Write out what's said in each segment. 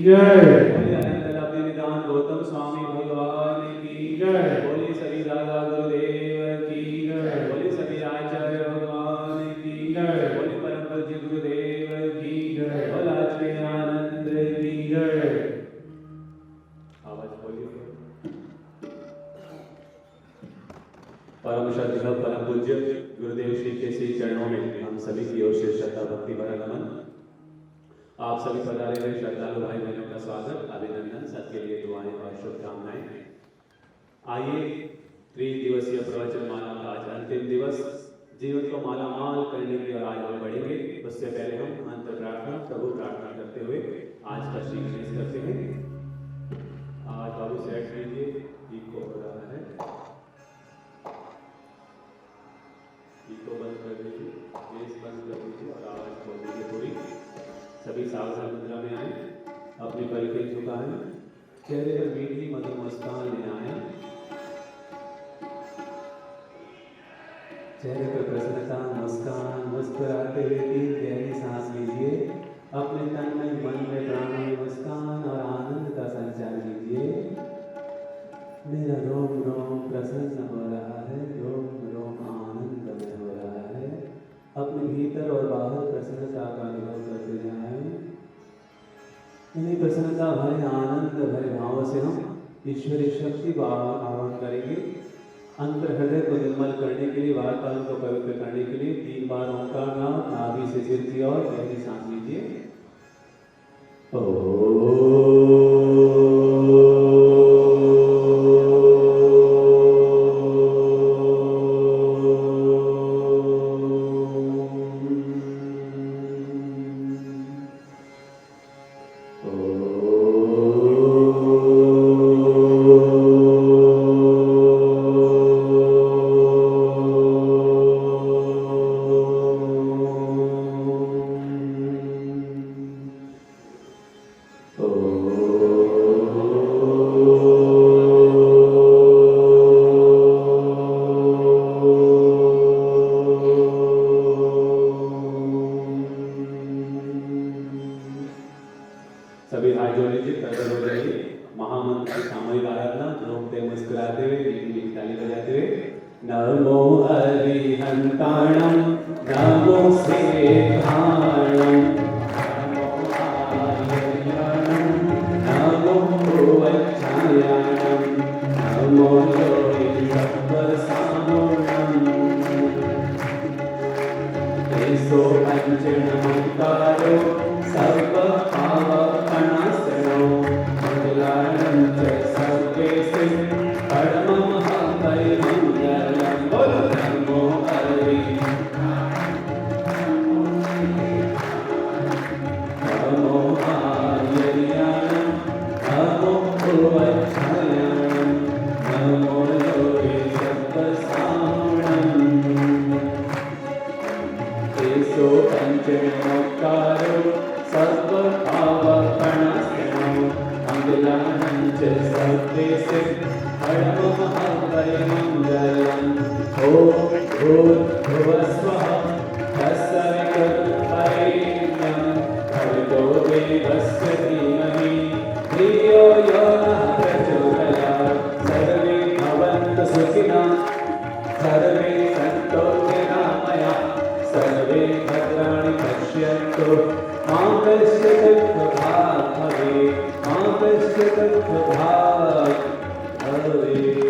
जय। बोले अनंत अपने निदान गौतम स्वामी भगवान की जय। बोले सभी दादा गुरुदेव की जय। बोले सभी आचार्य भगवान की जय। बोले परम पूज्य गुरुदेव की जय। बोले आचार्य आनंद की जय। आवाज बोलिए। परम श्रद्धा परम पूज्य गुरुदेव श्री के श्री चरणों में हम सभी की ओर से श्रद्धा भक्ति भरा नमन। आप सभी पधारे हुए श्रद्धालु भाई बहनों का स्वागत, अभिनंदन, सबके लिए दुआएं और शुभकामनाएं। आइए, 3 दिवसीय प्रवचन माला का आज अंतिम दिवस, जीवन को मालामाल करने की ओर आज हम बढ़ेंगे। उससे पहले हम अंतर प्रार्थना प्रभु प्रार्थना करते हुए आज का श्री गणेश करते हैं। आज बाबू सेठ लीजिए, इको हो रहा है, इको बंद कर दीजिए, बेस बंद कर दीजिए और आवाज खोल दीजिए थोड़ी। सभी सावधान मुद्रा में आए, अपनी परिकल झुकाएं, चेहरे पर मीठी मधुर मुस्कान ले आए, चेहरे पर प्रसन्नता, मुस्कान, मुस्कुराते हुए 3 गहरी सांस लीजिए। अपने तन में, मन में, प्राणों में मुस्कान और आनंद का संचार कीजिए। मेरा रोम रोम प्रसन्न हो रहा है, रोम रोम आनंद में हो रहा है। अपने भीतर और बाहर प्रसन्नता का अनुभव करते जाएं। इन्हीं प्रसन्नता भरे आनंद भरे भाव से हम ईश्वरीय शक्ति का आह्वान करेंगे। अंतर हृदय को निर्मल करने के लिए, वातावरण को पवित्र करने के लिए 3 बार ओंकार नाम नाभि से सिर की ओर गहरी सांस लीजिए। सभी हाथ जोड़ लीजिए, करकर हो जाइए। महामंत्र की सामूहिक आराधना रोकते मुस्कुराते हुए, मीठी मीठी ताली बजाते हुए। नमो हरिहंताणं, नमो श्रीधाणं, नमो आर्ययाणं, नमो वज्रायाणं, नमो योगिसत्वसामूर्णं। तेसो पंचनमोंकारो सर्वभावकणासनो मंगलानं च सर्वेषु परमं परिमंगलं। नमो हरि नमो आर्ययाणं, नमो वज्रायाणं, नमो योगिसत्वसामूर्णं। तेसो पंचनमोंकारो सर्वभावकणासनो मंगलानं च सर्वेषु परमं परिमंगलं। ॐ भूर्भुवस्वः तत्सवितुर्वरेण्यं भर्गो देवस्य धीमहि धियो यो नः प्रचोदयात्। सर्वे भवन्तु सुखिनः, सर्वे सन्तु निरामयाः, सर्वे भद्राणि पश्यन्तु, मा कश्चित् दुःखभाग् भवेत्, मा कश्चित् दुःखभाग् भवेत्।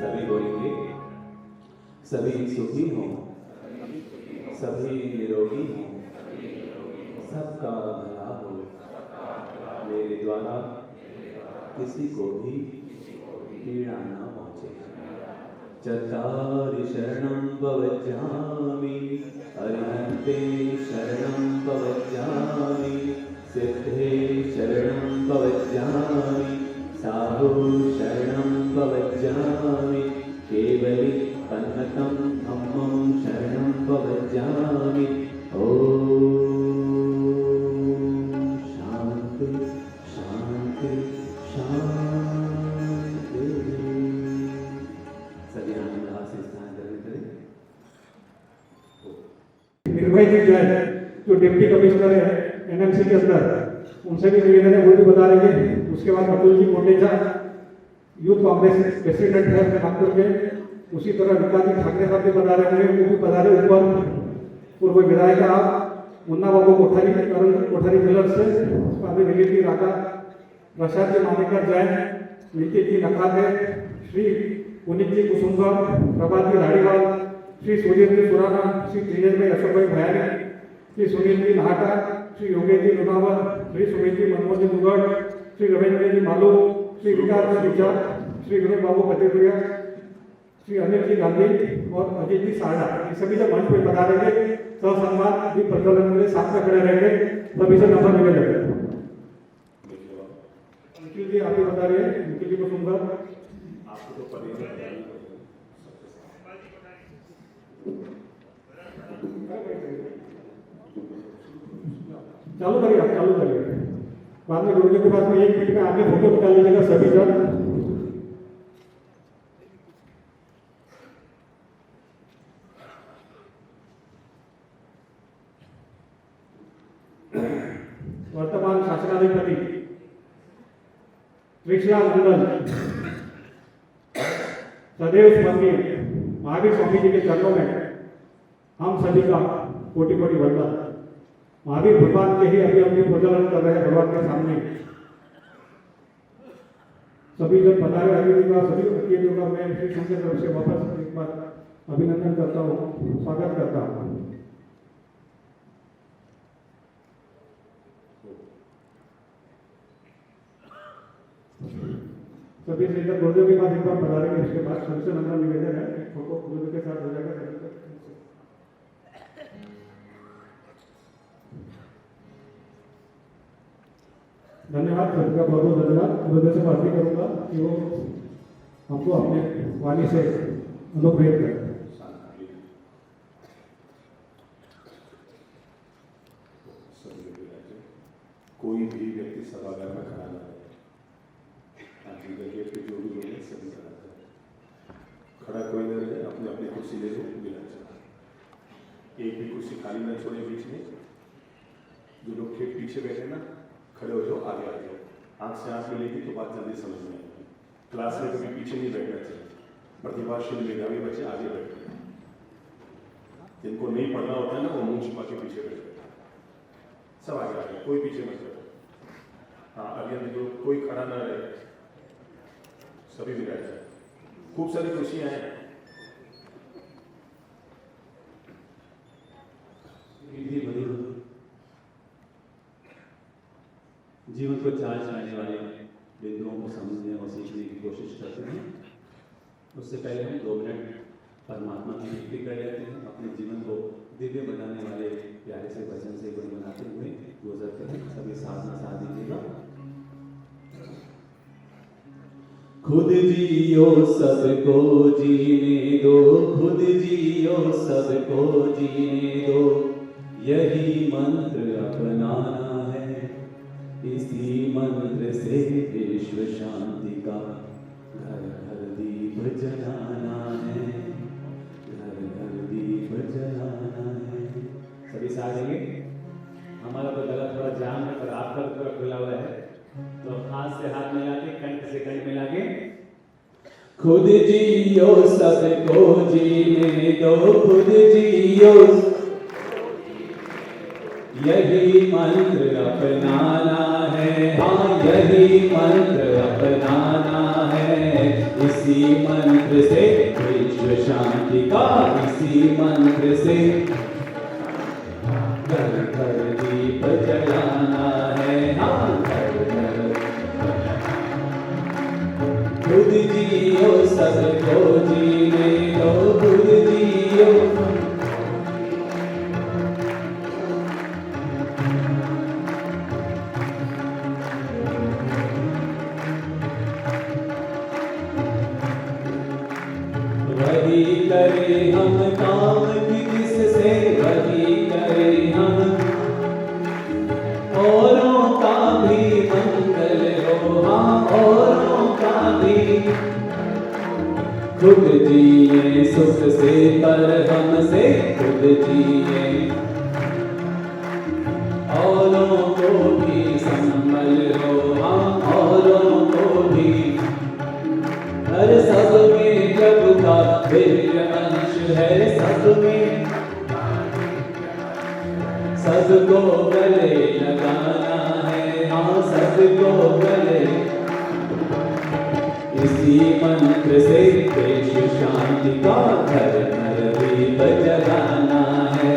सभी बोलेंगे, सभी सुखी हों, सभी निरोगी हों, सबका भला हो, मेरे द्वारा किसी को भी पीड़ा न पहुँचे। चत्वारि शरणं प्रवज्जामि, अरिहन्ते शरणं प्रवज्जामि, सिद्धे शरणं प्रवज्जामि, साहु शरणं प्रवज्जामि, केवली पन्नतं धम्मं शरणं प्रवज्जामि। ॐ शान्ति शान्ति शान्ति। सभी आनंद से स्थान ग्रहण करें। निर्भय जी जो है, जो डिप्टी कमिश्नर है एमएमसी के अंदर उनसे भी निवेदन है, वो भी बता देंगे। उसके बाद अतुल जी कोटेचा यूथ कांग्रेस प्रेसिडेंट है अपने नागपुर के, उसी तरह विकास जी ठाकरे साहब भी बता रहे होंगे, वो भी बता रहे ऊपर पूर्व विधायिका मुन्ना बाबू कोठारी कोठारी कलर से स्वामी विलीती राका प्रसाद जी मानेकर जैन नीति जी नखाते श्री पुनीत जी कुसुमकर प्रभात जी राड़ीवाल श्री सूर्य जी सुराना श्री त्रिजेश भाई अशोक भाई भयानी श्री सुनील जी नाहटा श्री योगेश जी लुनावर श्री सुमित जी मनमोहन जी दुगड़ श्री रविंद्र जी मालू श्री विकास जी विचार श्री विनोद बाबू कटेरिया श्री अनिल जी गांधी और अजीत जी सारडा, ये सभी जब मंच पे बता देंगे ससम्मान भी प्रज्वलन में साथ में खड़े रहेंगे, सभी से नंबर मिले जाएगा। निखिल जी आप ही बता रहे हैं, निखिल जी को सुनकर आपको तो पता चालू करिए, आप चालू करिए। बाद में गुरुजी के पास में 1 मिनट में आगे फोटो निकाल लीजिएगा सभी जन। वर्तमान शासनाधिपति कृष्णा मंडल सदैव स्मरणीय महावीर स्वामी जी के चरणों में हम सभी का कोटि कोटि वंदन। महावीर भगवान के ही अभी अभी प्रज्वलन कर रहे हैं भगवान के सामने। सभी जन पधारे अतिथि का सभी अतिथियों का मैं श्री संघ की तरफ से वापस एक बार अभिनंदन करता हूँ, स्वागत करता हूँ। सभी से इधर गुरुदेव के पास एक बार पधारेंगे, उसके बाद सबसे नंबर निवेदन है फोटो गुरुदेव के साथ हो जाएगा। धन्यवाद, सभी का बहुत बहुत धन्यवाद। गुरुदेव से बात करूंगा कि वो हमको अपने वाणी से अनुप्रेरित करें। कोई भी व्यक्ति सभागार में खड़ा न रहे, जो भी लोग हैं सभी खड़ा कोई न रहे, अपने अपने कुर्सी ले लो, मिला चला। एक भी कुर्सी खाली न छोड़े बीच में। जो लोग ठीक पीछे बैठे ना, खड़े हो जाओ, आगे आ जाओ। आंख से आंख मिलेगी तो बात जल्दी समझ में आएगी। क्लास में कभी पीछे नहीं बैठना चाहिए। प्रतिभाशील मेधावी बच्चे आगे बैठते हैं, जिनको नहीं पढ़ना होता है ना, वो मुंह छुपा के पीछे बैठते हैं। सब आगे आ गए, कोई पीछे मत बैठो। हाँ, अभी जो कोई खड़ा ना रहे, सभी भी बैठ जाए। खूब सारी खुशियां हैं। जीवन को चार्ज करने वाले बिंदुओं को समझने और सीखने की कोशिश करते हैं। उससे पहले हम 2 मिनट परमात्मा की भक्ति कर लेते हैं। अपने जीवन को दिव्य बनाने वाले प्यारे से वचन से गुनगुनाते हुए गुजरते हैं। सभी साधना साथ दीजिएगा। खुद जियो सबको जीने दो, खुद जियो सबको जीने दो, यही मंत्र अपनाना है। इसी मंत्र से विश्व शांति का घर घर दीप जलाना है, घर घर दीप जलाना है। सभी साथ देंगे। हमारा तो गला थोड़ा जाम है, पर आपका थोड़ा खुला हुआ है, तो हाथ से हाथ मिला के, कंठ से कंठ मिला के, खुद जियो सबको जीने दो, खुद जियो, यही मंत्र अपनाना है। हाँ, यही मंत्र अपनाना है। इसी मंत्र से विश्व शांति का, इसी मंत्र से घर घर दीप जलाना है। हाँ, खुद जियो सबको जीने दो, खुद जियो, वही करे हम काम किससे, वही करे हम औरों का भी मंगल हो। हाँ, औरों का भी, खुद जिए सुख से पर हमसे खुद जिए, औरों सबको गले लगाना है, हाँ सबको गले। इसी मंत्र से विश्व शांति का घर घर दीप जलाना है,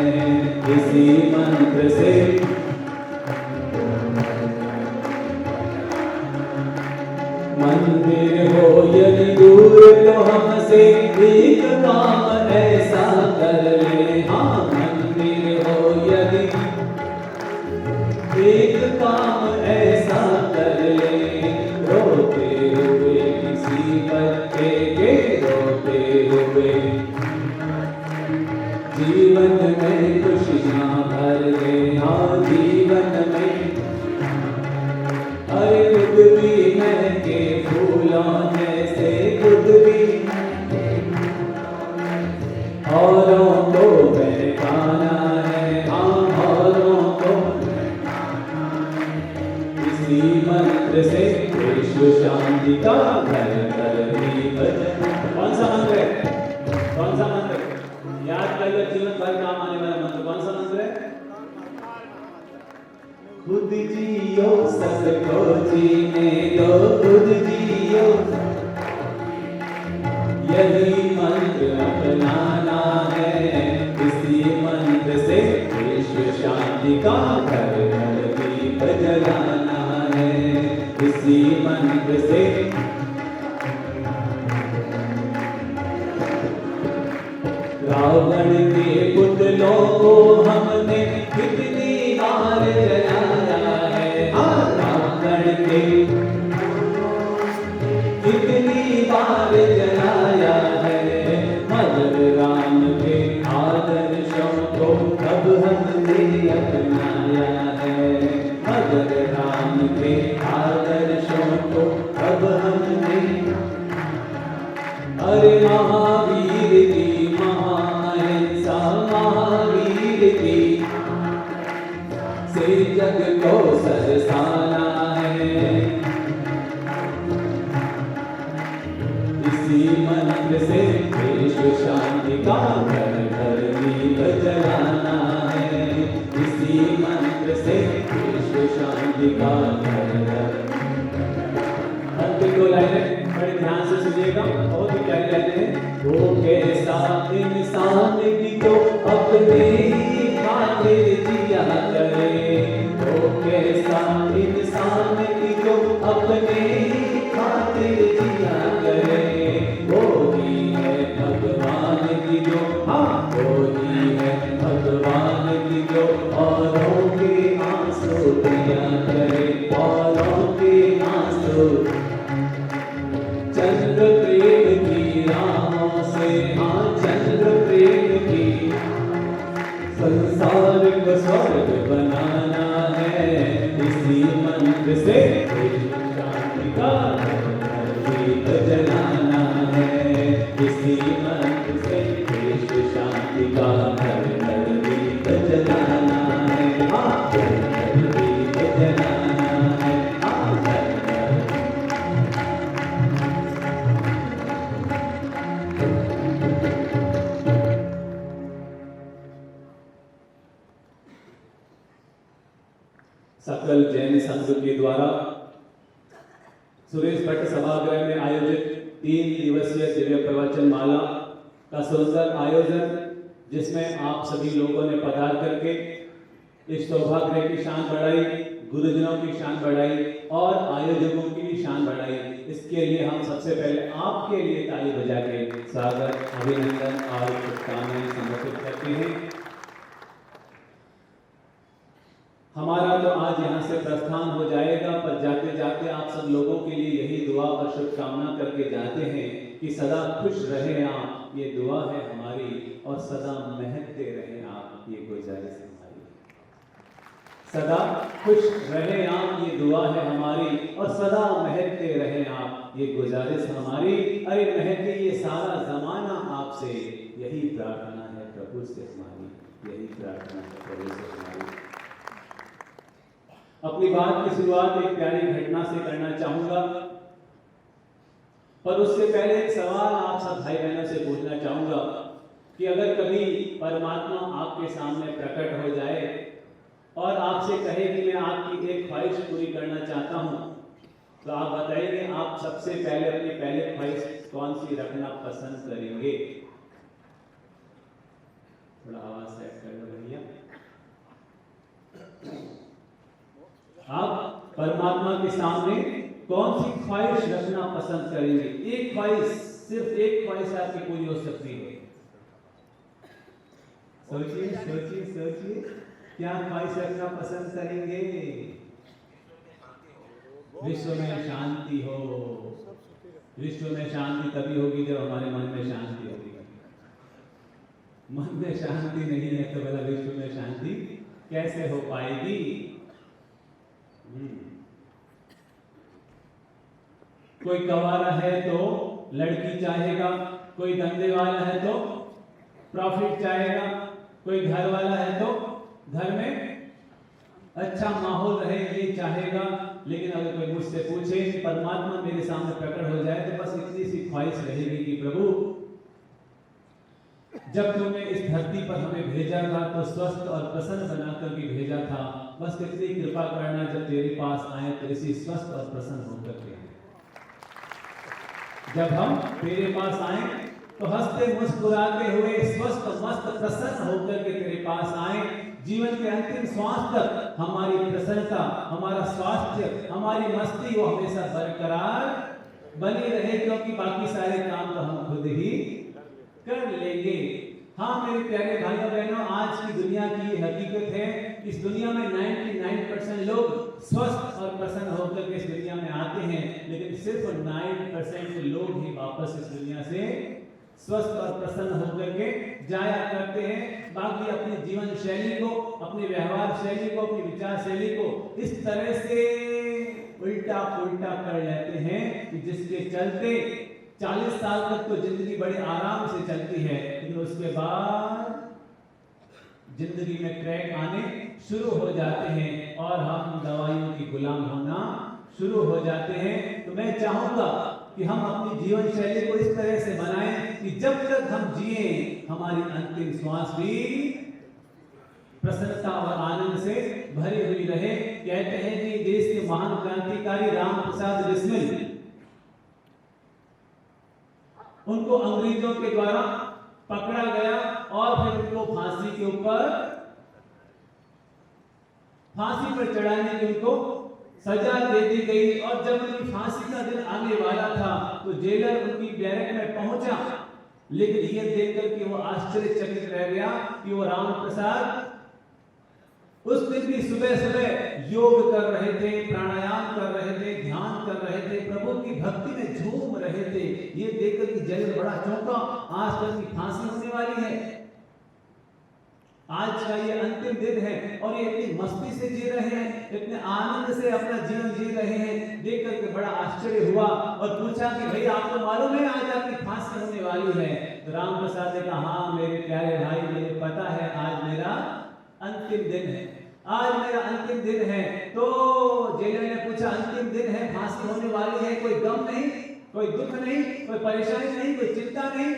इसी मंत्र से। मंदिर हो यदि दूर तो हमसे एक काम ऐसा कर ले, हाँ मंदिर हो यदि एक काम ऐसा कर ले। रोते हुए किसी बच्चे के रोते हुए जीवन में खुशियाँ भर ले, हाँ जीवन में। अरे खुद भी महके फूलों जैसे, खुद भी औरों को बहकाना है, हाँ औरों को। इसी मंत्र से विश्व शांति का घर घर दीप। कौन सा मंत्र है? कौन सा मंत्र? याद कर लो, जीवन भर काम आने वाला मंत्र। कौन सा मंत्र है? खुद जियो सबको जीने दो, खुद जियो। यही मंत्र अपनाना है, इसी मंत्र से विश्व शांति का घर घर दीप जलाना है, इसी मंत्र से। रावण के पुतलों को हमने कितनी बार जलाया है, हाँ रावण के कितनी बार जलाया है। मगर राम के आदर्शों को कब हमने अपनाया है, मगर राम के आदर्शों को कब हमने। अरे महावीर की महाहिंसा, महावीर की से जग को सरसाना है, इसी मंत्र से विश्व शांति का घर घर दीप जलाना है, इसी मंत्र से विश्व शांति का घर घर। अंतिम दो लाइनें बड़े ध्यान से सुनिएगा, बहुत ही प्यारी लाइनें हैं। वो कैसा इंसान की तो अपने ही खातिर जिया करे, वो कैसा इंसान की तो अपने ही खातिर जिया करे। वो ही है भगवान की जो, हाँ वो ही है भगवान की जो औरों के आंसू दिया करे, औरों के आंसू। चंद्र प्रेम की राहों से, हाँ चंद्र प्रेम की। संसार को स्वर्ग बनाना है, इसी मंत्र से विश्व शांति का दीप जलाना है, इसी मंत्र से विश्व शांति का दीप जलाना है, हाँ दीप जलाना है, हाँ। सकल जैन संघ के द्वारा सुरेश भट्ट सभागृह में आयोजित 3 दिवसीय दिव्य प्रवचन माला का सुंदर आयोजन, जिसमें आप सभी लोगों ने पधार करके इस सौभाग्य की शान बढ़ाई, गुरुजनों की शान बढ़ाई और आयोजकों की भी शान बढ़ाई। इसके लिए हम सबसे पहले आपके लिए ताली बजा के स्वागत, अभिनंदन और शुभकामनाएं समर्पित करते हैं। हमारा तो आज यहाँ से प्रस्थान हो जाएगा, पर जाते जाते आप सब लोगों के लिए यही दुआ और शुभकामना करके जाते हैं कि सदा खुश रहे आप, ये दुआ है हमारी, और सदा महकते रहे आप, ये गुजारिश है हमारी। सदा खुश रहे आप, ये दुआ है हमारी, और सदा महकते रहे आप, ये गुजारिश हमारी। अरे महके ये सारा जमाना आपसे, यही प्रार्थना है प्रभु से हमारी, यही प्रार्थना है प्रभु से हमारी। अपनी बात की शुरुआत एक प्यारी घटना से करना चाहूंगा, पर उससे पहले एक सवाल आप सब भाई बहनों से पूछना चाहूंगा कि अगर कभी परमात्मा आपके सामने प्रकट हो जाए और आपसे कहे कि मैं आपकी एक ख्वाहिश पूरी करना चाहता हूं, तो आप बताइए आप सबसे पहले अपनी पहले ख्वाहिश कौन सी रखना पसंद करेंगे? थोड़ा आवाज सेट कर लो भैया। आप परमात्मा के सामने कौन सी ख्वाहिश रखना पसंद करेंगे? एक ख्वाहिश, सिर्फ एक ख्वाहिश आपकी पूरी हो सकती है। सोचिए सोचिए सोचिए, क्या ख्वाहिश रखना पसंद करेंगे? विश्व में शांति हो। विश्व में शांति तभी होगी जब हमारे मन में शांति होगी। मन में शांति नहीं है तो भला विश्व में शांति कैसे हो पाएगी? कोई कवारा है तो लड़की चाहेगा, कोई धंधे वाला है तो प्रॉफिट चाहेगा, कोई घर वाला है तो घर में अच्छा माहौल रहे ये चाहेगा। लेकिन अगर कोई मुझसे पूछे कि परमात्मा मेरे सामने प्रकट हो जाए तो बस इतनी सी ख्वाहिश रहेगी कि प्रभु जब तुमने इस धरती पर हमें भेजा था तो स्वस्थ और प्रसन्न बनाकर के भेजा था, बस इतनी कृपा करना जब तेरे पास आए तो इसी स्वस्थ और प्रसन्न होकर के। जब हम तेरे पास आए तो हंसते मुस्कुराते हुए स्वस्थ मस्त प्रसन्न होकर के तेरे पास आए। जीवन के अंतिम श्वास तक हमारी प्रसन्नता, हमारा स्वास्थ्य, हमारी मस्ती वो हमेशा बरकरार बनी रहे, क्योंकि बाकी सारे काम तो हम खुद ही कर लेंगे। हाँ मेरे प्यारे भाइयों बहनों, आज की दुनिया की हकीकत है, इस दुनिया में 99% लोग स्वस्थ और प्रसन्न होकर के इस दुनिया में आते हैं, लेकिन सिर्फ 9% लोग ही वापस इस दुनिया से स्वस्थ और प्रसन्न होकर के जाया करते हैं। बाकी अपनी जीवन शैली को, अपनी व्यवहार शैली को, अपनी विचार शैली को इस तरह से उल्टा पुल्टा कर लेते हैं कि जिसके चलते 40 साल तक तो जिंदगी बड़े आराम से चलती है, लेकिन उसके बाद जिंदगी में क्रैक आने शुरू हो जाते हैं और हम दवाइयों की गुलाम होना शुरू हो जाते हैं। तो मैं चाहूंगा कि हम अपनी जीवन शैली को इस तरह से बनाएं कि जब तक हम जिए हमारी अंतिम श्वास भी प्रसन्नता और आनंद से भरी हुई रहे। कहते हैं कि देश के महान क्रांतिकारी राम प्रसाद बिस्मिल, उनको अंग्रेजों के द्वारा पकड़ा गया और फिर उनको फांसी पर चढ़ाने की उनको सजा दे दी गई। और जब उनकी फांसी का दिन आने वाला था तो जेलर उनकी बैरक में पहुंचा, लेकिन यह देखकर कि वो आश्चर्यचकित रह गया कि वो राम प्रसाद उस दिन भी सुबह सुबह योग कर रहे थे, प्राणायाम कर रहे थे, ध्यान कर रहे थे, प्रभु की भक्ति में झूम रहे थे। ये देखकर कि जेलर बड़ा चौंका, आज तो उनकी फांसी होने वाली है, आज का ये अंतिम दिन है और ये इतनी मस्ती से जी रहे हैं, इतने आनंद से अपना जीवन जी रहे हैं। देख करके बड़ा आश्चर्य हुआ और पूछा कि भाई आपको मालूम है आज आपकी फांसी होने वाली है? तो राम प्रसाद ने कहा हाँ मेरे प्यारे भाई, मुझे पता है आज मेरा अंतिम दिन है, आज मेरा अंतिम दिन है। तो जेलर ने पूछा अंतिम दिन है, फांसी होने वाली है, कोई गम नहीं, कोई दुख नहीं, कोई परेशानी नहीं, कोई चिंता नहीं,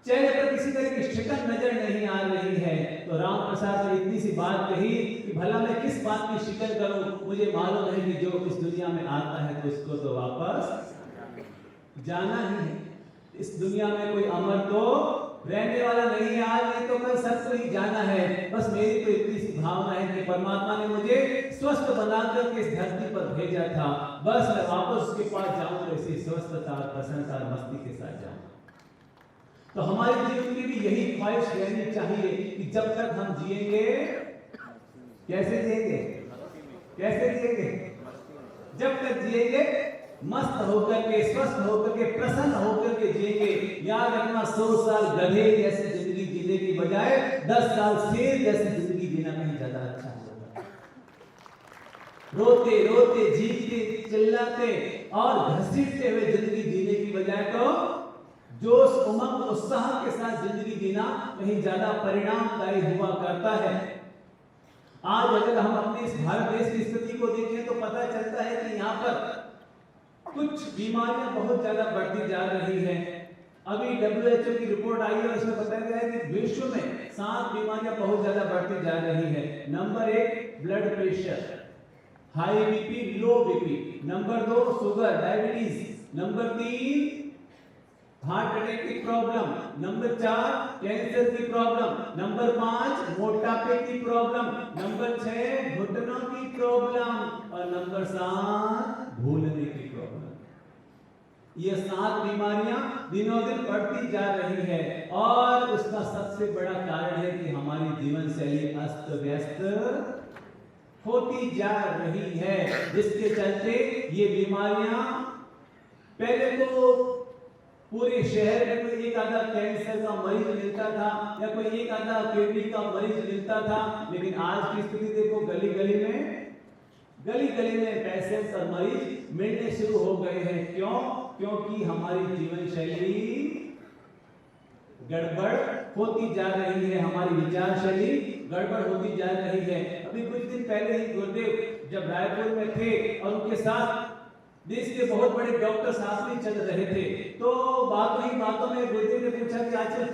चेहरे पर किसी तरह की शिकन नजर नहीं आ रही है? तो राम प्रसाद ने इतनी सी बात कही कि भला मैं किस बात की शिकन करूं, मुझे मालूम है कि जो इस दुनिया में आता है तो उसको तो वापस जाना ही है। इस दुनिया में कोई अमर तो रहने वाला नहीं है, आज नहीं तो कल सबको ही जाना है। बस मेरी तो इतनी सी भावना है कि परमात्मा ने मुझे स्वस्थ बनाकर के इस धरती पर भेजा था, बस मैं वापस उसके पास जाऊं तो इसी स्वस्थता, प्रसन्नता और मस्ती के साथ जाऊं। तो हमारे जीवन की भी यही ख्वाहिश रहनी चाहिए कि जब तक हम जिएंगे, कैसे जिएंगे, कैसे जिएंगे? जब तक जिएंगे मस्त होकर के, स्वस्थ होकर के, प्रसन्न होकर के जिएंगे। याद रखना 100 साल गधे जैसी जिंदगी जीने की बजाय 10 साल शेर जैसी जिंदगी जीना कहीं ज्यादा अच्छा होगा। रोते रोते, जीते चिल्लाते और घसीटते हुए जिंदगी जीने की बजाय तो जोश, उमंग, उत्साह के साथ जिंदगी जीना कहीं ज्यादा परिणामदायी हुआ करता है। आज अगर हम अपने इस भारत देश की स्थिति को देखें तो पता चलता है कि यहाँ पर कुछ बीमारियां बहुत ज्यादा बढ़ती जा रही हैं। अभी WHO की रिपोर्ट आई है, उसमें बताया गया है कि विश्व में 7 बीमारियां बहुत ज्यादा बढ़ती जा रही है। Number 1 blood pressure, high BP, लो BP. Number 2 sugar, diabetes. Number 3 heart attack की प्रॉब्लम। नंबर 4 कैंसर की प्रॉब्लम। नंबर 5 मोटापे की प्रॉब्लम। नंबर 6 घुटनों की प्रॉब्लम। और नंबर 7 भूलने की प्रॉब्लम। ये 7 बीमारियां दिनों दिन बढ़ती जा रही है और उसका सबसे बड़ा कारण है कि हमारी जीवन शैली अस्त व्यस्त होती जा रही है, जिसके चलते ये बीमारियां पहले तो पूरे शहर में कोई एक आधा कैंसर का मरीज मिलता था या कोई एक आधा किडनी का मरीज मिलता था, लेकिन आज की स्थिति देखो, गली गली में पेशेंट और मरीज मिलने शुरू हो गए हैं। क्यों? क्योंकि हमारी जीवन शैली गड़बड़ होती जा रही है, हमारी विचार शैली गड़बड़ होती जा रही है। अभी कुछ दिन पहले ही गुरुदेव जब रायपुर में थे और उनके साथ देश के बहुत बड़े डॉक्टर साथ में चल रहे थे, तो बातों में गुरुदेव ने पूछा कि आजकल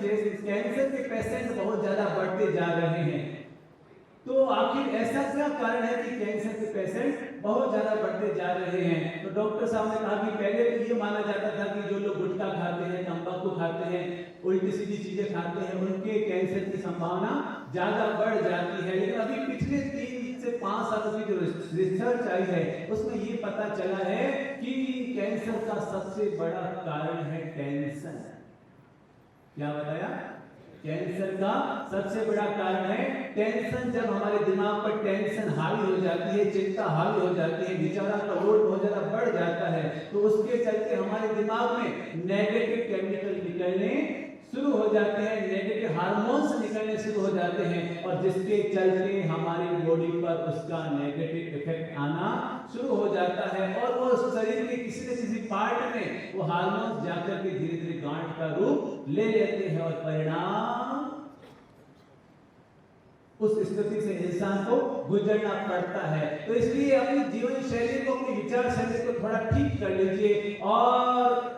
कैंसर के पेशेंट बहुत ज्यादा बढ़ते जा रहे हैं, तो आखिर ऐसा क्या कारण है कि कैंसर के पेशेंट बहुत ज्यादा बढ़ते जा रहे हैं? तो डॉक्टर साहब ने कहा कि पहले ये माना जाता था कि जो लोग गुटखा खाते हैं, तंबाकू खाते हैं, उल्टी सीधी चीजें खाते हैं, उनके कैंसर की संभावना ज्यादा बढ़ जाती है। लेकिन अभी पिछले 3 से 5 सालों की जो रिसर्च आई है उसमें ये पता चला है कि कैंसर का सबसे बड़ा कारण है टेंशन। क्या बताया? कैंसर का सबसे बड़ा कारण है टेंशन। जब हमारे दिमाग पर टेंशन हावी हो जाती है, चिंता हावी हो जाती है, विचारों का लोड बहुत ज्यादा बढ़ जाता है, तो उसके चलते हमारे दिमाग में नेगेटिव केमिकल निकलने शुरू हो जाते हैं, नेगेटिव हार्मोन्स निकलने शुरू हो जाते हैं, और जिसके चलते हमारी बॉडी पर उसका नेगेटिव इफेक्ट आना शुरू हो जाता है और वो शरीर के किसी न किसी पार्ट में वो हार्मोन्स जाकर के धीरे धीरे गांठ का रूप ले लेते हैं और परिणाम उस स्थिति से इंसान को गुजरना पड़ता है। तो इसलिए अपनी जीवन शैली को, अपनी विचार शैली को थोड़ा ठीक कर लीजिए और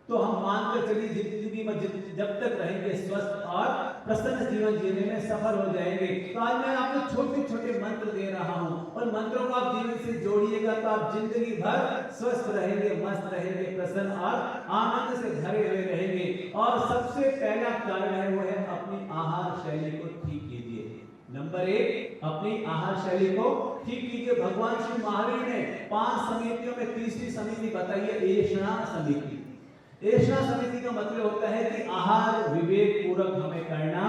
तो हम मानकर चलिए जिंदगी में जब तक रहेंगे स्वस्थ और प्रसन्न जीवन जीने में सफल हो जाएंगे। तो आज मैं आपको छोटे छोटे मंत्र दे रहा हूं और मंत्रों को आप जीवन से जोड़िएगा तो आप जिंदगी भर स्वस्थ रहेंगे, मस्त रहेंगे, प्रसन्न और आनंद से भरे हुए रहेंगे। और सबसे पहला कारण है वो है अपनी आहार शैली को ठीक कीजिए। नंबर 1, अपनी आहार शैली को ठीक कीजिए। भगवान श्री महावीर ने 5 समितियों में तीसरी समिति बताई है एषणा समिति। एषणा समिति का मतलब होता है कि आहार विवेक पूर्वक हमें करना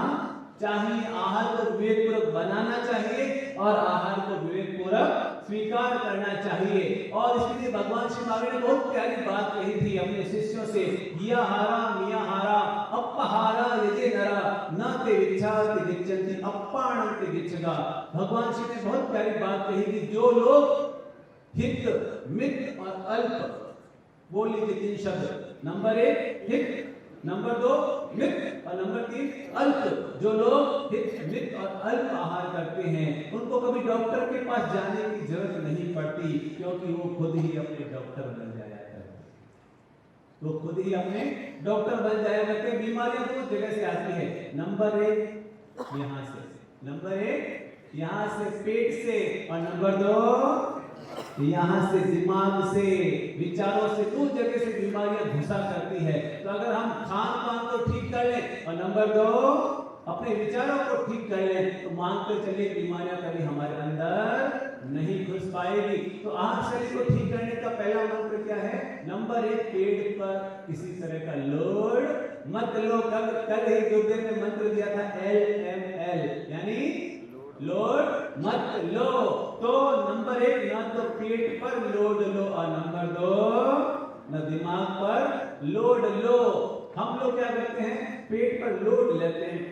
चाहिए, आहार को विवेक पूर्वक बनाना चाहिए और आहार को विवेक पूर्वक स्वीकार करना चाहिए। और इसके लिए भगवान श्री महावीर ने बहुत प्यारी बात कही थी अपने शिष्यों से, याहारा मियाहारा अपहारा यजे नरा न ते विच्छाति विच्छन्ति अप्पाणं ते विच्छगा। भगवान श्री ने बहुत प्यारी बात कही कि जो लोग हित मित और अल्प, बोल लीजिए 3 शब्द, नंबर 1 हित, नंबर 2 मित और नंबर 3 अल्प। जो लोग हित मित और अल्प आहार करते हैं उनको कभी डॉक्टर के पास जाने की जरूरत नहीं पड़ती, क्योंकि वो खुद ही अपने डॉक्टर बन जाया करते हैं। वो खुद ही अपने डॉक्टर बन जाया करते हैं। बीमारियां दो जगह से आती है। नंबर 1 यहां से, नंबर 1 यहां से पेट से, और नंबर 2 यहां से दिमाग से, विचारों से, दो जगह से बीमारियां घुसा करती है। तो अगर हम खान पान को ठीक कर लें और नंबर 2 अपने विचारों को ठीक कर लें तो मानकर चलिए बीमारियां कभी हमारे अंदर नहीं घुस पाएगी। तो आहार शैली को ठीक करने का पहला मंत्र क्या है? नंबर 1, पेट पर किसी तरह का लोड मत लो। कल ही गुरुदेव ने मंत्र दिया था LML, यानी लोड मत लो। तो नंबर 1 ना तो पेट पर लोड लो और नंबर 2 न दिमाग पर लोड लो। हम लोग क्या करते हैं? पेट पर लोड लेते हैं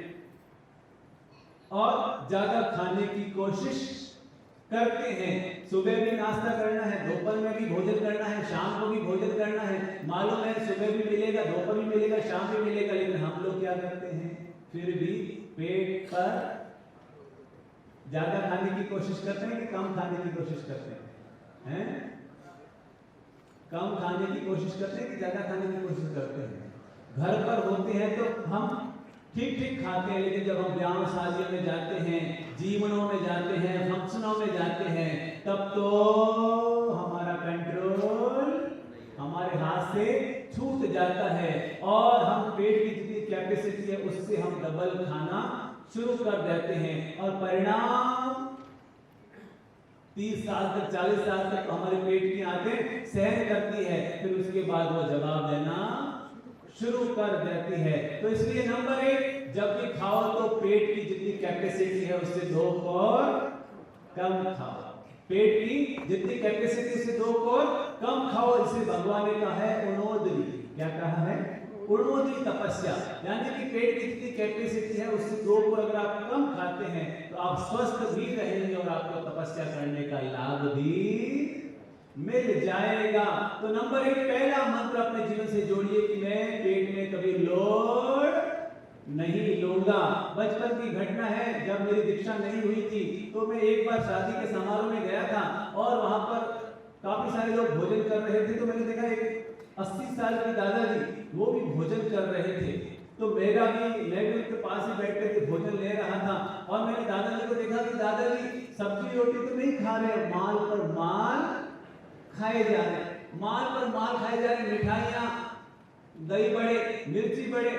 और ज्यादा खाने की कोशिश करते हैं। सुबह भी नाश्ता करना है, दोपहर में भी भोजन करना है, शाम को भी भोजन करना है। मालूम है सुबह भी मिलेगा, दोपहर भी मिलेगा, शाम भी मिलेगा, लेकिन हम लोग क्या करते हैं? फिर भी पेट पर ज्यादा खाने की कोशिश करते हैं कि कम खाने की कोशिश करते हैं? कम खाने की कोशिश करते हैं कि ज्यादा खाने की कोशिश करते हैं? घर पर होते हैं तो हम ठीक ठीक खाते हैं, लेकिन जब हम ब्याह शादियों में जाते हैं, जीवनों में जाते हैं, फंक्शनों में जाते हैं, तब तो हमारा कंट्रोल हमारे हाथ से छूट जाता है और हम पेट की जितनी कैपेसिटी है उससे हम डबल खाना शुरू कर देते हैं और परिणाम 30 साल तक 40 साल तक तो हमारे पेट की आंतें सहन करती है, फिर उसके बाद वो जवाब देना शुरू कर देती है। तो इसलिए नंबर 1, जब भी खाओ तो पेट की जितनी कैपेसिटी है उससे 2 और कम खाओ। पेट की जितनी कैपेसिटी से 2 और कम खाओ। इसे भगवान ने कहा है उणोदरी। क्या कहा है? उणोदरी तपस्या, यानी कि पेट की जितनी कैपेसिटी है उससे 2 को अगर आप कम खाते हैं तो आप स्वस्थ भी रहेंगे और आपको तपस्या करने का लाभ भी मिल जाएगा। तो नंबर 1 पहला मंत्र अपने जीवन से जोड़िए कि मैं पेट में कभी लोड नहीं लूंगा। बचपन की घटना है, जब मेरी दीक्षा नहीं हुई थी तो मैं एक बार शादी के समारोह में गया था और वहां पर काफी सारे लोग भोजन कर रहे थे। तो मैंने देखा एक 80 साल के दादाजी वो भी भोजन कर रहे थे। तो मैं भी उनके पास ही बैठ कर भोजन ले रहा था और मैंने दादाजी को देखा कि दादाजी सब्जी रोटी तो नहीं खा रहे, माल पर माल खाए जा रहे, माल पर माल खाए जा रहे, मिठाइयाँ, दही बड़े, मिर्ची बड़े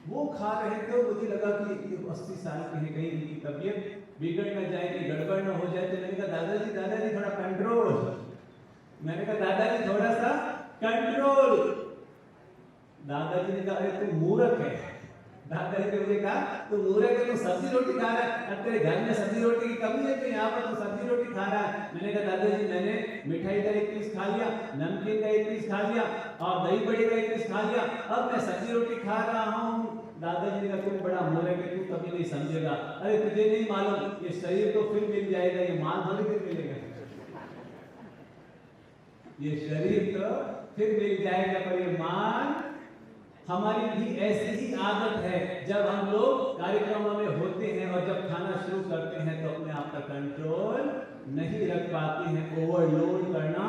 वो खा रहे थे। मुझे लगा कि 80 साल के हैं, कहीं इनकी तबीयत बिगड़ न जाए, कि गड़बड़ न हो जाए। तो मैंने कहा दादाजी थोड़ा कंट्रोल। मैंने कहा दादाजी थोड़ा सा कंट्रोल। दादाजी ने कहा अरे तू मूर्ख है। दादाजी ने मुझे कहा तू मूर्ख है, तू सब्जी रोटी खा रहा है, अब तेरे घर में सब्जी रोटी की कमी है तो यहाँ पर तू सब्जी रोटी खा रहा है। मैंने कहा दादाजी मैंने मिठाई का 1 पीस खा लिया, नमकीन का 1 पीस खा लिया और दही बड़े का 1 पीस खा लिया, अब मैं सब्जी रोटी खा रहा हूँ। दादाजी ने कहा तुम बड़ा मूर्ख है, तू कभी नहीं समझेगा। अरे तुझे नहीं मालूम ये शरीर तो फिर मिल जाएगा, ये माल थोड़ी फिर मिलेगा। ये शरीर तो फिर मिल जाएगा पर ये माल। हमारी भी ऐसी ही आदत है, जब हम लोग कार्यक्रमों में होते हैं और जब खाना शुरू करते हैं तो अपने आप का कंट्रोल नहीं रख पाते हैं, ओवरलोड करना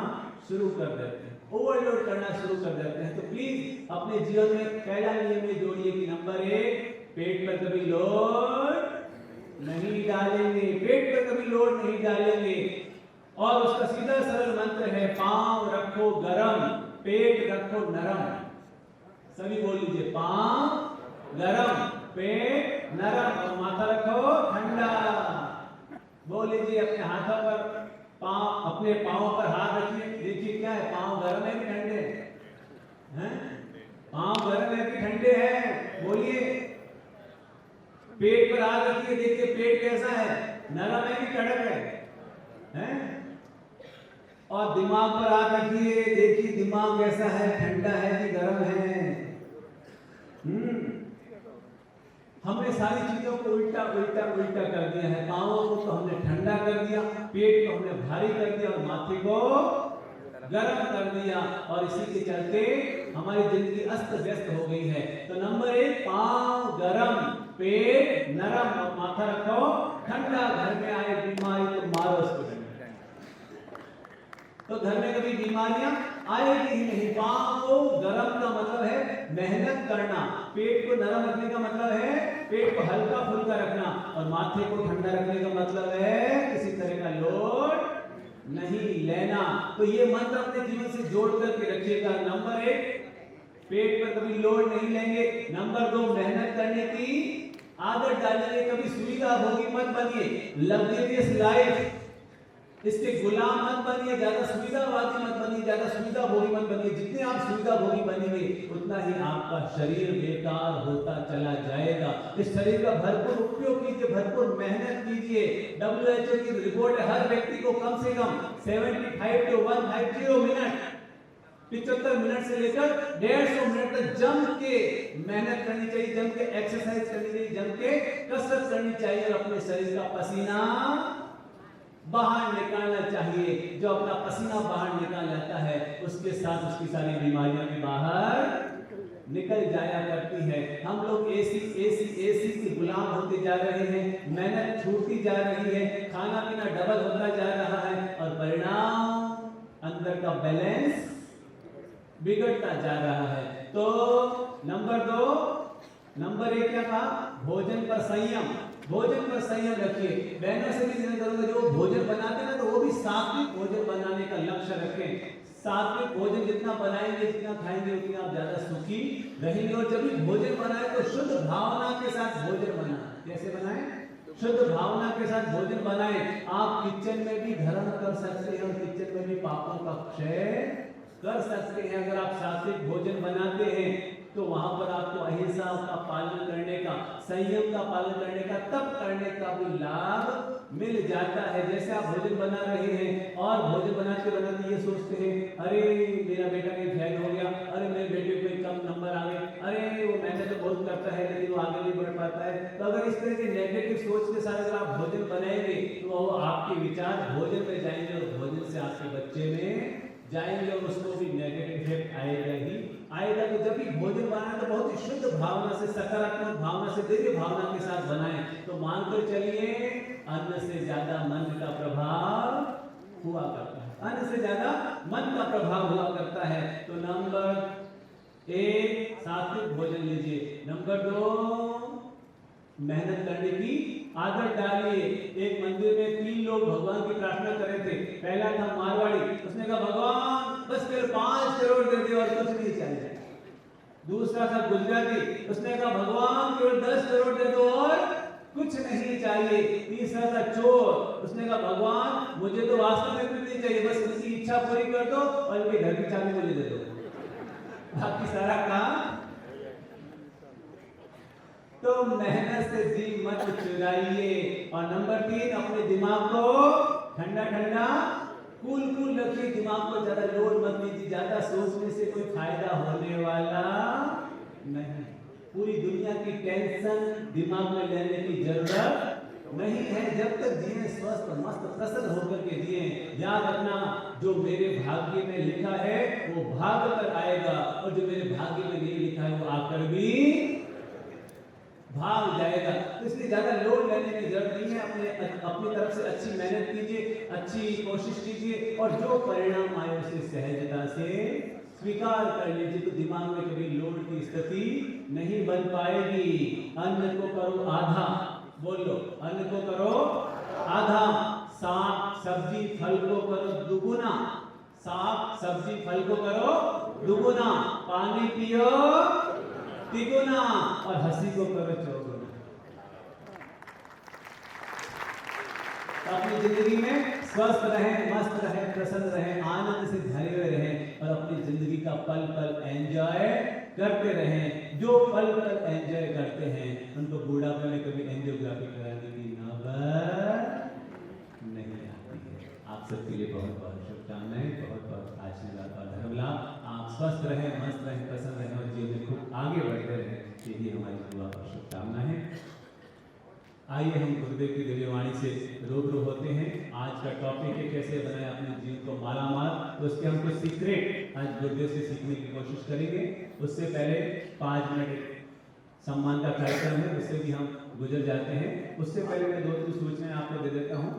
शुरू कर देते हैं, ओवरलोड करना शुरू कर देते हैं। तो प्लीज अपने जीवन में पहला नियम में जोड़िए कि नंबर 1 पेट पर कभी लोड नहीं डालेंगे, पेट पर कभी लोड नहीं डालेंगे। और उसका सीधा सरल मंत्र है पांव रखो गरम, पेट रखो नरम। सभी बोल लीजिए, पांव गरम, पेट नरम और माथा रखो ठंडा। बोल लीजिए अपने हाथों पर अपने पांव पर हाथ रखिए, देखिए क्या है, पांव गरम है कि ठंडे हैं? पांव गरम है कि ठंडे हैं? बोलिए। पेट पर हाथ रखिए, देखिए पेट कैसा है, नरम है कि कड़क है? और दिमाग पर हाथ रखिए, देखिए दिमाग कैसा है, ठंडा है कि गर्म है? हमने सारी चीजों को उल्टा कर दिया है। पांवों को तो हमने ठंडा कर दिया, पेट को हमने भारी कर दिया और माथे को गर्म कर दिया और इसी के चलते हमारी जिंदगी अस्त व्यस्त हो गई है। तो नंबर 1 पांव गरम, पेट नरम और माथा रखो ठंडा। घर में आए बीमारी तो मारो उसको। तो घर में कभी बीमारियां आएगी ही नहीं। पांव को गरम का मतलब है मेहनत करना, पेट को नरम रखने का मतलब है पेट को हल्का फुल्का रखना और माथे को ठंडा रखने का मतलब है किसी तरह का लोड नहीं लेना। तो ये मंत्र अपने जीवन से जोड़ करके रखिएगा। नंबर 1 पेट पर कभी लोड नहीं लेंगे। नंबर 2 मेहनत करने की आदत डालेंगे। कभी सुविधा भोगी मत बनिए, लग्जरियस लाइफ इसके गुलाम मत बनिए, ज्यादा सुविधावादी मत बनिए, ज्यादा सुविधा भोगी मत बनिए। जितने आप सुविधा भोगी बनेंगे उतना ही आपका शरीर बेकार होता चला जाएगा। इस शरीर का भरपूर उपयोग कीजिए, भरपूर मेहनत कीजिए। WHO की रिपोर्ट है हर व्यक्ति को कम से कम 75 to 150 मिनट, 75 मिनट से लेकर 150 मिनट तक जम के मेहनत करनी चाहिए, जम के एक्सरसाइज करनी चाहिए, जम के कसरत करनी चाहिए और अपने शरीर का पसीना बाहर निकालना चाहिए। जो अपना पसीना बाहर निकाल लेता है उसके साथ उसकी सारी बीमारियां भी बाहर निकल जाया करती है। हम लोग एसी के गुलाम होते जा रहे हैं, मेहनत छूटती जा रही है, खाना पीना डबल होता जा रहा है और परिणाम अंदर का बैलेंस बिगड़ता जा रहा है। तो नंबर 1 क्या कहा? भोजन पर संयम, भोजन पर संयम रखिए। बहनों से भी निवेदन करूंगा, जो भोजन बनाते हैं ना, तो वो भी सात्विक भोजन बनाने का लक्ष्य रखें। सात्विक भोजन जितना बनाएंगे, जितना खाएंगे, उतना आप ज्यादा सुखी रहेंगे। और जब भी भोजन बनाए तो शुद्ध भावना के साथ भोजन बनाए। कैसे बनाए? शुद्ध भावना के साथ भोजन बनाए। आप किचन में भी धर्म कर सकते हैं और किचन में भी पापों का क्षय कर सकते हैं। अगर आप सात्विक भोजन बनाते हैं तो वहां पर आपको अहिंसा का पालन करने का, संयम का पालन करने का, तप करने का भी लाभ मिल जाता है। जैसे आप भोजन बना रहे हैं और भोजन बनाते बनाते ये सोचते हैं, अरे मेरा बेटा कहीं फेल हो गया, अरे मेरे बेटे को कम नंबर आ गए, अरे वो मेहनत तो बहुत करता है लेकिन वो आगे नहीं बढ़ पाता है। तो अगर इस तरह की नेगेटिव सोच के साथ अगर आप भोजन बनाएंगे तो वो आपके विचार भोजन में जाएंगे और भोजन से आपके बच्चे में जाएंगे और उसको भी नेगेटिव इफेक्ट आएगा ही आएगा। तो जब भी भोजन बनाए तो बहुत ही शुद्ध भावना से, सकारात्मक भावना से, दिव्य भावना के साथ बनाएं। तो मानकर चलिए अन्न से ज्यादा मन का प्रभाव हुआ करता है, अन्न से ज्यादा मन का प्रभाव हुआ करता है। तो नंबर 1 सात्विक भोजन लीजिए। नंबर 2 मेहनत करने की आदत डालिए। एक मंदिर में 3 लोग भगवान की प्रार्थना कर रहे थे। पहला था मारवाड़ी, उसने कहा भगवान बस केवल 5 करोड़ दे दे और कुछ नहीं चाहिए। दूसरा था गुजराती, उसने कहा भगवान केवल 10 करोड़ दे दो और कुछ नहीं चाहिए। तीसरा था चोर, उसने कहा भगवान मुझे तो वास्तव में कुछ नहीं चाहिए, बस इसकी इच्छा पूरी कर दो और इनके घर की चाबी मुझे दे दो, बाकी सारा काम। तो मेहनत से जी मत चुराइए। और नंबर 3 अपने दिमाग को ठंडा ठंडा कूल कूल रखिए। दिमाग को ज्यादा लोड मत लीजिए, ज्यादा सोचने से कोई फायदा होने वाला नहीं। पूरी दुनिया की टेंशन दिमाग में लेने की जरूरत नहीं है। जब तक जिए स्वस्थ मस्त प्रसन्न होकर के जिए। याद रखना जो मेरे भाग्य में लिखा है वो भाग कर आएगा और जो मेरे भाग्य में नहीं लिखा है वो आकर भी भाग जाएगा। तो इसलिए ज्यादा लोड लेने की जरूरत नहीं है। अपनी तरफ से अच्छी मेहनत कीजिए, अच्छी कोशिश कीजिए और जो परिणाम आए उसे सहजता से स्वीकार कर लीजिए। तो दिमाग में कभी लोड की स्थिति नहीं बन पाएगी। अन्न को करो आधा, बोलो अन्न को करो आधा। साग सब्जी फल को करो दुगुना, साग सब्जी फल को करो दुगुना। पानी पियो तिगुना और हंसी को करो चौगुना। तो अपनी जिंदगी में स्वस्थ रहें, मस्त रहें, प्रसन्न रहें, आनंद से भरे हुए रहें और अपनी जिंदगी का पल पल एंजॉय करते रहें। जो पल पल एंजॉय करते हैं उनको बुढ़ापे में कभी एंजियोग्राफी कराने की नौबत नहीं आती है। आप सबके लिए बहुत बहुत शुभकामनाएं, बहुत बहुत आशीर्वाद और धर्म लाभ। आप स्वस्थ रहें, मस्त रहें, प्रसन्न रहें और जीवन में खूब आगे बढ़ते रहें, यही हमारी दुआ और शुभकामना है। आइए हम गुरुदेव की दिव्यवाणी से रूबरू होते हैं। आज का टॉपिक है कैसे बनाए अपने जीवन को मालामाल। तो उसके हम कुछ सीक्रेट आज गुरुदेव से सीखने की कोशिश करेंगे। उससे पहले 5 मिनट सम्मान का कार्यक्रम है, उससे भी हम गुजर जाते हैं। उससे पहले मैं 2-3 सूचनाएं आपको दे देता हूँ।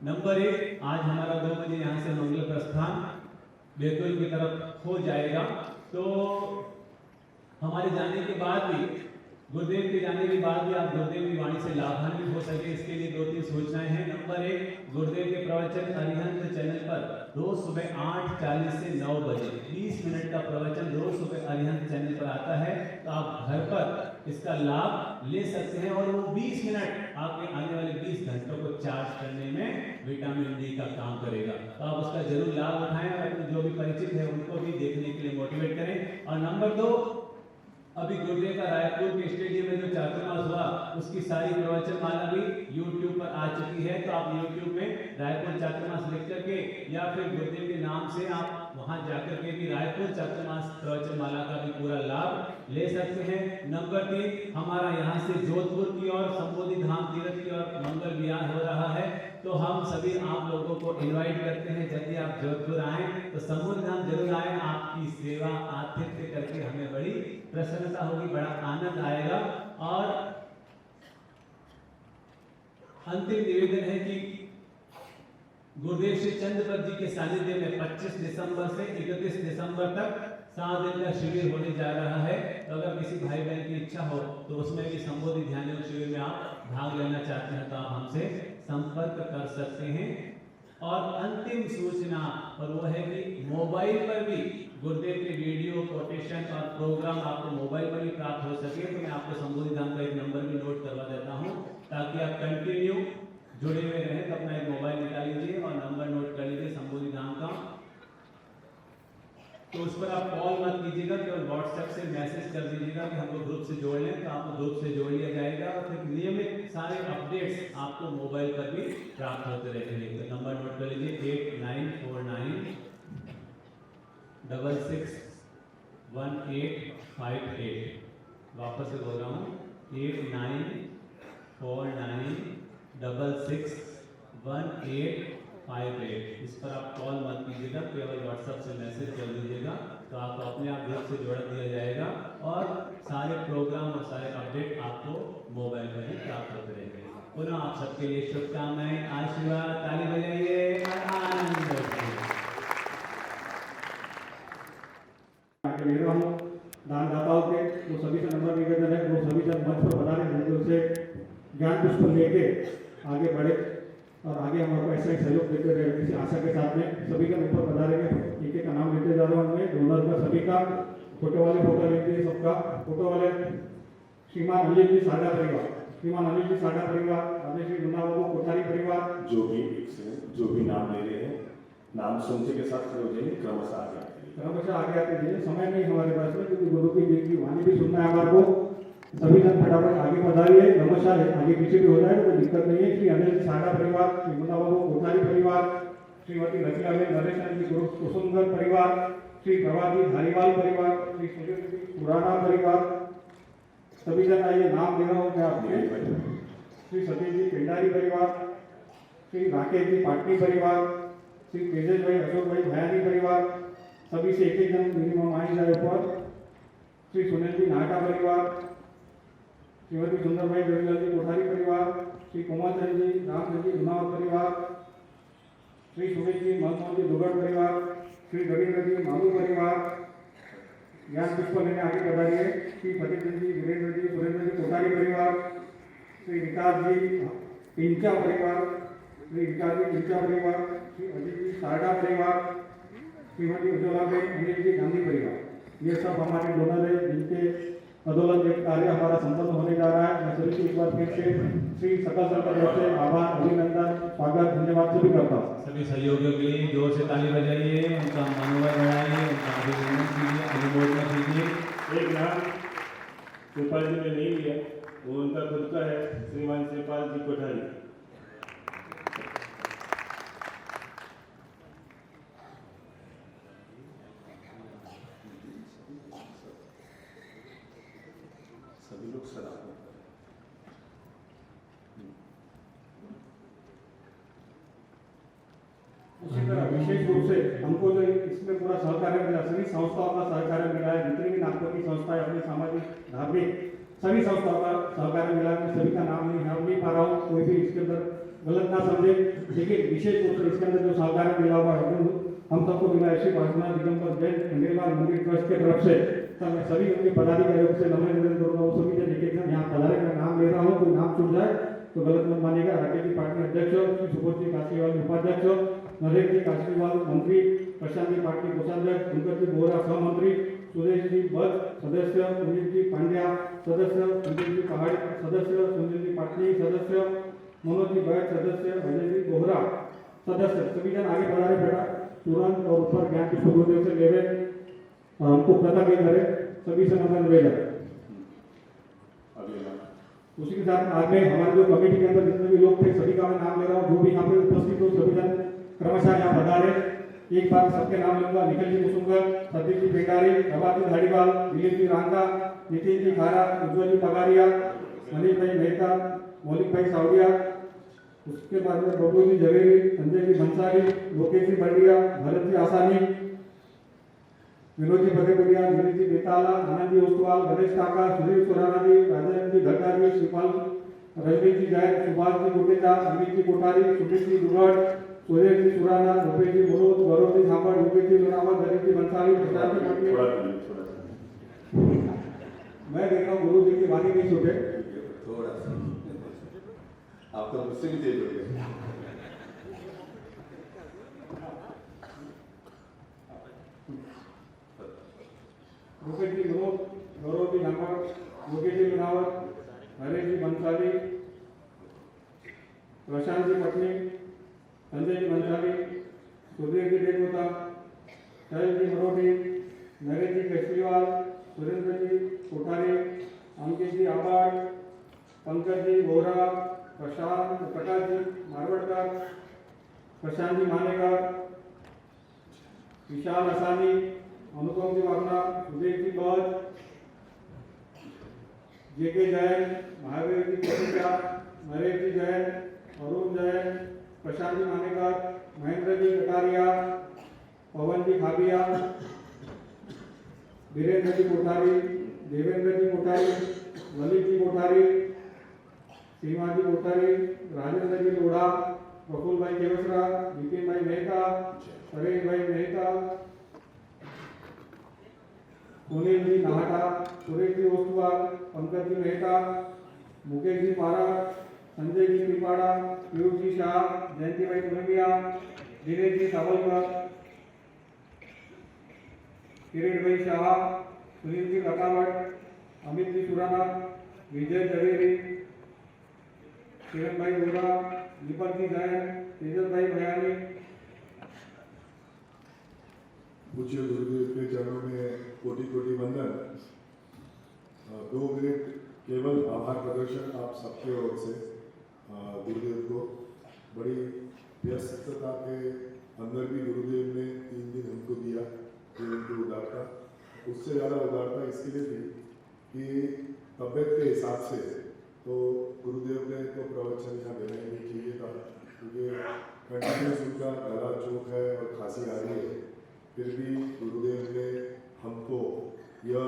नंबर 1, आज हमारा 2 बजे यहाँ से मंगल प्रस्थान बैतूल की तरफ हो जाएगा। तो हमारे जाने के बाद भी, गुरुदेव के जाने के बाद भी आप गुरुदेव की वाणी से लाभान्वित हो सके, इसके लिए 2-3 सूचनाएं हैं। नंबर 1, गुरुदेव के प्रवचन अरिहंत चैनल पर रोज सुबह 8:40 से 9 बजे 20 मिनट का प्रवचन रोज सुबह अरिहंत चैनल पर आता है। तो आप घर पर इसका लाभ ले सकते हैं और वो 20 मिनट आपके आने वाले 20 घंटों को चार्ज करने में विटामिन डी का काम करेगा। तो आप उसका जरूर लाभ उठाएं और अपने जो भी परिचित है उनको भी देखने के लिए मोटिवेट करें। और नंबर 2, अभी गुरुदेव का रायपुर के स्टेडियम में जो चातुर्मास हुआ उसकी सारी प्रवचन माला भी YouTube पर आ चुकी है। तो आप YouTube में रायपुर चातुर्मास लिख करके या फिर गुरुदेव के नाम से आप वहां जाकर के भी रायपुर चातुर्मास प्रवचन माला का भी पूरा लाभ ले सकते हैं। नंबर 3, हमारा यहाँ से जोधपुर की ओर संबोधि धाम तीर्थ की ओर मंगल विहार हो रहा है। तो हम सभी आप लोगों को इनवाइट करते हैं, यदि आप जोधपुर आए तो संबोधि धाम जरूर आए। आपकी सेवा आतिथ्य करके हमें बड़ी प्रसन्नता होगी, बड़ा आनंद आएगा। और अंतिम निवेदन है कि गुरुदेव श्री चंद्रपत जी के सानिध्य में 25 दिसंबर से 31 दिसंबर तक 7 दिन का शिविर होने जा रहा है। तो अगर किसी भाई बहन की इच्छा हो तो उसमें भी संबोधित ध्यान योग शिविर में आप भाग लेना चाहते हैं तो आप हमसे संपर्क कर सकते हैं। और अंतिम सूचना और वो है कि मोबाइल पर भी गुरुदेव के वीडियो कोटेशन और प्रोग्राम आपको मोबाइल पर ही प्राप्त हो सके। तो मैं आपको संबोधित धाम का एक नंबर भी नोट करवा देता हूँ ताकि आप कंटिन्यू जुड़े हुए रहें। तो अपना एक मोबाइल निकाल लीजिए और नंबर नोट कर लीजिए संबोधित धाम का। तो उस पर आप कॉल मत कीजिएगा, केवल व्हाट्सएप से मैसेज कर दीजिएगा कि हमको ग्रुप से जोड़ लें, तो आपको ग्रुप से जोड़ लिया जाएगा और फिर नियमित सारे अपडेट्स आपको मोबाइल पर भी प्राप्त होते रहेंगे। तो नंबर नोट कर लीजिए 8949661858। वापस से बोल रहा हूँ 8949661858। इस पर आप कॉल मत कीजिएगा, केवल व्हाट्सएप से मैसेज कर दीजिएगा तो आपको अपने आप ग्रुप से जोड़ दिया जाएगा और सारे प्रोग्राम और सारे अपडेट आपको मोबाइल पर ही प्राप्त होते रहेंगे। पुनः आप सबके लिए शुभकामनाएं, आशीर्वाद, ताली बजाइए और आनंद ले रहा हूँ दानदाताओं के वो सभी का नंबर निवेदन है, वो सभी जब मंच पर बता रहे हैं उनसे ज्ञान पुष्प लेके आगे बढ़े और आगे हमारे को ऐसा ही सहयोग देते रहे। किसी आशा के साथ में सभी का ऊपर बता रहे हैं, एक एक का नाम लेते जा रहा हूँ मैं, डोनर का सभी का, फोटो वाले फोटो लेते हैं सबका। फोटो वाले श्रीमान अनिल जी साडा परिवार, श्रीमान अनिल जी साडा परिवार, राजेश जी मुन्ना बाबू कोठारी परिवार। जो भी नाम ले रहे हैं, नाम सुनते के साथ खड़े हो जाइए, क्रमशः आगे आते जाइए। समय नहीं हमारे पास में क्योंकि गुरु की जी की वाणी भी सुनना है हमारे को। सभी जन फटाफट आगे बढ़ाइए, नमस्कार आगे पीछे भी हो जाए कोई दिक्कत नहीं है। श्री अनिल साडा परिवार, श्री मुन्ना बाबू कोठारी परिवार, श्रीमती रसीलाबेन नरेशन जी कुसुमगर परिवार, श्री प्रभाजी धारीवाल परिवार, श्री सुरेश जी पुराना परिवार। सभी जन आइए, नाम दे रहा हूँ मैं आपके। श्री सतीश जी पेंडारी परिवार, श्री राकेश जी पाटनी परिवार, श्री तेजस भाई अशोक भाई भयानी परिवार। सभी से एक जन मिनिमम आए जाए ऊपर। श्री सुनील जी नाटा परिवार, श्रीमती सुंदर भाई जवीलाल जी कोठारी परिवार, श्री कुमार चंद जी रामचंद जी गुनावत परिवार, श्री सुरेश जी मनमोहन जी दुगड़ परिवार, श्री रविंद्र जी मालू परिवार। ज्ञान पुष्प लेने आगे बढ़ाइए। श्री फतेहचंद जी वीरेंद्र जी सुरेंद्र जी कोठारी परिवार, श्री विकास जी पिंचा परिवार, श्री विकास जी पिंचा परिवार, श्री अजीत जी सारडा परिवार, श्रीमती उज्ज्वलाबेन अनिल जी गांधी परिवार। ये सब हमारे डोनर है जिनके बदौलत एक कार्य हमारा संपन्न होने जा रहा है। मैं सभी को एक बार फिर से श्री सकल संकट से आभार, अभिनंदन, स्वागत, धन्यवाद सभी करता हूँ। सभी सहयोगियों के लिए जोर से ताली बजाइए, उनका मनोबल बढ़ाइए, उनका अभिनंदन कीजिए, अनुमोदन कीजिए। एक नाम शिवपाल जी ने नहीं लिया, वो उनका खुद का है, श्रीमान शिवपाल जी कोठारी। सभी लोग सलाम। उसी तरह विशेष रूप से हमको जो इसमें पूरा सहकार्य मिला, सभी संस्थाओं का सहकार्य मिला है। जितनी भी नागपुर की संस्थाएं अपनी सामाजिक धार्मिक सभी संस्थाओं का सहकार्य मिला है। सभी का नाम नहीं नहीं पा रहा हूँ, कोई भी इसके अंदर गलत ना समझे। लेकिन विशेष रूप से इसके अंदर जो सहकार्य मिला हुआ है हम सबको मिला है। श्री पार्श्वनाथ दिगंबर जैन खंडेलवाल मंदिर ट्रस्ट के तरफ से मैं सभी उनके पदाधिकारियों से नम्र निवेदन करूंगा। वो सभी जन एक एक जन यहाँ पधारे, मैं नाम ले रहा हूँ, कोई नाम छूट जाए तो गलत मत मानिएगा। राकेश जी पाटनी अध्यक्ष, श्री सुबोध जी काशीवाल उपाध्यक्ष, नरेश जी काशीवाल मंत्री, प्रशांत जी पाटनी कोषाध्यक्ष, पंकज जी बोरा सहमंत्री, सुरेश जी भट्ट सदस्य, सुनील जी पांड्या सदस्य, संजय जी पहाड़ी सदस्य, सुनील जी पाटनी सदस्य, मनोज जी बैठ सदस्य, अजय जी बोहरा सदस्य। सभी जन आगे बढ़ा रहे बेटा तुरंत और ऊपर ज्ञान पुष्प गुरुदेव से ले रहे और हमको कृतज्ञ करे। सभी से नंबर ले जाए। उसी के साथ आज में हमारे जो कमेटी के अंदर जितने भी लोग थे सभी का मैं नाम ले रहा हूँ। जो भी यहाँ पे उपस्थित हो सभी जन क्रमशः यहाँ बता रहे। एक बार सबके नाम लूंगा। निखिल जी कुसुमकर, सतीश जी पेंडारी, प्रभाजी धारीवाल, दिलीप जी रांका, नितिन जी खारा, उज्ज्वल जी पगारिया, मनीष भाई मेहता, मौलिक भाई सावरिया। उसके बाद में बबू जी जवेरी, संजय जी भंसारी, लोकेश जी बंडिया, भरत जी आसानी, विनोद जी फतेपुरिया, दिलीप जी बेताला, आनंद जी ओस्तवाल, गणेश काका, सुधीर खुराना जी, राजेंद्र जी घरदार जी, शिवपाल रजनीश जी जैन, सुभाष जी गुटेजा, अमित जी कोठारी, सुनील जी दुगड़, सूर्य जी सुराना, रुपे जी मुरुद, गौरव जी झामड़, युगे जी लोनावत, गरीब जी बंसाली, प्रसाद जी पटनी। थोड़ा थोड़ा मैं देख रहा हूँ गुरु जी की वाणी नहीं छूटे। थोड़ा सा आप तो मुझसे भी तेज हो गए। रुपे जी मुरुद, गौरव जी झामड़, युगे जी लोनावत, हरे जी बंसाली, प्रशांत जी पटनी, संजय जी बंसाली, सूर्य जी देवता, शैल जी मरोड़ी, नरेश जी केसरीवाल, सुरेंद्र जी कोठारी, अंकित जी आबाद, पंकज जी वोरा, प्रकाश जी मारवड़कर, प्रशांत जी मानेकर, विशाल असानी, अनुपम जी वागना, सुदेव जी बज, जेके जैन, महावीर जी कोटिका, नरेश जी जैन, अरुण जैन, प्रशांत जी मानेकर, महेंद्र जी कटारिया, पवन जी खाबिया, वीरेंद्र जी कोठारी, देवेंद्र जी कोठारी, ललित जी कोठारी, सीमा जी कोठारी, राजेंद्र जी लोढ़ा, प्रफुल्ल भाई केवसरा, विपिन भाई मेहता, परेश भाई मेहता, सुनील जी नाहटा, सुरेश जी ओसवाल, पंकज जी मेहता, मुकेश जी पारा, संजय जी त्रिपाड़ा, पीयूष जी शाह, जयंती भाई पुनमिया, दिनेश जी सावलकर, किरण भाई शाह, सुनील जी कटावट, अमित जी सुराना, विजय जवेरी, किरण भाई वोरा, दीपक जी जैन, तेजस भाई भयानी। पूज्य गुरुदेव के चरणों में कोटि कोटि वंदन। 2 मिनट केवल आभार प्रदर्शन आप सबके ओर से गुरुदेव को। बड़ी व्यस्तता के अंदर भी गुरुदेव ने 3 दिन हमको दिया, ये उनकी उदारता। उससे ज़्यादा उदारता इसके लिए थी कि तबीयत के हिसाब से तो गुरुदेव ने तो प्रवचन यहाँ देना ही नहीं चाहिए था, क्योंकि कंटिन्यूस उनका गला चोक है और खांसी आ रही है। फिर भी गुरुदेव ने हमको यह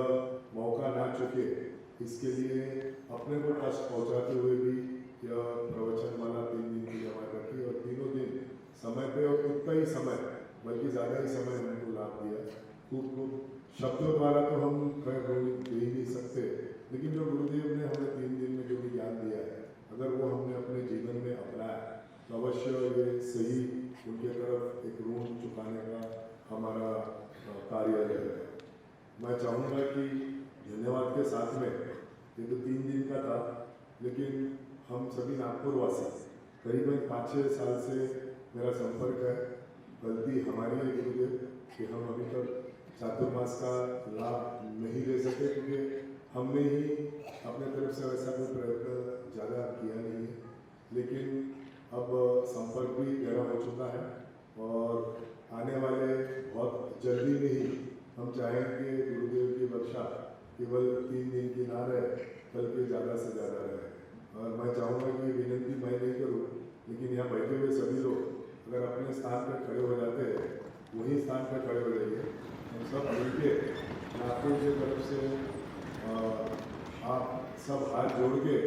मौका ना चुके, इसके लिए अपने को कष्ट पहुंचाते हुए भी यह प्रवचन माला 3 दिन की जमा रखी और तीनों दिन समय पे और उतना ही समय बल्कि ज़्यादा ही समय हमको लाभ दिया। खूब शब्दों द्वारा तो हम कह दे ही नहीं सकते, लेकिन जो गुरुदेव ने हमें 3 दिन में जो भी ज्ञान दिया है, अगर वो हमने अपने जीवन में अपनाया तो अवश्य ये सही उनके तरफ एक ऋण चुकाने का हमारा कार्य रहेगा। मैं चाहूँगा कि धन्यवाद के साथ में, ये तो 3 दिन का था, लेकिन हम सभी नागपुर वासी करीबन 5-6 साल से मेरा संपर्क है। गलती हमारी है गुरुदेव कि हम अभी तक चातुर्मास का लाभ नहीं ले सके, क्योंकि हमने ही अपने तरफ से वैसा कोई प्रयत्न ज़्यादा किया नहीं है। लेकिन अब संपर्क भी गहरा हो चुका है और आने वाले बहुत जल्दी में ही हम चाहेंगे गुरुदेव की वर्षा केवल 3 दिन की ना रहे, बल्कि ज़्यादा से ज़्यादा रहे। और मैं चाहूँगा कि विनती मैं नहीं करूँ, लेकिन यहाँ बैठे हुए सभी लोग अगर अपने स्थान पर खड़े हो जाते हैं, वही स्थान पर खड़े हो जाइए। हम सब मिलके नागपुर की तरफ से आप सब हाथ जोड़ के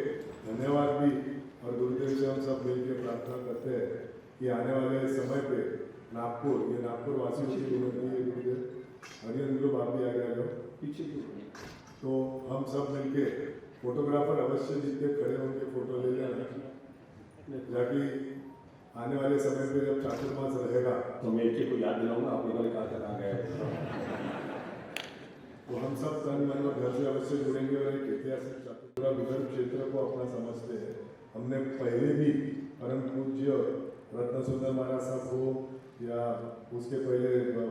धन्यवाद भी और गुरुदेव से हम सब मिलकर प्रार्थना करते हैं कि आने वाले समय पे नागपुर, ये नागपुर वासियों की विनती है गुरुदेव, हरियन ग्रुप आप भी आगे आ जाओ पीछे की, तो हम सब मिलके फोटोग्राफर अवश्य जितने खड़े होंगे फोटो ले लेना, ताकि आने वाले समय पे जब चातुर्मास रहेगा तो मैं एक को याद दिलाऊंगा, आप लोगों ने कहा था कहाँ गए, तो हम सब तन मन और घर से अवश्य जुड़ेंगे और एक ऐतिहासिक पूरा विदर्भ क्षेत्र को अपना समझते हैं। हमने पहले भी परम पूज्य रत्नसुंदर महाराज साहब हो या उसके पहले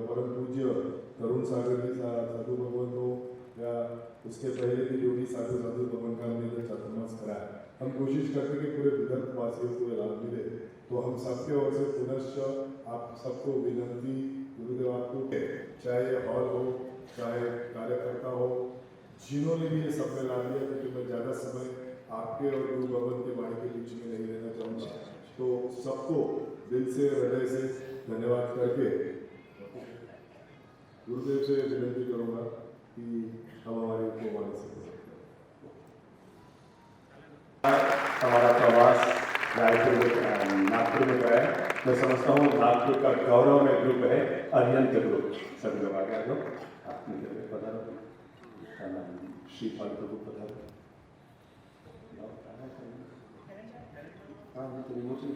परम पूज्य तरुण सागर जी साधु भगवान हो या उसके पहले भी जो भी साधु भगवान का हमने चातुर्मास कराया, हम कोशिश करते कि पूरे विदर्भ वासियों को लाभ मिले। तो हम सबके ओर से पुनश्च आप सबको विनती गुरुदेव आपको, चाहे हॉल हो चाहे कार्यकर्ता हो, जिन्होंने भी ये सब में लाभ लिया, क्योंकि मैं ज़्यादा समय आपके और गुरु भवन के वाणी के बीच में नहीं रहना चाहूँगा, तो सबको दिल से हृदय से धन्यवाद करके गुरुदेव से विनती करूँगा कि हम हमारे को वाणी से हमारा प्रवास रायपुर नागपुर में गया है। मैं समझता हूँ आपके का गौरव में ग्रुप है अरिहंत ग्रुप। सभी लोग आगे आ जाओ, आप निकल के पधारो, श्रीपाल प्रभु पधारो। हाँ तो विमोचन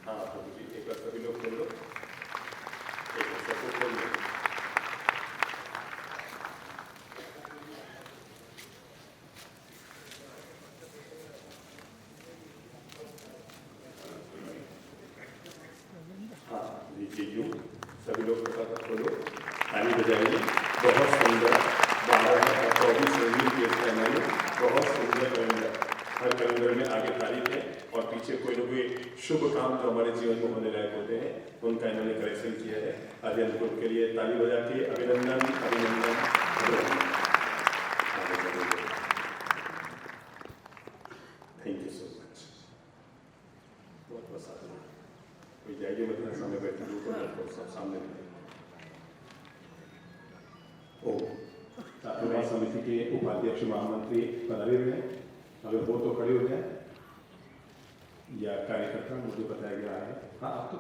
हाँ प्रभु जी, एक बार सभी लोग खोल लो, एक बार सबको खोल लो। लीजिए सभी लोग फटाफट खोलो, ताली बजाइए। बहुत सुंदर 12 और 24 रंगीन पेज का मैंने बहुत सुंदर कैलेंडर, हर कैलेंडर में आगे तारीख है और पीछे कोई ना कोई शुभ काम जो हमारे जीवन में होने लायक होते हैं उनका इन्होंने कलेक्शन किया है। अरिहंत ग्रुप के लिए ताली बजा के अभिनंदन अभिनंदन अभिनंदन। Thank you so much. बहुत बहुत साधन कोई जाइए, मतलब सामने बैठे लोग सब सामने ओ विवाह समिति के उपाध्यक्ष महामंत्री पधारे हुए हैं, अगर वो तो खड़े हो जाए या कार्यकर्ता, मुझे बताया गया है। हाँ आप तो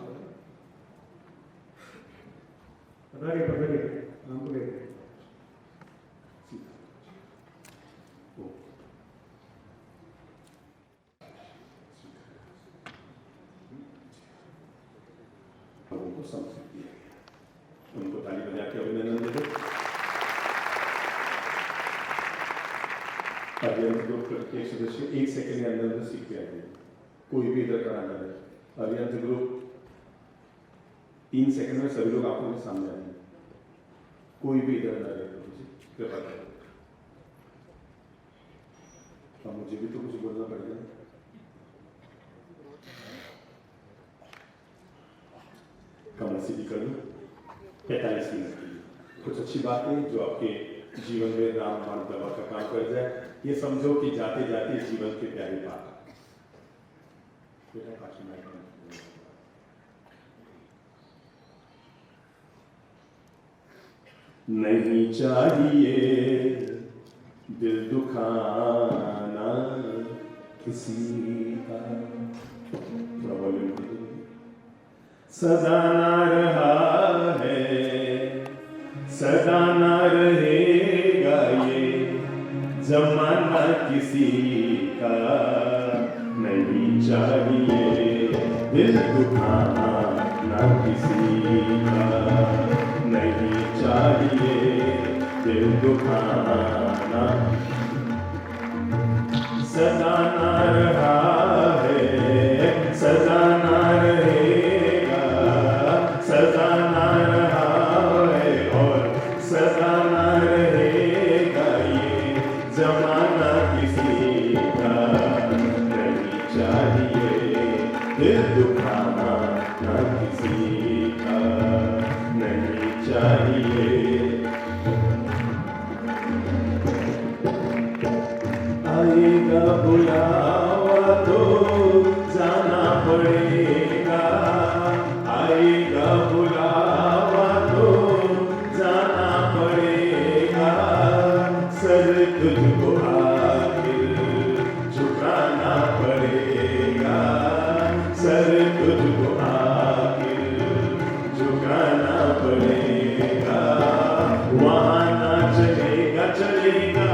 पधारिए पधारिए, नाम को ले उनको समझ दिया, उनको ताली बजा के अभिनंदन दे दो। अरिहंत ग्रुप के सदस्य 1 सेकंड के अंदर सीख के आएंगे, कोई भी इधर खड़ा ना रहे। अरिहंत ग्रुप 3 सेकंड में सभी लोग आंखों के सामने आएंगे, कोई भी इधर ना रहे। कृपा करें, अब मुझे भी तो कुछ बोलना पड़ेगा। कमल से भी करूँ 45 मिनट की कुछ अच्छी बातें जो आपके जीवन में रामबाण दवा का काम कर जाए, ये समझो कि जाते जाते जीवन के प्यारे पाठ। नहीं चाहिए दिल दुखाना किसी का, सदा ना रहा है सदा ना रहेगा ये जमाना किसी का। नहीं चाहिए दिल दुखाना ना किसी का, नहीं चाहिए दिल दुखाना। सदा ना रहा है सदा ना रहेगा, सदा ना रहा है और सदा ना रहेगा ये जमाना किसी का। नहीं चाहिए दिल दुखाना ना किसी का, नहीं चाहिए। आएगा बुलावा तो जाना पड़ेगा, आएगा बुलावा तो जाना पड़ेगा। सर तुझको आखिर झुकाना पड़ेगा, सर तुझको आखिर झुकाना पड़ेगा। वहाँ ना चलेगा चलेगा,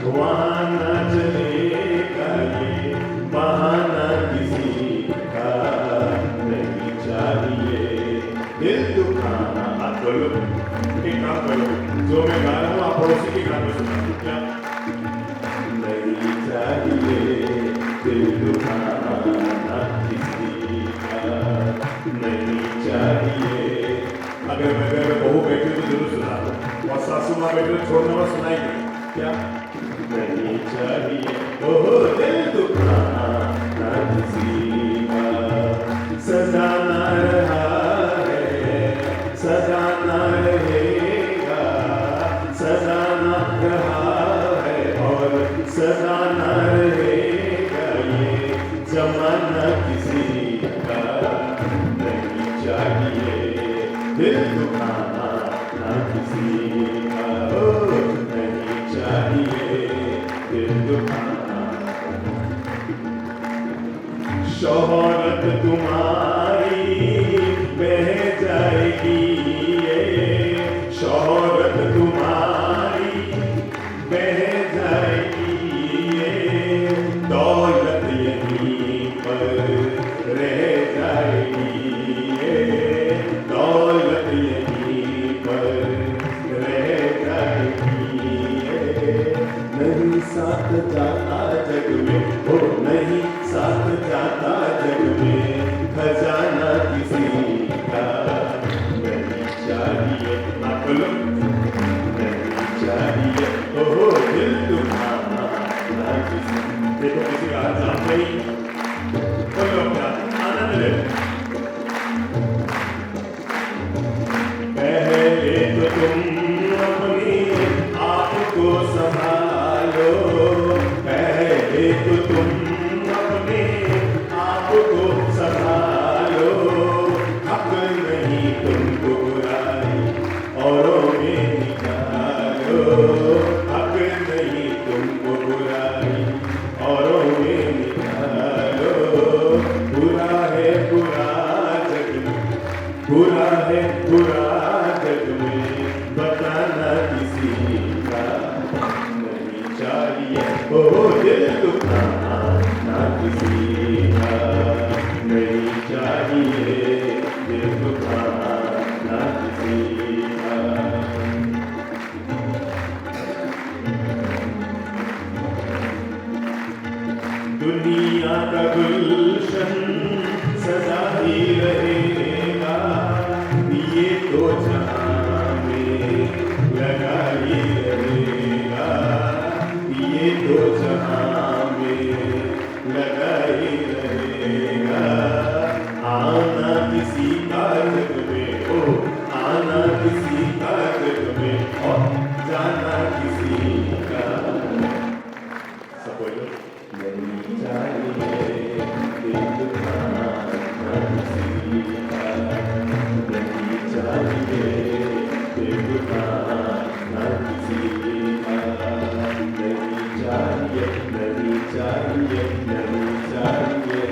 वहाँ ना चलेगा ये बहाना किसी का। नहीं चाहिए दिल दुखाना। आप बोलो, एक काम करो, जो मैं गा रहा हूँ आप पड़ोसी के गाने सुना क्या। नहीं चाहिए दिल दुखाना किसी का, नहीं चाहिए। अगर मैं बहू बैठी तो जरूर सुना दो, और सासू माँ बैठी तो छोड़ना मत सुनाएंगे क्या। नहीं चाहिए ओह दिल दुखाना ना किसी का, सदा ना रहा है सदा ना रहेगा, सदा ना रहा है और सदा ना रहेगा ये जमाना किसी का। नहीं चाहिए दिल दुखाना ना किसी का, नहीं चाहिए दिल दुखाना। शोहरत तुम्हारी बह जाएगी, ये शौहरत तुम्हारी बह जाएगी, ये दौलत यहीं पर रह जाएगी, ये दौलत यहीं पर रह जाएगी, ये नहीं साथ जाता जग में, हो नहीं साथ जाता जग में, खजाना किसी का नहीं चाहिए, आप लोग नहीं चाहिए, ओ दिल तुम्हारा ना किसी, देखो किसी का हाथ नहीं, बोलो अपना आनंद ले। पहले तो तुम अपने आप को संभालो, पहले तो तुम अपने आप को संभालो, हक नहीं तुमको बुराई औरों में निकालो, हक नहीं तुमको बुराई औरों में निकालो, बुरा है बुरा जग में, बुरा है बुरा जग में, बताना किसी का नहीं चाहिए, ओ दिल दुखाना ना किसी का नहीं चाहिए, दिल दुखाना ना किसी का। दुनिया का गुलशन सदा ही रहेगा, ये तो जहां में लगा ही रहेगा, ये तो जहां में लगा ही रहेगा, आना किसी का जग में, ओ आना किसी का जग में, और जाना किसी का, सब बोलो नहीं चाहिए, दिल दुखाना ना किसी का, नहीं चाहिए, दिल दुखाना ना किसी का, नहीं चाहिए, नहीं चाहिए, नहीं चाहिए।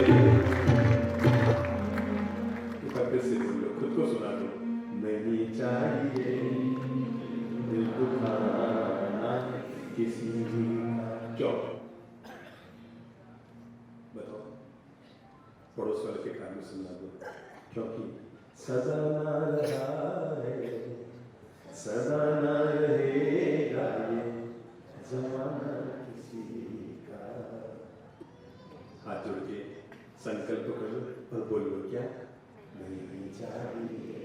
फिर से बोलो, खुद को सुना दो, नहीं चाहिए, दिल दुखाना किसी का। क्यों बताओ, पड़ोस वाले के कान में सुना दो, क्योंकि सदा ना रहा है, सदा ना रहेगा ये जमाना किसी का। हाथ जोड़ के संकल्प करो और बोलो, क्या नहीं चाहिए।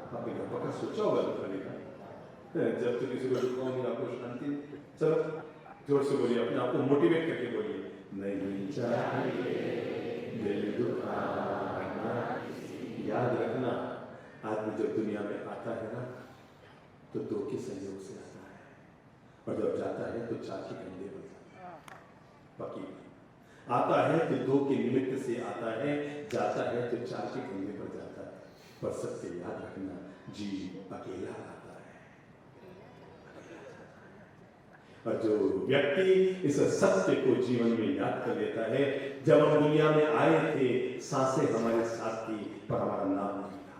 आपने घर पक्का सोचा होगा दुखाने का, जब तक किसी को दुखाओ नहीं आपको शांति। चलो जोर से बोलिए, अपने आप को मोटिवेट करके बोलिए, नहीं चाहिए, दिल दुखाना। याद रखना, आदमी जब दुनिया में आता है ना, तो दो के सहयोग से आता है, और जब जाता है तो चार के कंधे पर जाता है। पक्की आता है तो दो के निमित्त से आता है, जाता है तो चार के कंधे पर जाता है। पर सत्य याद रखना, जी अकेला आता है। और जो व्यक्ति इस सत्य को जीवन में याद कर लेता है, जब हम दुनिया में आए थे सांसें हमारे साथ थी पर हमारा नाम नहीं था।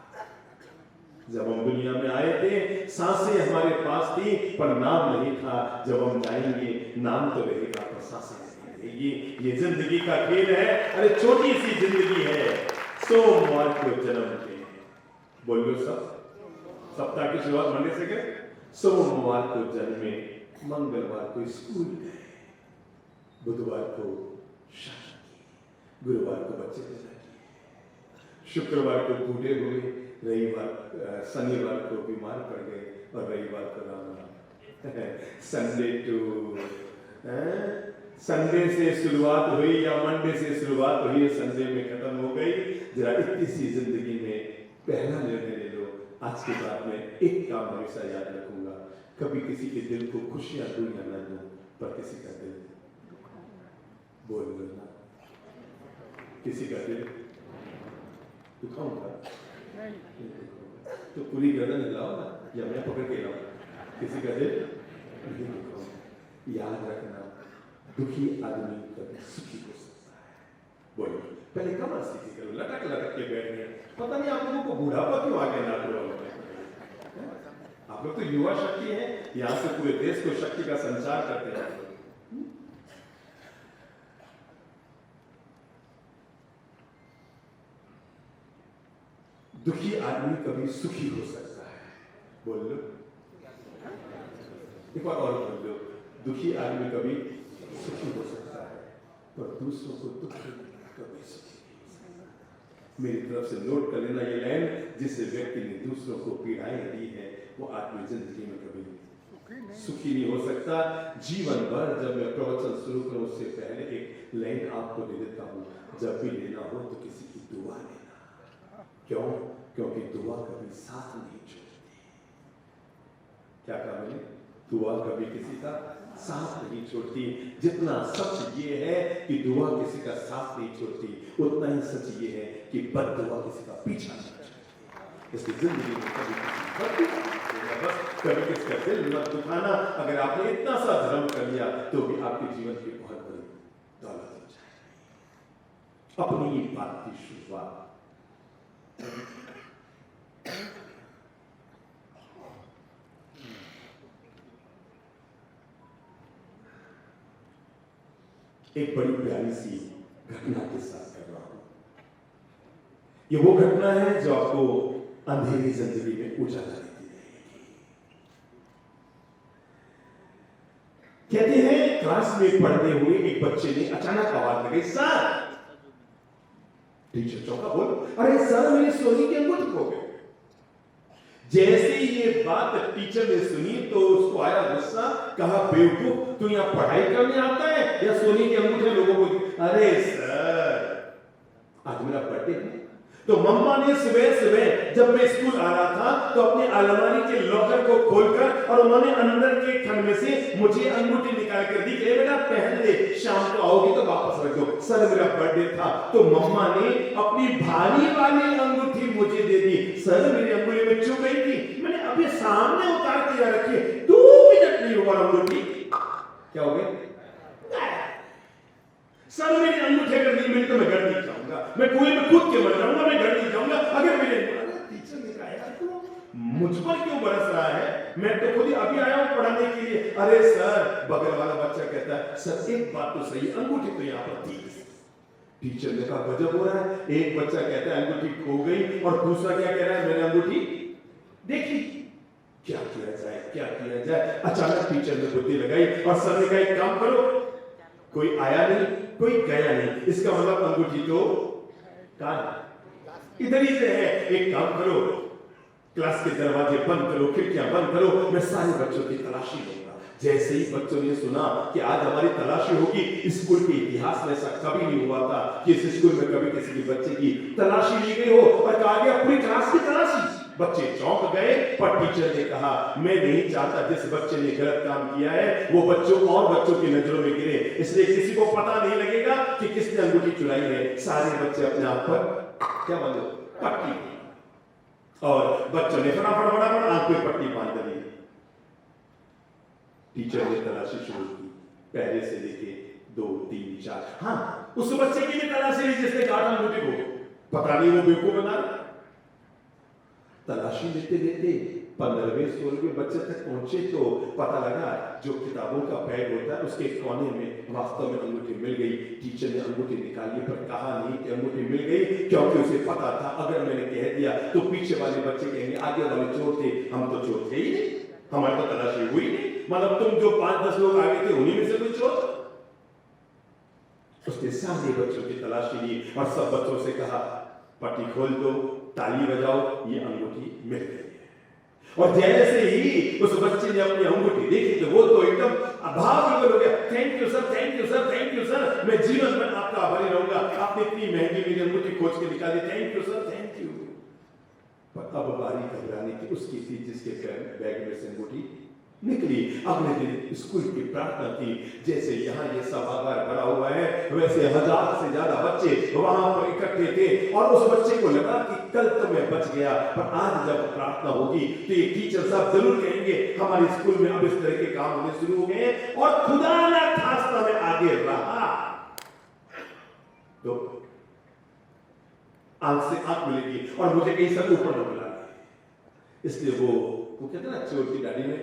जब हम दुनिया में आए थे सांसें हमारे पास थी पर नाम नहीं था। जब हम जाएंगे नाम तो रहेगा पर सांसें नहीं रहेगी। ये जिंदगी का खेल है। अरे छोटी सी जिंदगी है। सोमवार को जन्म के बोलो सब, सप्ताह की शुरुआत मंडे से करें। सोमवार को जन्मे, मंगलवार को स्कूल गए, बुधवार को शादी की, गुरुवार को बच्चे पैदा किए, शुक्रवार को बूढ़े हुए, रविवार शनिवार को बीमार पड़ गए और रविवार को राम संडे टू संडे से शुरुआत हुई या मंडे से शुरुआत हुई, संडे में खत्म हो गई। जरा इतनी सी जिंदगी में पहला निर्णय ले लो। आज के बाद में एक काम हमेशा याद रखूंगा, कभी किसी के दिल को खुशियां दूं या ना दूं, पर किसी का दिल बोल ना, किसी का दिल दुखाऊंगा तो पूरी गर्दन हिलाओ ना, या मैं पकड़ के लाऊं, किसी का दिल नहीं दुखाऊंगा। याद रखना, दुखी आदमी कभी सुखी हो सकता है, बोलो पहले कमर सीधी करो, लटक लटक के बैठ गए। पता नहीं आप लोगों को बुढ़ापा क्यों आ गया नाटक में। आप लोग तो युवा शक्ति है, यहां से पूरे देश को शक्ति का संचार करते हैं। दुखी आदमी कभी सुखी हो सकता है, बोल लो एक बार और बोल लो, दुखी आदमी कभी सुखी हो सकता है पर दूसरों को दुख कभी सुखी नहीं हो सकता। मेरी तरफ से नोट कर लेना ये लाइन, जिस व्यक्ति ने दूसरों को पीड़ाएं दी है वो आदमी जिंदगी में कभी सुखी नहीं हो सकता। जीवन भर जब मैं प्रवचन शुरू करूं उससे पहले एक लाइन आपको दे देता हूं, जब भी लेना हो तो किसी की दुआ लेना। क्यों? क्योंकि दुआ कभी साथ नहीं छोड़ती। क्या कहा मैंने? दुआ कभी किसी का साथ नहीं छोड़ती। जितना सच ये है कि दुआ किसी का साथ नहीं छोड़ती, उतना ही सच ये है कि बद्दुआ किसी का पीछा नहीं छोड़ती। इसकी जिंदगी में कभी बस कभी किसका दिल मत दुखाना। अगर आपने इतना सा धर्म कर लिया तो भी आपके जीवन की बहुत बड़ी दौलत हो जाएगी। अपनी ही बात की शुरुआत एक बड़ी प्यारी सी घटना के साथ कर रहा हूं। ये वो घटना है जो आपको अंधेरी जिंदगी में उजाला देती रहेगी। कहते हैं क्लास में पढ़ते हुए एक बच्चे ने अचानक आवाज लगाई, सर। टीचर चौंका, बोल। अरे सर मेरी सोनी की अंगूठी खो गई। जैसे ये बात टीचर ने सुनी तो उसको आया गुस्सा, कहा बेवकूफ तू यहाँ पढ़ाई करने आता है या सोनी के अंगूठे लोगों को। अरे सर आज मेरा बर्थडे है, तो मम्मा ने सुबह सुबह जब मैं स्कूल आ रहा था तो अपने अलमारी के लॉकर को खोलकर और उन्होंने अंदर के खन में से मुझे अंगूठी निकाल कर दी कि बेटा पहन ले, शाम को आओगी तो वापस रख दो। सर मेरा बर्थडे था तो मम्मा ने अपनी भारी वाली अंगूठी मुझे दे दी। सर मेरी अंगुली में चुभ गई थी, मैंने अभी सामने उतार के रखी, 2 मिनट नहीं हुआ अंगूठी क्या हो गई? सर मेरी अंगूठी अगर नहीं मिली तो मैं घर नहीं जाऊंगा, मैं कुएं में कूद के मर जाऊंगा, मैं घर नहीं जाऊंगा। अगर मेरे टीचर ने कहा यार तू मुझ पर क्यों बरस रहा है, मैं तो खुद ही अभी आया हूं पढ़ाने के लिए। अरे सर, बगल वाला बच्चा कहता है सर एक बात तो सही, अंगूठी तो यहाँ पर थी। टीचर ने कहा गजब हो रहा है। एक बच्चा कहता है अंगूठी खो गई और दूसरा क्या कह रहा है मैंने अंगूठी देखी। क्या किया जाए, क्या किया जाए? अचानक टीचर ने बुद्धि लगाई और सर ने कहा एक काम करो, कोई आया नहीं कोई गया नहीं, इसका मतलब अंगूठी तो कहां इधर ही से है। एक काम करो, क्लास के दरवाजे बंद करो, खिड़कियां बंद करो, मैं सारे बच्चों की तलाशी लूंगा। जैसे ही बच्चों ने सुना कि आज हमारी तलाशी होगी, स्कूल के इतिहास में ऐसा कभी नहीं हुआ था कि इस स्कूल में कभी किसी बच्चे की तलाशी ली गई हो और कहा गया पूरी क्लास की तलाशी। बच्चे चौंक गए, पर टीचर ने कहा मैं नहीं चाहता जिस बच्चे ने गलत काम किया है वो बच्चों और बच्चों की नजरों में गिरे, इसलिए किसी को पता नहीं लगेगा कि किसने अंगूठी चुराई है। सारे बच्चे अपने आप पर क्या बांधो, पट्टी, और बच्चों ने फटाफट आंख पे पट्टी बांध दी। टीचर ने तलाशी शुरू की, पहले से लेके 2, 3, 4, हाँ उस बच्चे की भी तलाशी ली जिसने कहा अंगूठी को, पता नहीं वो बेवकूफ बना। तलाशी लेते लेते 15वें 16वें बच्चे तक पहुंचे तो पता लगा जो किताबों का बैग होता है उसके कोने में वास्तव में अंगूठी मिल गई। टीचर ने अंगूठी निकाली पर कहा नहीं कि अंगूठी मिल गई, क्योंकि उसे पता था अगर मैंने कह दिया तो पीछे वाले बच्चे कहेंगे आगे वाले चोर थे, हम तो चोर थे ही नहीं, हमारी तो तलाशी हुई नहीं, मतलब तुम जो 5-10 लोग आगे थे उन्हीं में से कोई चोर। उसने सारे बच्चों की तलाशी ली और सब बच्चों से कहा पट्टी खोल दो, ताली बजाओ, ये अंगूठी मिल गई है। और जैसे ही उस बच्चे ने अपनी अंगूठी देखी तो वो तो एकदम अभाव हो गया, thank you sir, thank you sir, thank you sir, मैं जीवन भर आपका आभारी रहूंगा, आपने इतनी महंगी मेरी अंगूठी खोज के निकाली, thank you sir, thank you. पर अब बारी घबराने की उसकी थी जिसके बैग में से अंगूठी निकली। अगले दिन स्कूल की प्रार्थना थी, जैसे यहाँ ये सभागार भरा हुआ है वैसे 1000 से ज्यादा बच्चे वहां पर इकट्ठे थे और उस बच्चे को लगा कि कल तो मैं बच गया, पर आज जब प्रार्थना होगी तो ये टीचर साहब जरूर कहेंगे हमारे स्कूल में अब इस तरह के काम होने शुरू हो गए। और खुदा ना खास्ता में आगे रहा तो आंख से आंख मिलेगी और मुझे कहीं सब ऊपर न मिलाएंगे। इसलिए वो कहते ना चोर की डाली में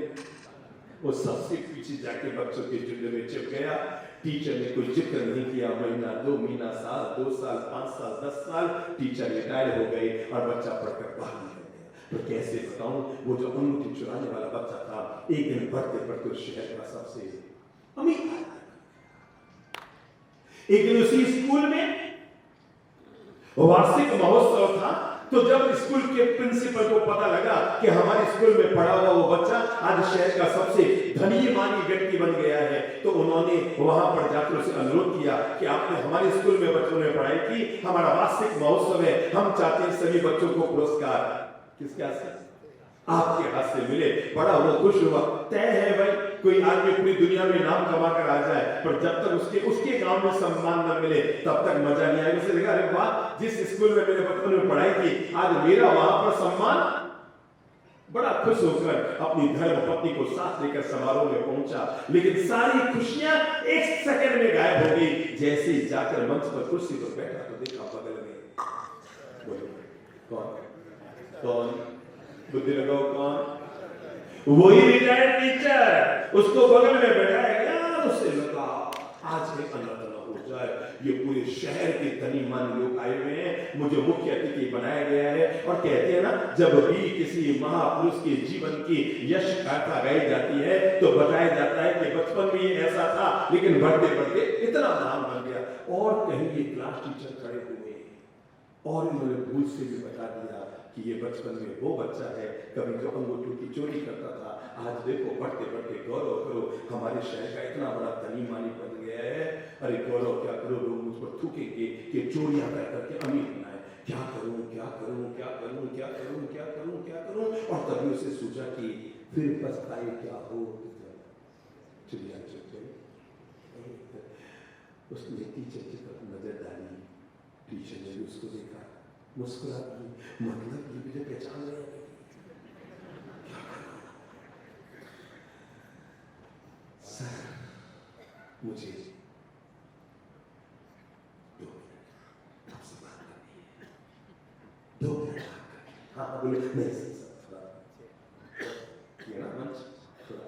वो सबसे पीछे जाके बच्चों के झुंड में छिप गया। टीचर ने कोई जिक्र नहीं किया। महीना, 2 महीना, साल, 2 साल, 5 साल, 10 साल, टीचर रिटायर हो गए और बच्चा पढ़कर बाहर निकल गया। तो कैसे बताऊं, वो जो अंगूठी चुराने वाला बच्चा था, एक दिन पढ़ते पढ़ते उस शहर का सबसे अमीर था। एक दिन उसी स्कूल में वार्षिक महोत्सव था। तो जब स्कूल के प्रिंसिपल को पता लगा कि हमारे स्कूल में पढ़ा हुआ वो बच्चा आज शहर का सबसे धनी मानी व्यक्ति बन गया है, तो उन्होंने वहां पर जाकर उसे अनुरोध किया कि आपने हमारे स्कूल में बच्चों ने पढ़ाई की, हमारा वार्षिक महोत्सव है, हम चाहते हैं सभी बच्चों को पुरस्कार किसके हाथ से, आपके हाथ से मिले। बड़ा वो खुश हुआ। तय है भाई, कोई आदमी पूरी दुनिया में नाम कमा कर आ जाए, पर जब तक उसके गांव में सम्मान न मिले तब तक मजा नहीं आएगा। उसे लगा, अरे वाह, जिस स्कूल में मेरे बचपन में पढ़ाई की, आज मेरा वहां पर सम्मान। बड़ा खुश होकर अपनी धर्म पत्नी को साथ लेकर समारोह में पहुंचा, लेकिन सारी खुशियां एक सेकंड में गायब हो गई। जैसे ही जाकर मंच पर कुर्सी पर बैठा तो देखा बगल में कौन कौन बुद्धि लगाओ कौन, वही रिटायर्ड टीचर। उसको बगल में बैठाया गया। उसे लगा आज में अनर्थ न हो जाए, ये पूरे शहर के धनी मान लोग आए हुए हैं, मुझे मुख्य अतिथि बनाया गया है। और कहते हैं ना, जब भी किसी महापुरुष के जीवन की यश गाथा गाई जाती है तो बताया जाता है कि बचपन में ये ऐसा था, लेकिन बढ़ते बढ़ते इतना महान बन गया। और कहीं ये क्लास टीचर खड़े हुए और इन्होंने भूल से भी बता दिया कि ये बचपन में वो बच्चा है कभी जो अंगूठों की चोरी करता था। आज देखो बढ़ते बढ़ते गौरव करो, हमारे शहर का इतना बड़ा धनी मानी बन गया है। अरे गौरव क्या करो, लोग मुझ पर थूकेंगे कि चोरियां कर करके अमीर बनाए। क्या करूं क्या करूं क्या करूं क्या करूं क्या करूं क्या करूं। और तभी उसे सूझा कि फिर पछताए क्या हो। चिड़िया चुप गई। उसने टीचर की तरफ नजर डाली। टीचर ने भी उसको देखा, मुस्कुरा दी, मतलब ये मुझे पहचान रहे हैं। सर मुझे 2 मिनट आपसे बात करनी है। 2 मिनट हाँ बोले नहीं सर, थोड़ा ना मंच थोड़ा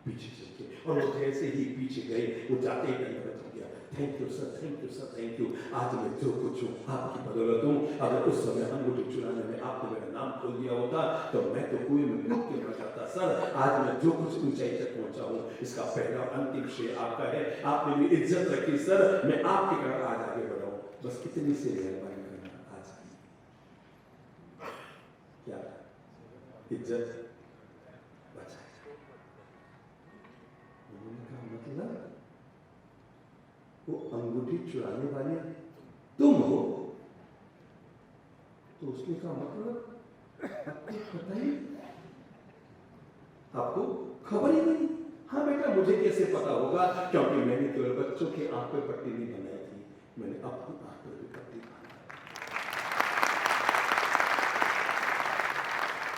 पीछे चल के। और वो जैसे ही पीछे गए, वो जाते ही नहीं बच गया। Thank you sir, thank you sir, thank you. आज मैं जो कुछ हूँ आपकी बदौलत हूँ। अगर उस समय अंगूठी चुराने में आपने मेरा नाम खोल दिया होता तो मैं तो कुएं में कूद के मर जाता। सर आज मैं जो कुछ ऊंचाई तक पहुंचा हूँ, इसका पहला अंतिम श्रेय आपका है। आपने मेरी इज्जत रखी सर, मैं आपके कारण आज आगे बढ़ा हूँ। बस इतनी से मेहरबानी करना आज की। क्या इज्जत बचाए। उन्होंने कहा मतलब वो अंगूठी चुराने वाले तुम हो? तो उसने कहा मतलब आपको पता ही, आपको खबर ही नहीं? हाँ बेटा, मुझे कैसे पता होगा, क्योंकि मैंने केवल बच्चों के आंख पे पट्टी नहीं बनाई थी, मैंने अपनी आंख पे भी पट्टी बनाई।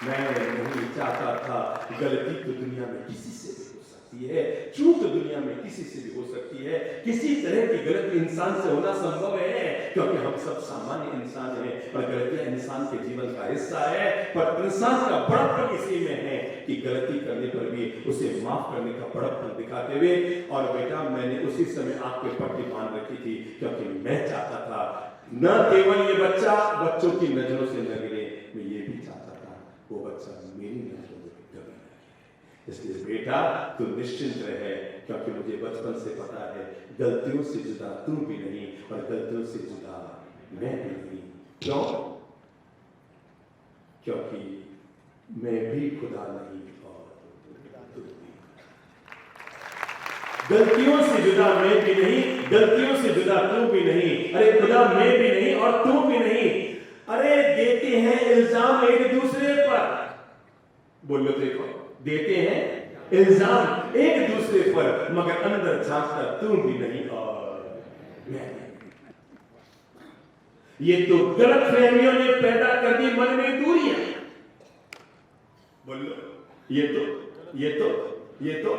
मैं नहीं चाहता था, गलती तो दुनिया में किसी से भी हो सकती है, चूक दुनिया में किसी से भी हो सकती है, किसी तरह की गलती इंसान से होना संभव है, क्योंकि हम सब सामान्य इंसान हैं। पर गलतियां इंसान के जीवन का हिस्सा है। पर इंसान का बड़प्पन इसी में है कि गलती करने पर भी उसे माफ करने का बड़प्पन दिखाते हुए। और बेटा मैंने उसी समय आंख पे पट्टी बांध रखी थी, क्योंकि मैं चाहता था न केवल ये बच्चा बच्चों की नजरों से न गिरे, मैं ये भी चाहता था वो बच्चा मेरी नजरों में कभी न गिरे। इसलिए बेटा तू निश्चिंत रहे, क्योंकि मुझे बचपन से पता है गलतियों से जुदा तू भी नहीं और गलतियों से जुदा मैं भी नहीं। क्यों? क्योंकि मैं भी खुदा नहीं और तू भी। गलतियों से जुदा मैं भी नहीं, गलतियों से जुदा तू भी नहीं। अरे खुदा मैं भी नहीं और तू भी नहीं। अरे देते हैं इल्जाम एक दूसरे पर, बोलो देखो, देते हैं इल्जाम एक दूसरे पर, मगर अंदर झांकता तू भी नहीं और मैं भी। ये तो गलत फहमियों ने पैदा कर दी मन में दूरियां। बोलो, ये तो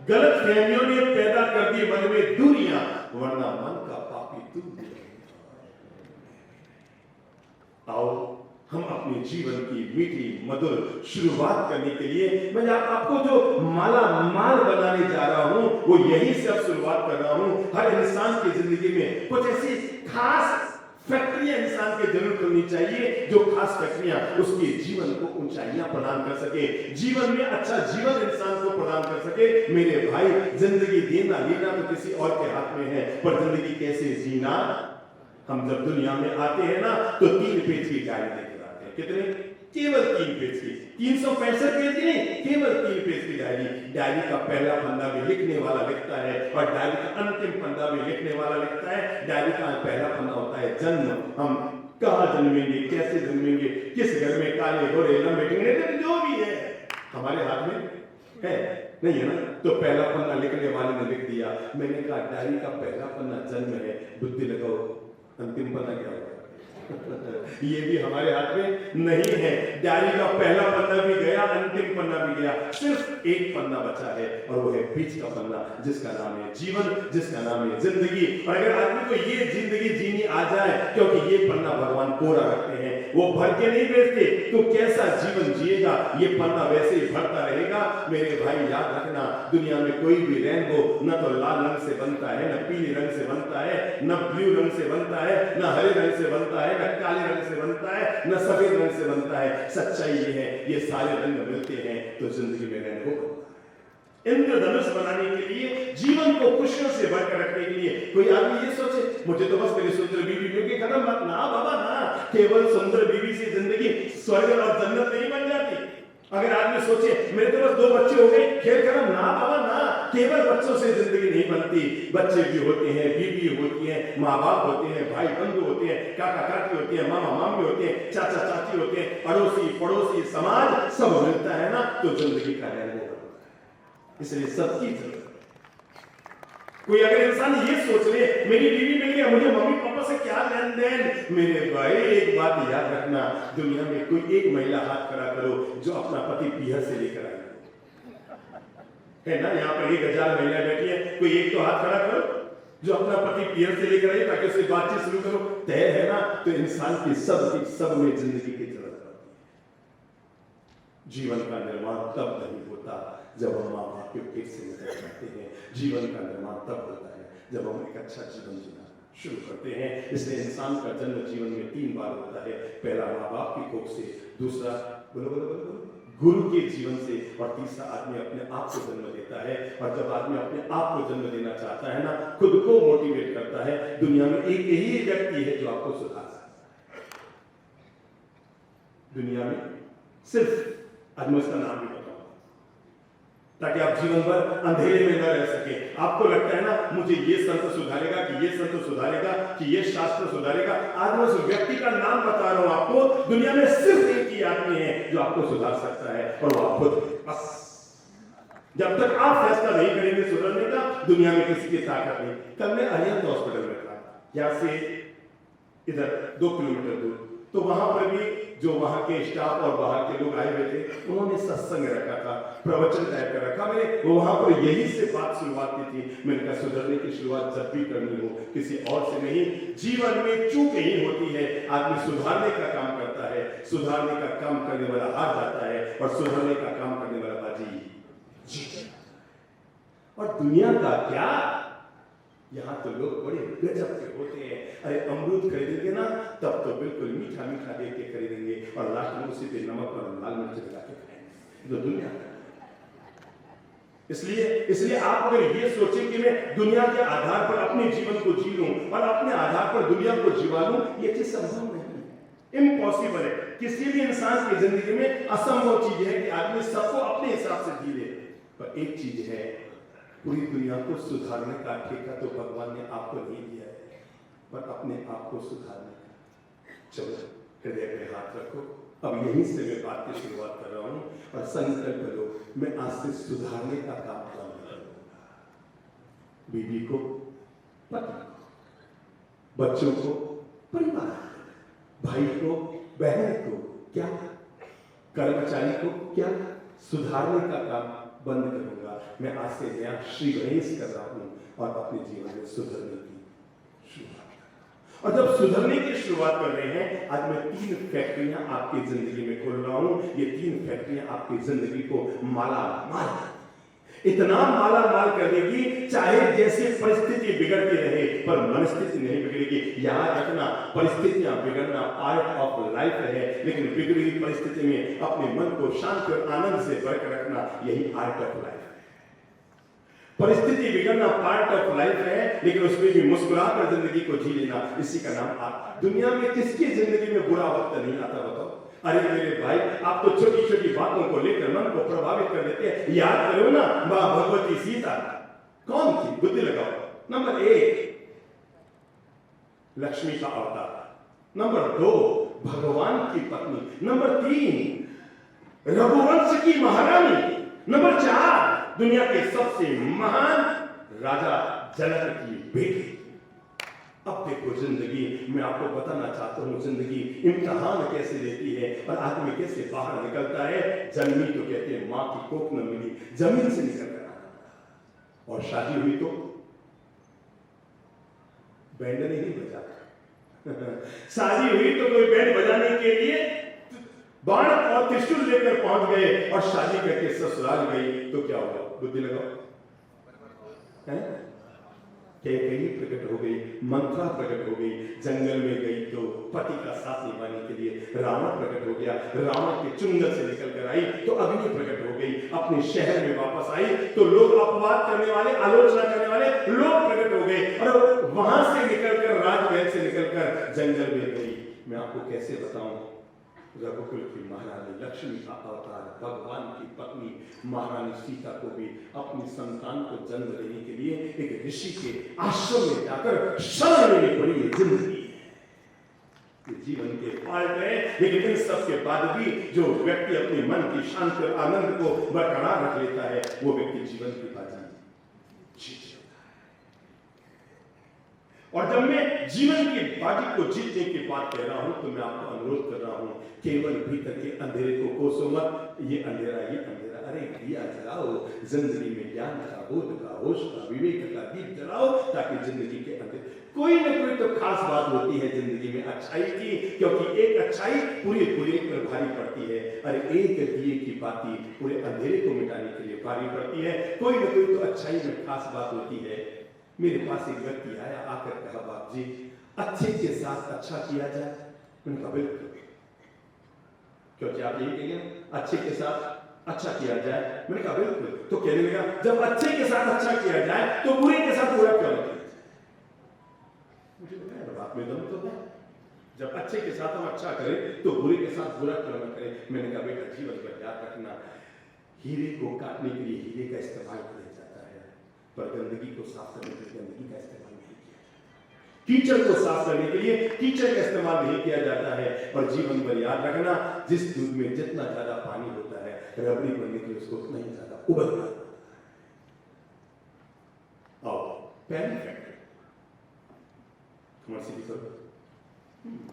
गलत फहमियों ने पैदा कर दी मन में दूरियां, वरना मन का पापी तू। आओ हम अपने जीवन की मीठी मधुर शुरुआत करने के लिए मैं आपको जो माला माल बनाने जा रहा हूं वो यही से अब शुरुआत कर रहा हूं। हर इंसान की जिंदगी में कुछ ऐसी खास फैक्ट्रियां इंसान के जरूर होनी चाहिए, जो खास फैक्ट्रियां उसके जीवन को ऊंचाइयां प्रदान कर सके, जीवन में अच्छा जीवन इंसान को प्रदान कर सके। मेरे भाई, जिंदगी देना लेना तो किसी और के हाथ में है, पर जिंदगी कैसे जीना, हम जब दुनिया में आते हैं ना तो 3 पेज की डायरी लेकर आते हैं। कितने? केवल 3 पेज की, 365 पेज की नहीं, केवल 3 पेज की डायरी। डायरी का पहला पन्ना भी लिखने वाला लिखता है और डायरी का अंतिम पन्ना भी लिखने वाला लिखता है। डायरी का पहला पन्ना होता है जन्म, हम कहाँ जन्मेंगे, कैसे जन्मेंगे, किस घर में, काले गोरे लंबे टिंगरे, जो भी है हमारे हाथ में है नहीं है ना। तो पहला पन्ना लिखने वाले ने लिख दिया। मैंने कहा डायरी का पहला पन्ना जन्म है, बुद्धि लगाओ अंतिम पन्ना क्या होगा? ये भी हमारे हाथ में नहीं है। डायरी का पहला पन्ना भी गया, अंतिम पन्ना भी गया, सिर्फ एक पन्ना बचा है और वो है बीच का पन्ना, जिसका नाम है जीवन, जिसका नाम है जिंदगी। और अगर आदमी को ये जिंदगी जीनी आ जाए, क्योंकि ये पन्ना भगवान कोरा रखते हैं, वो भर के नहीं भेजते, तो कैसा जीवन जिएगा ये पन्ना वैसे ही भरता रहेगा। मेरे भाई याद रखना, दुनिया में कोई भी रेनबो न तो लाल रंग से बनता है, न पीले रंग से बनता है, न ब्लू रंग से बनता है, न हरे रंग से बनता है, न काले रंग से बनता है, न सफेद रंग से बनता है। सच्चाई ये है, ये सारे रंग मिलते हैं तो जिंदगी में रेनबो बनता है। इंद्रधनुष बनाने के लिए, जीवन को खुशियों से भरकर रखने के लिए, कोई आदमी ये सोचे मुझे तो बस मेरी सुंदर बीवी मिल गई, खत्म मत ना बाबा ना। केवल सुंदर बीवी से जिंदगी स्वर्ग और जन्नत नहीं बन जाती। अगर आदमी सोचे मेरे तो बस 2 बच्चे हो गए, खेल खत्म, ना बाबा ना। केवल बच्चों से जिंदगी नहीं बनती, बच्चे भी होते हैं, बीवी होती है, माँ बाप होते हैं, भाई बंधु होते हैं, काका काकी होते हैं, मामा मामी होते हैं, चाचा चाची होते हैं, अड़ोसी पड़ोसी समाज सब मिलता है ना, तो जिंदगी का रहने होता है। इसलिए सबकी जरूरत। कोई अगर इंसान ये सोच ले मेरी बीवी मिल गया, मुझे मम्मी पापा से क्या लेन देन, मेरे भाई एक बात याद रखना, दुनिया में कोई एक महिला हाथ खड़ा करो जो अपना पति पीहर से लेकर आई है ना। यहाँ पर 1000 महिलाएं बैठी है, कोई एक तो हाथ खड़ा करो जो अपना पति पीहर से लेकर आई, ताकि उससे बातचीत शुरू करो। तय है ना, तो इंसान की सब में जिंदगी की जरूरत पड़ती है। जीवन का निर्माण तब नहीं होता जब हम माँ बाप के पेट से निकल जाते हैं। जीवन का निर्माण तब होता है जब हम एक अच्छा जीवन जीना शुरू करते हैं। इसलिए इंसान का जन्म जीवन में 3 बार होता है, पहला माँ बाप की कोख से, दूसरा बोलो बोलो बोलो गुरु के जीवन से, और तीसरा आदमी अपने आप को जन्म देता है। और जब आदमी अपने आप को जन्म देना चाहता है ना, खुद को मोटिवेट करता है, दुनिया में एक ही व्यक्ति है जो आपको सुधार सकता है। दुनिया में सिर्फ आदमी, उसका नाम भी बताऊंगा ताकि आप जीवन भर अंधेरे में न रह सके। आपको लगता है ना मुझे ये संत सुधारेगा कि ये संत सुधारेगा कि ये शास्त्र सुधारेगा, आज मैं उस व्यक्ति का नाम बता रहा हूं आपको। दुनिया में सिर्फ एक ही आदमी है जो आपको सुधार सकता है, और वो आप खुद। बस जब तक आप फैसला नहीं करेंगे सुधरने का, दुनिया में किसी की ताकत नहीं। कल मैं अरिहंत हॉस्पिटल में था, यहाँ से इधर 2 किलोमीटर दूर, तो वहां पर भी जो वहां के स्टाफ और बाहर के लोग आए हुए थे, उन्होंने सत्संग रखा था, प्रवचन टाइप का रखा। मैंने वहां पर यही से बात शुरुआत की थी। मैंने कहा सुधरने की शुरुआत जब भी करनी हो किसी और से नहीं, जीवन में चूक ही होती है। आदमी सुधारने का काम करता है, सुधारने का काम करने वाला हार जाता है, और सुधारने का काम करने वाला बाजी जीत। और दुनिया का क्या, यहाँ तो लोग बड़े गजब के होते हैं। अरे अमरूद खरीदेंगे ना तब तो बिल्कुल मीठा मीठा देख के खरीदेंगे, और लास्ट में उसी पे नमक और लाल मिर्च लगा के खाएंगे। तो दुनिया इसलिए आप अगर ये सोचें कि मैं दुनिया के आधार पर अपने जीवन को जी लूं और अपने आधार पर दुनिया को जीवा लूं, ये चीज संभव नहीं है, इम्पॉसिबल है। किसी भी इंसान की जिंदगी में असंभव चीज है कि आदमी सबको अपने हिसाब से जी ले। पर एक चीज है, पूरी दुनिया को सुधारने का ठेका तो भगवान ने आपको नहीं दिया है, पर अपने आप को सुधारने का। चलो हृदय पे हाथ रखो, अब यहीं से मैं बात की शुरुआत कर रहा हूं, और संकल्प लो मैं आज से सुधारने का काम करूंगा। बीवी को, पति को, बच्चों को, परिवार, भाई को, बहन को, क्या कर्मचारी को, क्या सुधारने का काम बंद करूंगा। मैं आज से नया श्री गणेश कर रहा हूं और अपने जीवन में सुधरने की शुरुआत। और जब सुधरने की शुरुआत कर रहे हैं, आज मैं 3 फैक्ट्रियां आपकी जिंदगी में खोल रहा हूं। ये 3 फैक्ट्रियां आपकी जिंदगी को माला माल, इतना माला माल कर देगी, चाहे जैसे परिस्थिति बिगड़ती रहे पर मनस्थिति नहीं बिगड़ेगी। याद रखना, परिस्थितियां बिगड़ना पार्ट ऑफ लाइफ है, लेकिन बिगड़ी हुई परिस्थिति में अपने मन को शांति और आनंद से भर कर रखना, यही आर्ट ऑफ लाइफ है। परिस्थिति बिगड़ना पार्ट ऑफ लाइफ है, लेकिन उसमें भी मुस्कुराकर जिंदगी को जी लेना, इसी का नाम आर्ट। दुनिया में किसकी जिंदगी में बुरा वक्त नहीं आता, बताओ? अरे मेरे भाई, आप तो छोटी छोटी बातों को लेकर मन को प्रभावित कर देते हैं। याद करो ना, मां भगवती सीता कौन थी? बुद्धि लगाओ। नंबर 1 लक्ष्मी का अवतार, नंबर 2 भगवान की पत्नी, नंबर 3 रघुवंश की महारानी, नंबर 4 दुनिया के सबसे महान राजा जनक की बेटी। अब देखो जिंदगी, मैं आपको बताना चाहता हूं जिंदगी इम्तिहान कैसे लेती है और आदमी कैसे बाहर निकलता है। जन्मी तो कहते हैं मां की कोख न मिली, जमीन से निकल कर आना। और शादी हुई तो बैंड नहीं बजा शादी हुई तो कोई बैंड बजाने के लिए बाण और त्रिशूल लेकर पहुंच गए और शादी करके ससुराल गई तो क्या होगा? बुद्धि लगाओ। कैकेयी प्रकट हो गई, मंत्रा प्रकट हो गई, जंगल में गई तो पति का साथ निभाने के लिए रावण प्रकट हो गया, रावण के चुंगल से निकल कर आई तो अग्नि प्रकट हो गई, अपने शहर में वापस आई तो लोग अपवाद करने वाले, आलोचना करने वाले लोग प्रकट हो गए और वहां से निकलकर, राजमहल से निकलकर जंगल में गई। मैं आपको कैसे बताऊं, रघुकुल की महारानी, लक्ष्मी का अवतार, भगवान की पत्नी महारानी सीता को भी अपनी संतान को जन्म देने के लिए एक ऋषि के आश्रम में जाकर शरण लेनी पड़ी। ये जिंदगी है, जीवन के पार्ट है, लेकिन इन सब के बाद भी जो व्यक्ति अपने मन की शांति और आनंद को बरकरार रख लेता है, वो व्यक्ति जीवन की बाजी जीत लेता है। और जब मैं जीवन की बाजी को जीतने की बात कह रहा हूं तो मैं आपको अनुरोध कर रहा हूं, केवल भीतर के अंधेरे को कोसो मत। ये अंधेरा, अरे दिया जलाओ, जिंदगी में ज्ञान का, बोध का, होश का, विवेक का दीप जलाओ, ताकि जिंदगी के अंधेरे, कोई न कोई तो खास बात होती है जिंदगी में अच्छाई की, क्योंकि एक अच्छाई पूरे पर भारी पड़ती है, अरे एक दिए की बाती पूरे अंधेरे को मिटाने के लिए भारी पड़ती है। कोई न कोई तो अच्छाई में खास बात होती है। मेरे पास एक व्यक्ति आया, आकर कहा, बाप जी अच्छे के साथ अच्छा किया जाए। मैंने कहा बिल्कुल, क्योंकि आप यही कहेंगे अच्छे के साथ अच्छा किया जाए। मैंने कहा बिल्कुल। तो कहने लगा, जब अच्छे के साथ अच्छा किया जाए तो बुरे के साथ बुरा क्यों नहीं? मुझे बताया बात में दम तो है, जब अच्छे के साथ हम अच्छा करें तो बुरे के साथ बुरा क्यों ना करें? मैंने कहा बेटा, जीवन पर याद रखना, हीरे को काटने के लिए हीरे का इस्तेमाल किया जाता है, पर गंदगी को साफ करने के लिए गंदगी का इस्तेमाल नहीं किया जाता। कीचड़ को साफ करने के लिए कीचड़ का इस्तेमाल नहीं किया जाता है। और जीवन पर याद रखना, जिस दूध में जितना ज्यादा पानी होता है, रबड़ी बनने के लिए उसको उतना ही ज्यादा उबलना होता है। और पहली फैक्ट्री कमर्शियल करो,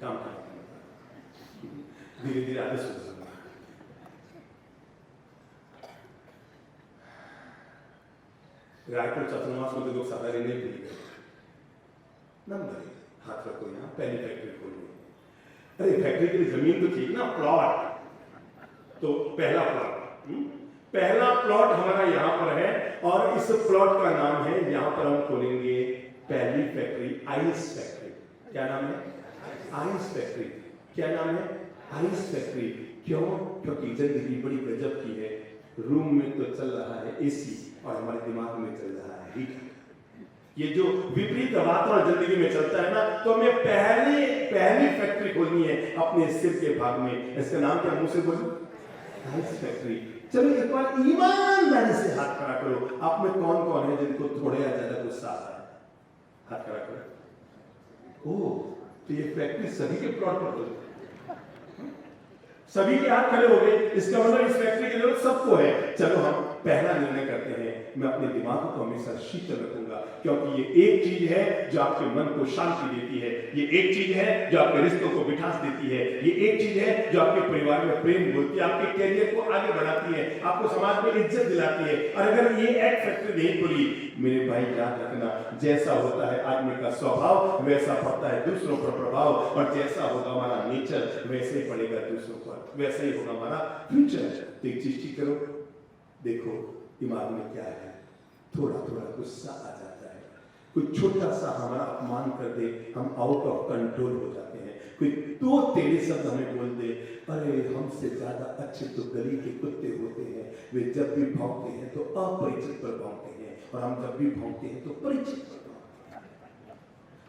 काम करना, धीरे धीरे आगे सुधरना। रायपुर चतुर्मास में तो लोग साधारण नहीं भूल गए। नंबर 1 हाथ रखो, यहाँ पहली फैक्ट्री खोलनी। अरे फैक्ट्री के लिए जमीन तो ठीक ना, प्लॉट। तो पहला प्लॉट हमारा यहाँ पर है और इस प्लॉट का नाम है, यहाँ पर हम खोलेंगे पहली फैक्ट्री, आइस फैक्ट्री। क्या नाम है? Ice factory. क्या नाम है? Ice factory. क्यों? क्योंकि जिंदगी बड़ी गजब की है। रूम में तो चल रहा है एसी और हमारे दिमाग में चल रहा है हीटर। ये जो विपरीत वातावरण जिंदगी में चलता है ना, तो हमें पहली फैक्ट्री खोलनी है अपने सिर के भाग में। इसका नाम क्या? मुंह से बोलो, आइस फैक्ट्री। चलो एक बार ईमानदारी से हाथ खड़ा करो। आप में कौन कौन है जिनको थोड़ा या ज्यादा गुस्सा आता है? हाथ खड़ा करो। ओह, तो ये फैक्ट्री सभी के प्लॉट पर खोलो। सभी के हाथ खड़े हो गए, इसका मतलब इस फैक्ट्री के जरूरत सबको है। चलो हम पहला निर्णय करते हैं, मैं अपने दिमाग को हमेशा शीतल रखूंगा, क्योंकि ये एक चीज है जो आपके मन को शांति देती है, ये एक चीज है जो आपके रिश्तों को मिठास देती है, ये एक चीज है जो आपके परिवार में प्रेम बोलती है, आपके कैरियर को आगे बढ़ाती है, आपको समाज में इज्जत दिलाती है। और अगर ये एक फैक्ट्री नहीं खुली, मेरे भाई याद रखना, जैसा होता है आदमी का स्वभाव वैसा पड़ता है दूसरों पर प्रभाव, और जैसा होगा हमारा नेचर वैसे ही पड़ेगा दूसरों पर, वैसा ही होगा हमारा फ्यूचर। तो एक चीज ठीक करो, देखो दिमाग में क्या है, थोड़ा थोड़ा गुस्सा आ जाता है, कोई छोटा सा हमारा अपमान कर दे, हम आउट ऑफ कंट्रोल हो जाते हैं, कोई दो टेढ़े शब्द हमें बोल दे, अरे हमसे ज्यादा अच्छे तो गली के कुत्ते होते हैं, वे जब भी भौंकते हैं तो अपरिचित पर भौंकते हैं, और हम जब भी भौंकते हैं तो परिचित पर भौंकते हैं।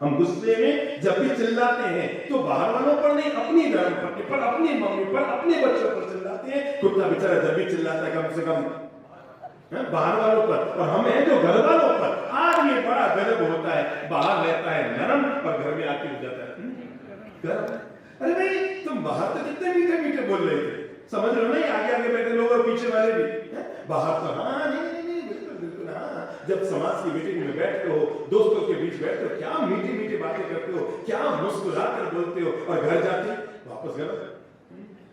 हम गुस्से में जब भी चिल्लाते हैं तो बाहर वालों पर नहीं, अपनी धर्म पत्नी पर, अपनी मम्मी पर, अपने बच्चों पर चिल्लाते हैं। कुत्ता बेचारा जब भी चिल्लाता है कम से कम बाहर वालों पर, और हम हैं जो घर वालों पर। आज ये बड़ा गजब होता है, बाहर रहता है नरम और घर में आके हो जाता है गरम। अरे भाई तुम बाहर तो कितने मीठे मीठे बोल रहे थे, समझ लो नहीं, आगे आगे बैठे लोग और पीछे वाले भी, बाहर तो हाँ नहीं बिल्कुल बिल्कुल हाँ। जब समाज की मीटिंग में बैठते हो, दोस्तों के बीच बैठते हो, क्या मीठी मीठी बातें करते हो, क्या मुस्कुरा कर बोलते हो, और घर जाते वापस घर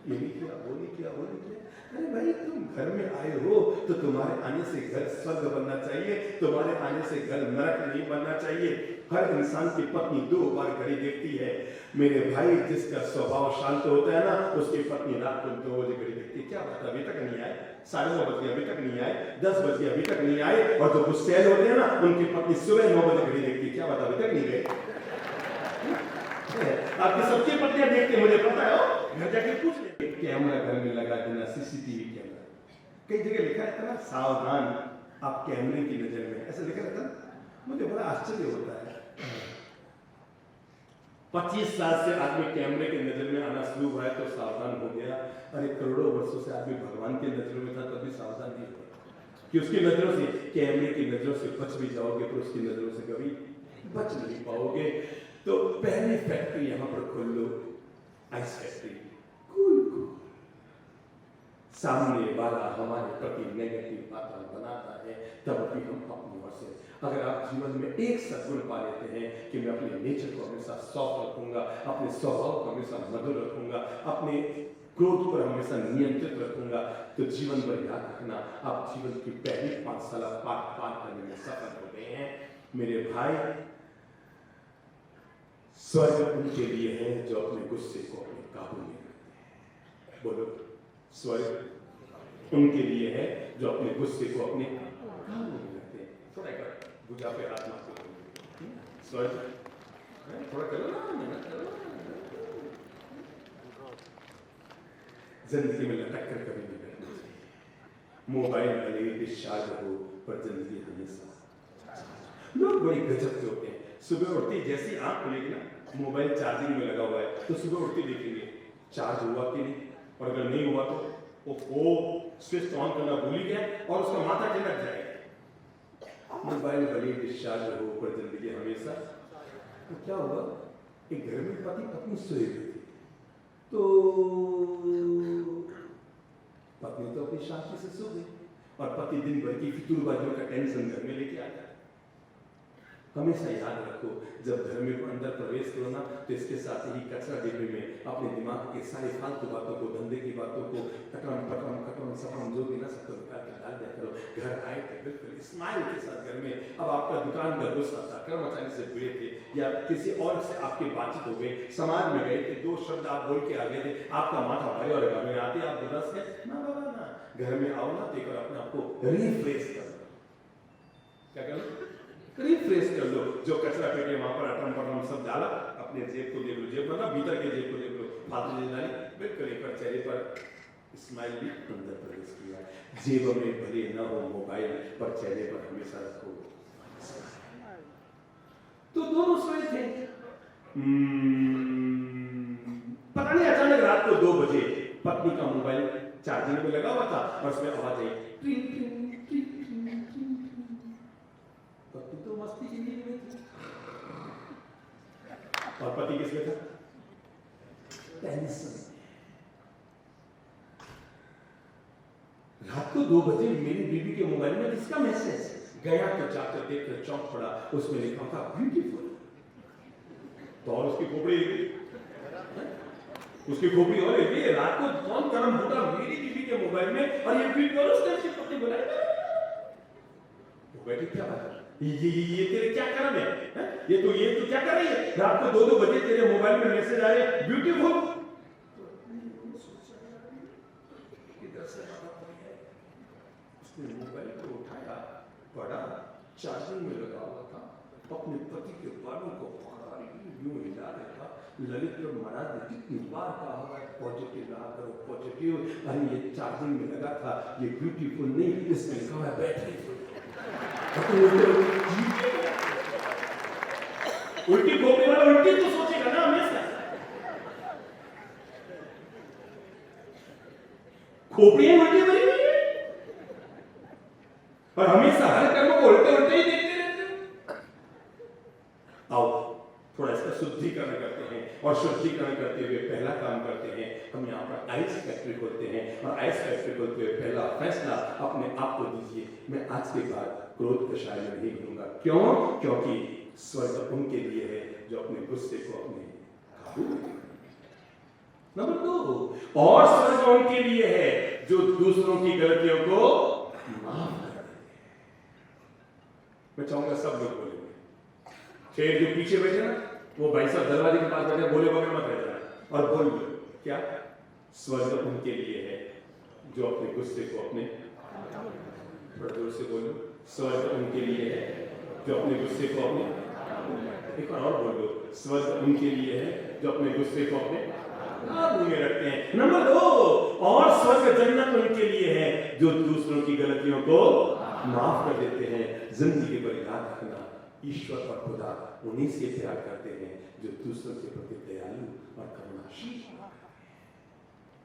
ये नहीं किया, वो नहीं किया, वो नहीं किया। अरे भाई तुम घर में आए हो तो तुम्हारे आने से घर स्वर्ग बनना चाहिए, तुम्हारे आने से घर नरक नहीं बनना चाहिए। हर इंसान की पत्नी 2 बार घड़ी देखती है मेरे भाई, जिसका स्वभाव शांत होता है ना, उसकी पत्नी रात को 2 बजे घड़ी देखती है। क्या बात है, अभी तक नहीं आए, 9:30 बजे अभी तक नहीं आए, 10 बजे अभी तक नहीं आए, और जो गुस्सैल होते हैं ना उनकी पत्नी सुबह 9 बजे घड़ी देखती है। क्या बात, अभी तक नहीं गए? आपकी सबकी पत्नियां देखते, मुझे पता है, घर जाके पूछ ले। कैमरा घर में लगा देना, सीसीटीवी कैमरा, कई जगह लिखा रहता है ना, सावधान आप कैमरे की नजर में, ऐसा लिखा रहता है। मुझे बड़ा आश्चर्य होता है, 25 साल से आदमी कैमरे की नजर में आना शुरू हुआ है तो सावधान हो गया। अरे करोड़ों वर्षों से आदमी भगवान की नजरों में था, तभी सावधान नहीं हुआ कि उसकी नजरों से, कैमरे की नजरों से बच भी जाओगे तो उसकी नजरों से कभी बच नहीं पाओगे। तो पहली फैक्ट्री यहां पर खोल लो, आइस फैक्ट्री। कूल कूल, सामने वाला हमारे प्रति नेगेटिव बातें बनाता है, तब भी हम अपनी ओर से, अगर आप जीवन में एक सद्गुण पा लेते हैं कि मैं अपने नेचर को हमेशा सॉफ्ट रखूंगा, अपने स्वभाव को हमेशा मधुर रखूंगा, अपने क्रोध पर हमेशा नियंत्रित रखूंगा, तो जीवन भर याद रखना आप जीवन की पहली 5 साल पार करने में सफल हो गए हैं। मेरे भाई, स्वर्ग उनके लिए है जो अपने गुस्से को अपने काबू में रखते हैं। बोलो, स्वर्ग उनके लिए है जो अपने गुस्से को अपने काबू में रखते हैं। थोड़ा कर भुजा पे हाथ मारते, स्वर्ग थोड़ा करो ना, मेहनत करो। जिंदगी में लटक कर कभी नहीं बैठना चाहिए। मोबाइल भले डिस्चार्ज हो, पर जिंदगी हमेशा। लोग बड़ी गजब के होते हैं, सुबह उठती जैसी आंख खुलेगी ना, मोबाइल चार्जिंग में लगा हुआ है तो सुबह उठती देखेंगे चार्ज हुआ कि नहीं, और अगर नहीं हुआ तो वो स्विच ऑन करना भूल ही गया और उसका माथा ठिठक जाएगा। मोबाइल भले डिस्चार्ज हो, पर जिंदगी हमेशा। तो क्या हुआ, एक घर में पति पत्नी सोए हुए थे, तो पत्नी तो अपनी शांति से सो गई, और पति दिन भर की फितूरबाजियों का टेंशन घर में लेके आ गया। हमेशा याद रखो, जब घर में अंदर प्रवेश करो ना, तो इसके साथ ही कचरा डिब्बे में अपने दिमाग के सारे फालतू बातों को, धंधे की बातों को, कटम सपम जो भी ना सबको निकाल के डाल दिया करो। घर आए थे बिल्कुल स्माइल के साथ घर में, अब आपका दुकान का गुस्सा था, कर्मचारी से भिड़े थे, या किसी और से आपकी बातचीत हो गई, समाज में गए थे, 2 शब्द आप बोल के आ गए थे, आपका माथा भारी और घर में आते आप उदास है ना, बाबा ना, घर में आओ ना, देखो अपने आपको रिफ्रेश कर लो। क्या करो, रिफ्रेश कर लो। जो कचरा पेटे वहां पर अटम पटम सब डाला, अपने जेब को देख लो, जेब मतलब भीतर के जेब को देख लो, फालतू चीज डाली, बिल्कुल एक बार चेहरे पर स्माइल भी अंदर प्रवेश किया। जेब में भले न हो मोबाइल, पर चेहरे पर हमेशा रखो। तो दोनों सोए थे, पता नहीं अचानक रात को 2 बजे पत्नी का मोबाइल चार्जिंग में लगा हुआ था और उसमें आवाज आई, ट्रिंग ट्रिंग ट्रिंग ट्रिंग ट्रिंग। पत्नी तो मस्ती की नींद में थी, और पति किसमें था, टेंशन। रात को 2 बजे मेरी बीवी के मोबाइल में किसका मैसेज गया तो जाकर देखकर चौंक पड़ा, उसमें लिखा था ब्यूटीफुल। तो और उसकी खोपड़ी और ये रात को कौन करम फूटा मेरी बीवी के मोबाइल में, और ये वीडियो और उसने उसकी पत्नी बनाई। वो बैठी क्या बात है, ये तेरे क्या करम है? ये तू क्या कर रही है? रात को 2 बजे तेरे मोबाइल में मैसेज आ रहे ब्यूटीफुल। उसने मोबाइल को उठाया, पढ़ा, चार्जिंग में लगा हुआ था, अपने पति के बालों को पकड़ा यूं हिला रहा था। ललित महाराज ने कितनी बार कहा है पॉजिटिव रहा करो, पॉजिटिव। अरे ये चार्जिंग में लगा था, ये ब्यूटीफुल नहीं, इसमें लिखा है बैटरी। उल्टी खोपड़ी वाला उल्टी तो सोचेगा ना हमेशा। खोपड़ी उल्टी बनी हुई है और हमेशा हर कर्म को उल्टे उल्टे ही देखते रहते हैं। आओ थोड़ा इसका शुद्धिकरण करते हैं, और शुद्धिकरण करते हुए पहला काम करते हैं, हम यहाँ पर आइस फैक्ट्री खोलते हैं, और आइस फैक्ट्री खोलते हुए पहला फैसला अपने आप को दीजिए, मैं आज के बाद क्रोध का शायद नहीं करूंगा। क्यों? क्योंकि स्वर्ग उनके लिए है जो अपने गुस्से को अपने काबू में। नंबर 2, और स्वर्ग उनके लिए है जो दूसरों की गलतियों को माफ कर देते हैं। मैं चाहूंगा सब लोग बोलेंगे, शेर जो पीछे बैठे ना, वो भाई साहब दरवाजे के पास बैठे, बोले बगैर मत रह जाना, और बोल क्या? स्वर्ग उनके लिए है जो अपने गुस्से को अपने, थोड़ा जोर से बोलो, स्वर्ग उनके लिए है जो अपने गुस्से को अपने, एक बार और बोलो, स्वर्ग उनके लिए है जो अपने गुस्से को अपने काबू में रखते हैं। नंबर 2, और स्वर्ग जन्नत उनके लिए है जो दूसरों की गलतियों को माफ कर देते हैं। जिंदगी पर याद रखना, ईश्वर और खुदा उन्हीं से प्यार करते हैं जो दूसरों के प्रति दयालु और करुणाशील,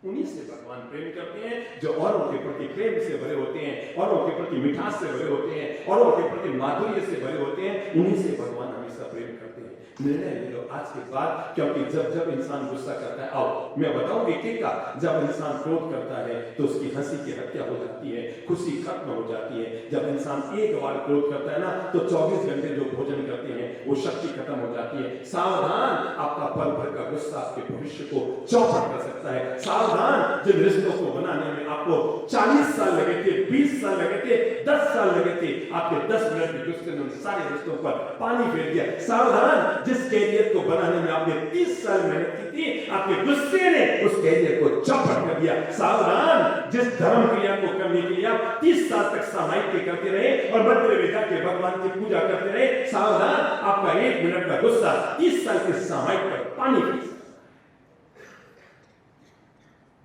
उन्हीं से भगवान प्रेम करते हैं जो औरों के प्रति प्रेम से भरे होते हैं, औरों के प्रति मिठास से भरे होते हैं, औरों के प्रति माधुर्य से भरे होते हैं, उन्हीं से भगवान हमेशा प्रेम करते हैं। निर्णय ले लो आज के बाद, क्योंकि जब इंसान गुस्सा करता है, आओ मैं बताऊं एक एक का, जब इंसान क्रोध करता है तो उसकी हंसी की हत्या हो जाती है, खुशी खत्म हो जाती है। जब इंसान एक बार क्रोध करता है ना, तो 24 घंटे जो भोजन करते हैं वो शक्ति खत्म हो जाती है। सावधान, आपका पल भर का गुस्सा आपके भविष्य को चौपट कर सकता है। सावधान, जिन रिश्तों को बनाने में आपको 40 साल लगे थे, 20 साल लगे थे, 10 साल लगे थे, आपके 10 मिनट के गुस्से ने उन सारे रिश्तों पर पानी फेर दिया। सावधान, जिस कैरियर को बनाने में आपने 30 साल मेहनत की थी, आपके गुस्से ने उस कैरियर को चौपट कर दिया। सावधान, जिस धर्म क्रिया को करने के लिए आप 30 साल तक सामायिक करते रहे और मंदिर में जाके भगवान की पूजा करते रहे, सावधान, आपका 1 मिनट का गुस्सा 30 साल के सामायिक पर पानी फेर।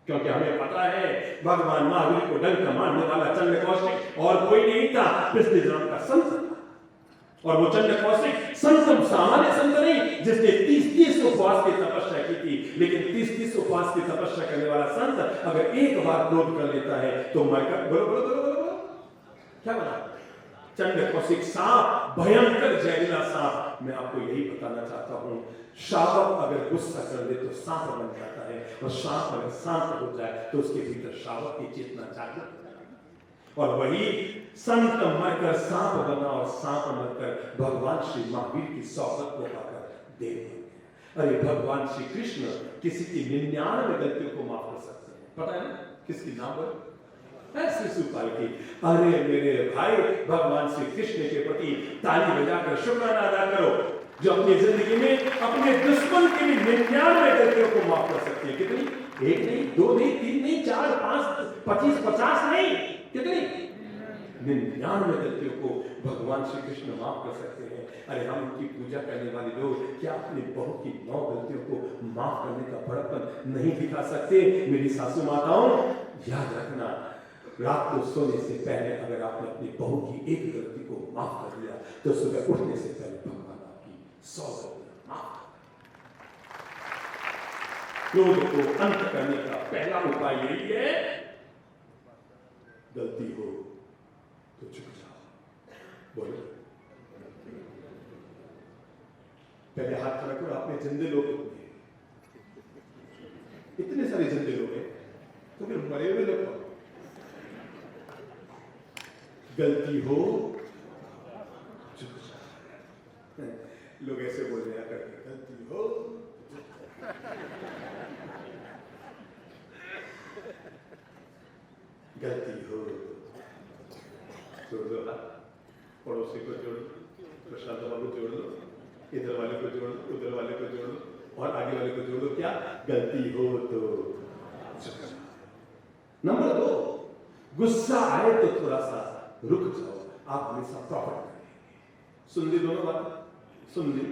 क्योंकि हमें पता है भगवान महावीर को डंक मारने वाला चंड कौशिक और कोई नहीं था, पिछले जन्म का संत। और वो चंड कौशिक संत सामान्य संत नहीं, जिसने 30 उपवास की तपस्या की थी, लेकिन 30 उपवास की तपस्या करने वाला संत अगर एक बार क्रोध कर लेता है तो मरकर बोलो क्या बना? चंड कौशिक सांप, भयंकर जहरीला सांप। मैं आपको यही बताना चाहता हूं, शावक अगर गुस्सा कर दे तो सांप बन जाता है, और सांप अगर शांत हो जाए तो उसके भीतर शावक की चेतना जागृत हो जाती है। और वही संत मरकर सांप बना, और सांप मरकर भगवान श्री महावीर की सोहबत को पाकर देव बन गया। अरे भगवान श्री कृष्ण किसी की 99 गलतियों को माफ कर सकते हैं, पता है ना किसकी? नाम बोलो, ऐसे सुपाल की। अरे मेरे भाई, भगवान श्री कृष्ण के प्रति ताली बजाकर शुक्राना अदा करो, जो अपनी जिंदगी में अपने दुश्मन की भी 99 गलतियों को माफ कर सकते हैं। कितनी? 1 नहीं, 2 नहीं, 3 नहीं, 4, 5, 25, 50 नहीं, कितनी? 99 गलतियों को भगवान श्री कृष्ण माफ कर सकते हैं। अरे हम उनकी पूजा करने वाले लोग क्या अपनी बहू की 9 गलतियों को माफ करने का बड़प्पन नहीं दिखा सकते? मेरी सासू माताओं, याद रखना, रात को सोने से पहले अगर आपने अपनी बहू की 1 गलती को माफ कर दिया तो सुबह उठने से पहले भगवान आपकी 100 गलतियां माफ। क्रोध को अंत करने का पहला उपाय यही है, गलती हो तो चुप जाओ। बोलो, पहले हाथ खड़ा करो। आपने जिंदे लोग कितने? 'इतने सारे जिंदे लोग हैं, तो फिर मरे हुए लोग गलती हो लोग ऐसे बोल रहे हैं करके, गलती हो गलती हो जोड़ दो हाथ, पड़ोसी को जोड़ दो, प्रशांत बाबू जोड़ दो, इधर वाले को जोड़ दो, उधर वाले को जोड़ दो और आगे वाले को जोड़ दो। क्या गलती हो तो नंबर 2, गुस्सा आए तो थोड़ा सा रुक जाओ, आप हमेशा प्रॉफिट करेंगे। सुन ली दोनों बात, सुन ली।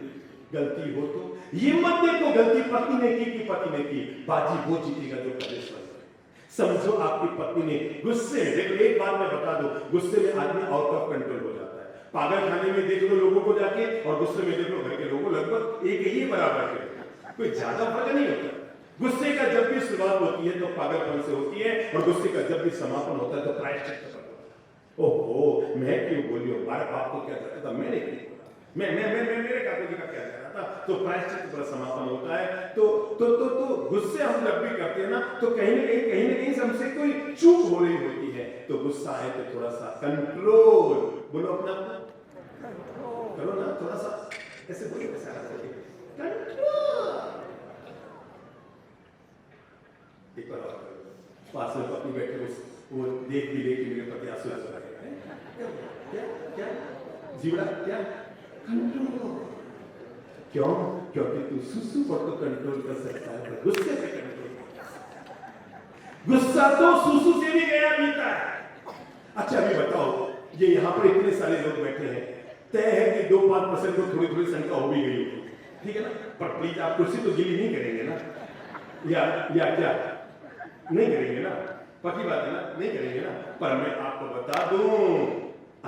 गलती हो तो ये मत देखो गलती पत्नी ने की कि पति ने की, बाजी वो जीतेगा जो पहले समझो आपकी पत्नी ने गुस्से में, देखो एक बात मैं बता दूं, गुस्से में आदमी आउट ऑफ कंट्रोल हो जाता है। पागल खाने में देख लो लोगों को जाके और गुस्से में देख लो घर के लोगों, लगभग एक ही बराबर है, कोई ज्यादा फर्क नहीं होता। गुस्से का जब भी शुरुआत होती है तो पागलपन से होती है और गुस्से का जब भी समापन होता है तो प्रायश्चित से होता है। ओहो मैं क्यों बोली हूं, हमारे बाप को क्या कहता था, मैंने क्यों बोला, मैं मेरे काका जी का क्या कह रहा था, तो प्रायश्चित पर समापन होता है। तो गुस्से हम जब भी करते हैं ना तो कहीं ना कहीं हमसे कोई चूक हो रही होती है, तो गुस्सा आए तो थोड़ा सा कंट्रोल, बोलो अपना करो ना, थोड़ा सा ऐसे बोलो, कंट्रोल। एक बार और पास में पत्नी बैठे वो देख भी ले कि मेरे पति आंसू आ रहे हैं, क्या जीवड़ा क्या कंट्रोल, क्यों? क्योंकि तू सुसु पर तो कंट्रोल कर सकता है, पर गुस्से पे कंट्रोल नहीं कर सकता। गुस्सा तो सुसु से भी गया बीता है। अच्छा अभी बताओ, ये यहाँ पर इतने सारे लोग बैठे हैं, तय है कि 2-5% को थोड़ी थोड़ी शंका हो भी गई होगी, ठीक है ना, पर प्लीज आप कुर्सी तो गिली नहीं करेंगे ना, या क्या नहीं करेंगे ना, पक्की बात है ना, नहीं करेंगे ना। पर मैं आपको बता दूं,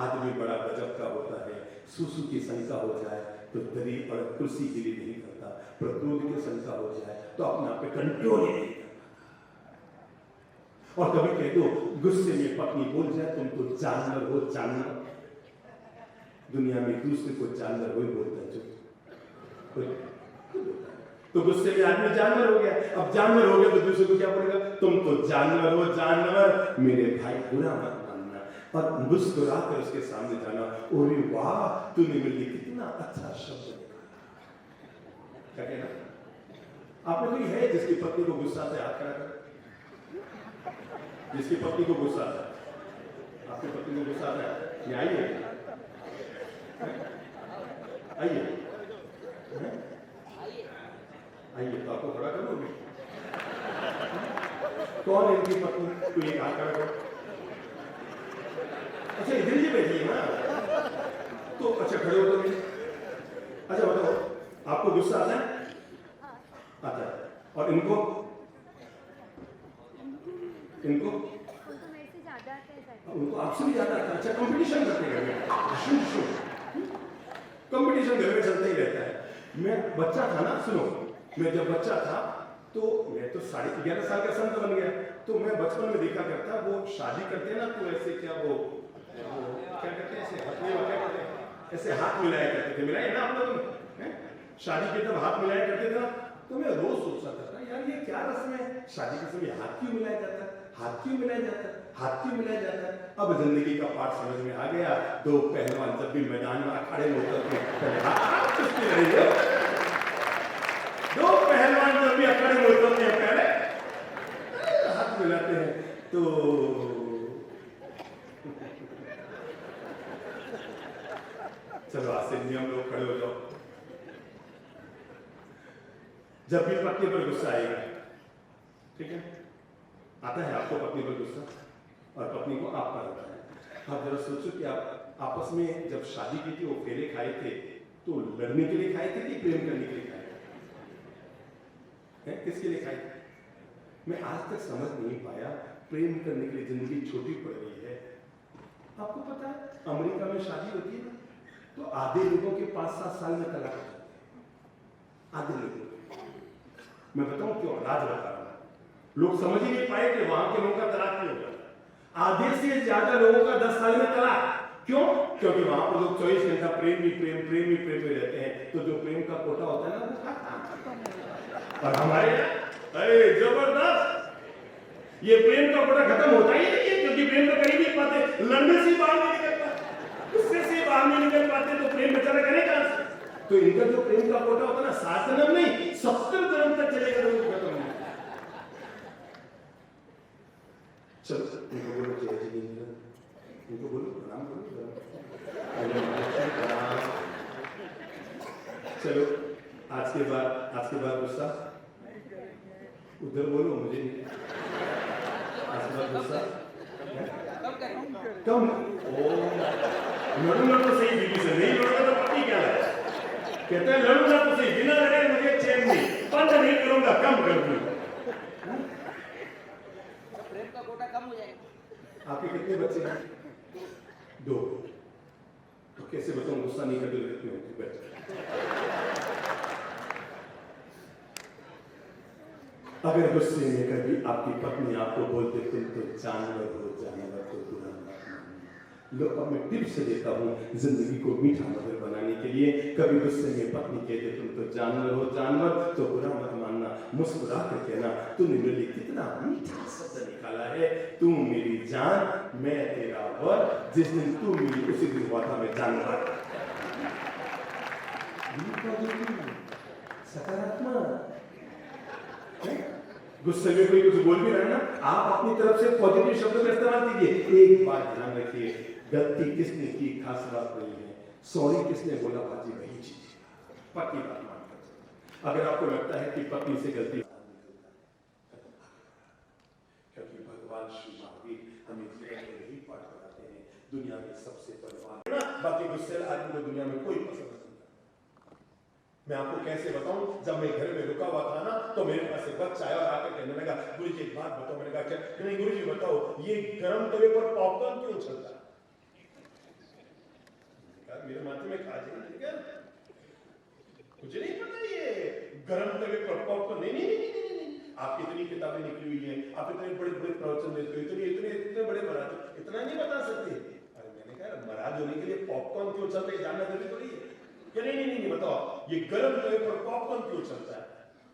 आदमी बड़ा गजब का होता है, सुसु की शंका हो जाए तो दरी और कुर्सी गिली नहीं करता, पर क्रोध की शंका हो जाए तो अपने आप पे कंट्रोल ही नहीं करता। और कभी कह दो गुस्से में पत्नी बोल जाए तुम तो जानवर हो, जानवर, दुनिया में दूसरे को जानवर हो ही बोलता है जो, तो गुस्से में आदमी जानवर हो गया। अब जानवर हो गया तो दूसरे को क्या बोलेगा, तुम तो जानवर हो, जानवर, मेरे भाई बुरा मत मानना, और मुस्कुरा कर उसके सामने जाना, ओरे वाह तूने मेरे लिए कितना अच्छा शब्द लिखा। क्या कहना, आप में कोई है जिसकी पत्नी को गुस्सा से हाथ खड़ा कर, जिसकी पत्नी को गुस्सा आता है, आपकी पत्नी को गुस्सा आता है, ये आइए आइए तो आपको खड़ा करोगे, कौन है इनकी पत्नी, कोई एक हाथ खड़ा करो। अच्छा इधर ही बैठिए ना, तो अच्छा खड़े हो तो नहीं। अच्छा बताओ आपको गुस्सा आता है, आता है, और इनको उनको आपसे भी ज्यादा आता है। अच्छा कंपटीशन करते हैं, कंपटीशन घर में चलता ही रहता है। मैं बच्चा था ना, सुनो, मैं जब बच्चा था तो मैं तो 11.5 साल का संत बन गया, तो मैं बचपन में देखा करता, वो शादी करते हैं ना तो ऐसे क्या वो क्या कहते हैं, ऐसे हाथ में क्या कहते हैं, ऐसे हाथ मिलाया करते थे, मिलाए ना आप लोग, शादी के तब हाथ मिलाया करते थे ना, तो मैं रोज सोचता था यार ये क्या रस्म है, शादी के समय हाथ क्यों मिलाया जाता है, हाथ क्यों मिलाया जाता है, हाथ क्यों मिलाया जाता है। अब जिंदगी का पाठ समझ में आ गया, 2 पहलवान जब भी मैदान में अखाड़े में उतरते हैं, 2 पहलवान जब भी अखाड़े में उतरते हैं पहले हाथ मिलाते हैं। तो चलो आज से नियम लोग खड़े हो जाओ, जब भी पत्नी पर गुस्सा आएगा, ठीक है, आता है आपको पत्नी पर गुस्सा और पत्नी को आप पर आता है। आप जरा सोचो कि आप आपस में जब शादी की थी वो फेरे खाए थे तो लड़ने के लिए खाए थे कि प्रेम करने के लिए खाए थे, किसके लिए खाए थे? मैं आज तक समझ नहीं पाया, प्रेम करने के लिए जिंदगी छोटी पड़ गई है। आपको पता है अमेरिका में शादी होती है ना तो आधे लोगों के 5-7 साल में तलाक हो जाती है, आधे लोगों। मैं बताऊं क्यों, राज बता रहा हूं, लोग समझ ही नहीं पाए कि वहां के लोगों का तलाक नहीं होगा, आधे से ज्यादा लोगों का 10 साल में तलाक। क्यों? क्योंकि वहां पर लोग 24 घंटा प्रेम में रहते हैं, तो जो प्रेम का कोटा होता है ना वो खत्म। और हमारे अरे जबरदस्त, ये प्रेम का कोटा खत्म होता ही नहीं है, क्योंकि प्रेम तो कर ही नहीं पाते, लड़ने से बाहर नहीं निकलते। दे तो प्रेम बेचारा करे कहां से? तो इनका जो प्रेम का कोटा होता ना 7 जन्म नहीं 70 जन्म तक चलेगा तो खत्म नहीं। चलो इनको बोलो जय जिनेंद्र, इनको बोलो प्रणाम करो। चलो आज के बाद गुस्सा उधर बोलो, मुझे नहीं। आज के बाद गुस्सा कम। ओ लड़ूंगा तो सही बीवी से, नहीं लड़ूंगा तो पति क्या है? कहते हैं लड़ूंगा तो सही, बिना लड़े मुझे चैन नहीं, बंद नहीं करूंगा, कम कर दूंगा। प्रेम का कोटा कम हो जाएगा। आपके कितने बच्चे हैं? 2। तो कैसे बताऊं गुस्सा नहीं करते रहते हो? अगर गुस्से में कभी आपकी पत्नी आपको बोलते तुम तो जानवर हो, जानवर तो बुरा मत मानना। लो अब मैं टिप्स देता हूँ जिंदगी को मीठा मधुर बनाने के लिए। कभी गुस्से में पत्नी कहते तुम तो जानवर हो, जानवर तो बुरा मत मानना, मुस्कुरा कर कहना तूने मेरे लिए कितना मीठा शब्द निकाला है, तू मेरी जान मैं तेरा वर, जिस दिन तू मिली उसी दिन हुआ था मैं जानवर। सकारात्मक। गुस्से में कोई कुछ बोल भी रहा है ना, आप अपनी तरफ से पॉजिटिव शब्दों का इस्तेमाल कीजिए। एक बात ध्यान रखिए, गलती किसने की खास बात नहीं है, सॉरी किसने बोला बाजी वही चीज। पक्की बात मानकर अगर आपको लगता है कि पत्नी से गलती, क्योंकि भगवान श्री महावीर हमें जीवन में यही पाठ कराते हैं, दुनिया में सबसे बलवान बाकी गुस्से आदमी को दुनिया में कोई पसंद नहीं। मैं आपको कैसे बताऊं, जब मैं घर में रुका हुआ था ना तो मेरे पास एक बच्चा आया और आकर कहने लगा गुरु जी एक बात बताओ। मैंने कहा क्या? नहीं गुरु जी बताओ, ये गर्म तवे पर पॉपकॉर्न क्यों चलता है? मेरे माथे में खा जाएगा, मुझे नहीं पता ये गर्म तवे पर पॉपकॉर्न। नहीं, आप इतनी किताबें निकली हुई हैं, आप इतने बड़े बड़े प्रवचन देते हो, इतने बड़े महाराज, इतना नहीं बता सकते। अरे मैंने कहा महाराज होने के लिए पॉपकॉर्न क्यों चलता है जानना जरूरी थोड़ी है। नहीं बताओ ये गर्म तवे पर पॉपकॉर्न क्यों चलता है?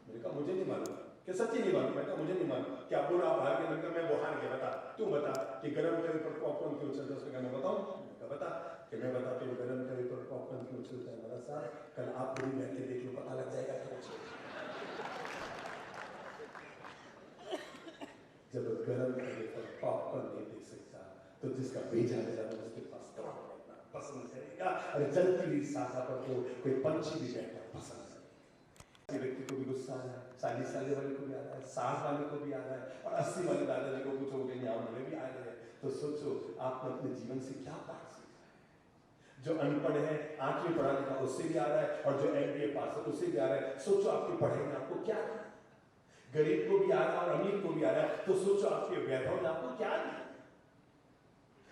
मैंने कहा मुझे नहीं मालूम। क्या सच्ची नहीं मालूम? मैंने कहा मुझे नहीं मालूम। क्या बोला आप हार के? मैंने कहा मैं वो हार के, बता तू बता कि गर्म तवे पर पॉपकॉर्न क्यों चलता है? उसने कहा मैं बताऊं? मैंने कहा बता। कि मैं बताता हूं गर्म तवे पर पॉपकॉर्न क्यों चलता है। महाराज साहब कल आप पूरी बैठ के देख लो, पता लग जाएगा क्यों चलता है। जब गर्म तवे पर पॉपकॉर्न नहीं देख सकता तो जिसका भेजा गया उसके पास पसंद करेगा। अरे जलती हुई सासा पर तो कोई पंछी भी बैठा पसंद करेगा। व्यक्ति को भी गुस्सा आ रहा है, 40 साल वाले को भी आ रहा है, 60 वाले को भी आ रहा है, और 80 वाले दादाजी को पूछोगे यहाँ उन्हें भी आ रहे हैं। तो सोचो आपने अपने जीवन से क्या पाठ सीखा है। जो अनपढ़ है 8वीं पढ़ा लिखा उससे भी आ रहा है, और जो MBA पास है उससे भी आ रहा है। सोचो आपकी पढ़ाई में आपको क्या है। गरीब को भी आ रहा है और अमीर को भी आ रहा है, तो सोचो आपके वैभव में आपको क्या है।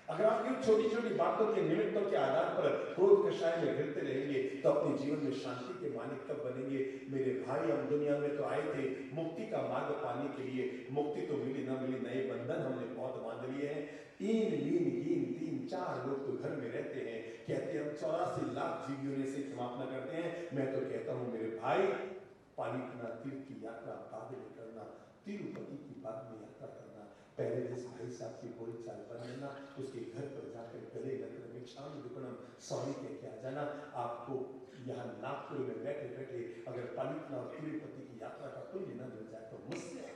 अगर आप इन छोटी छोटी बातों के निमित्तों के आधार पर क्रोध कषाय में घिरते रहेंगे तो अपने जीवन में शांति के मालिक कब बनेंगे? मेरे भाई हम दुनिया में तो आए थे मुक्ति का मार्ग पाने के लिए, मुक्ति तो मिली ना मिली, नए बंधन हमने बहुत बांध लिए हैं। ईन लीन हीन 3-4 लोग तो घर में रहते हैं, कहते हैं हम 84 लाख जीवियों से समाप्त करते हैं। मैं तो कहता हूँ मेरे भाई, पानीपना तीर्थ की यात्रा बाद में करना, तिरुपति की बाद में यात्रा करना। पहले जिस भाई साहब की बोल चाल बन लेना, उसके घर पर जाकर गले लगकर में क्षाम दुकड़म सॉरी कह के आ जाना। आपको यहाँ नागपुर में बैठे बैठे अगर पानीपना और तिरुपति की यात्रा का पुण्य न मिल जाए तो मुझसे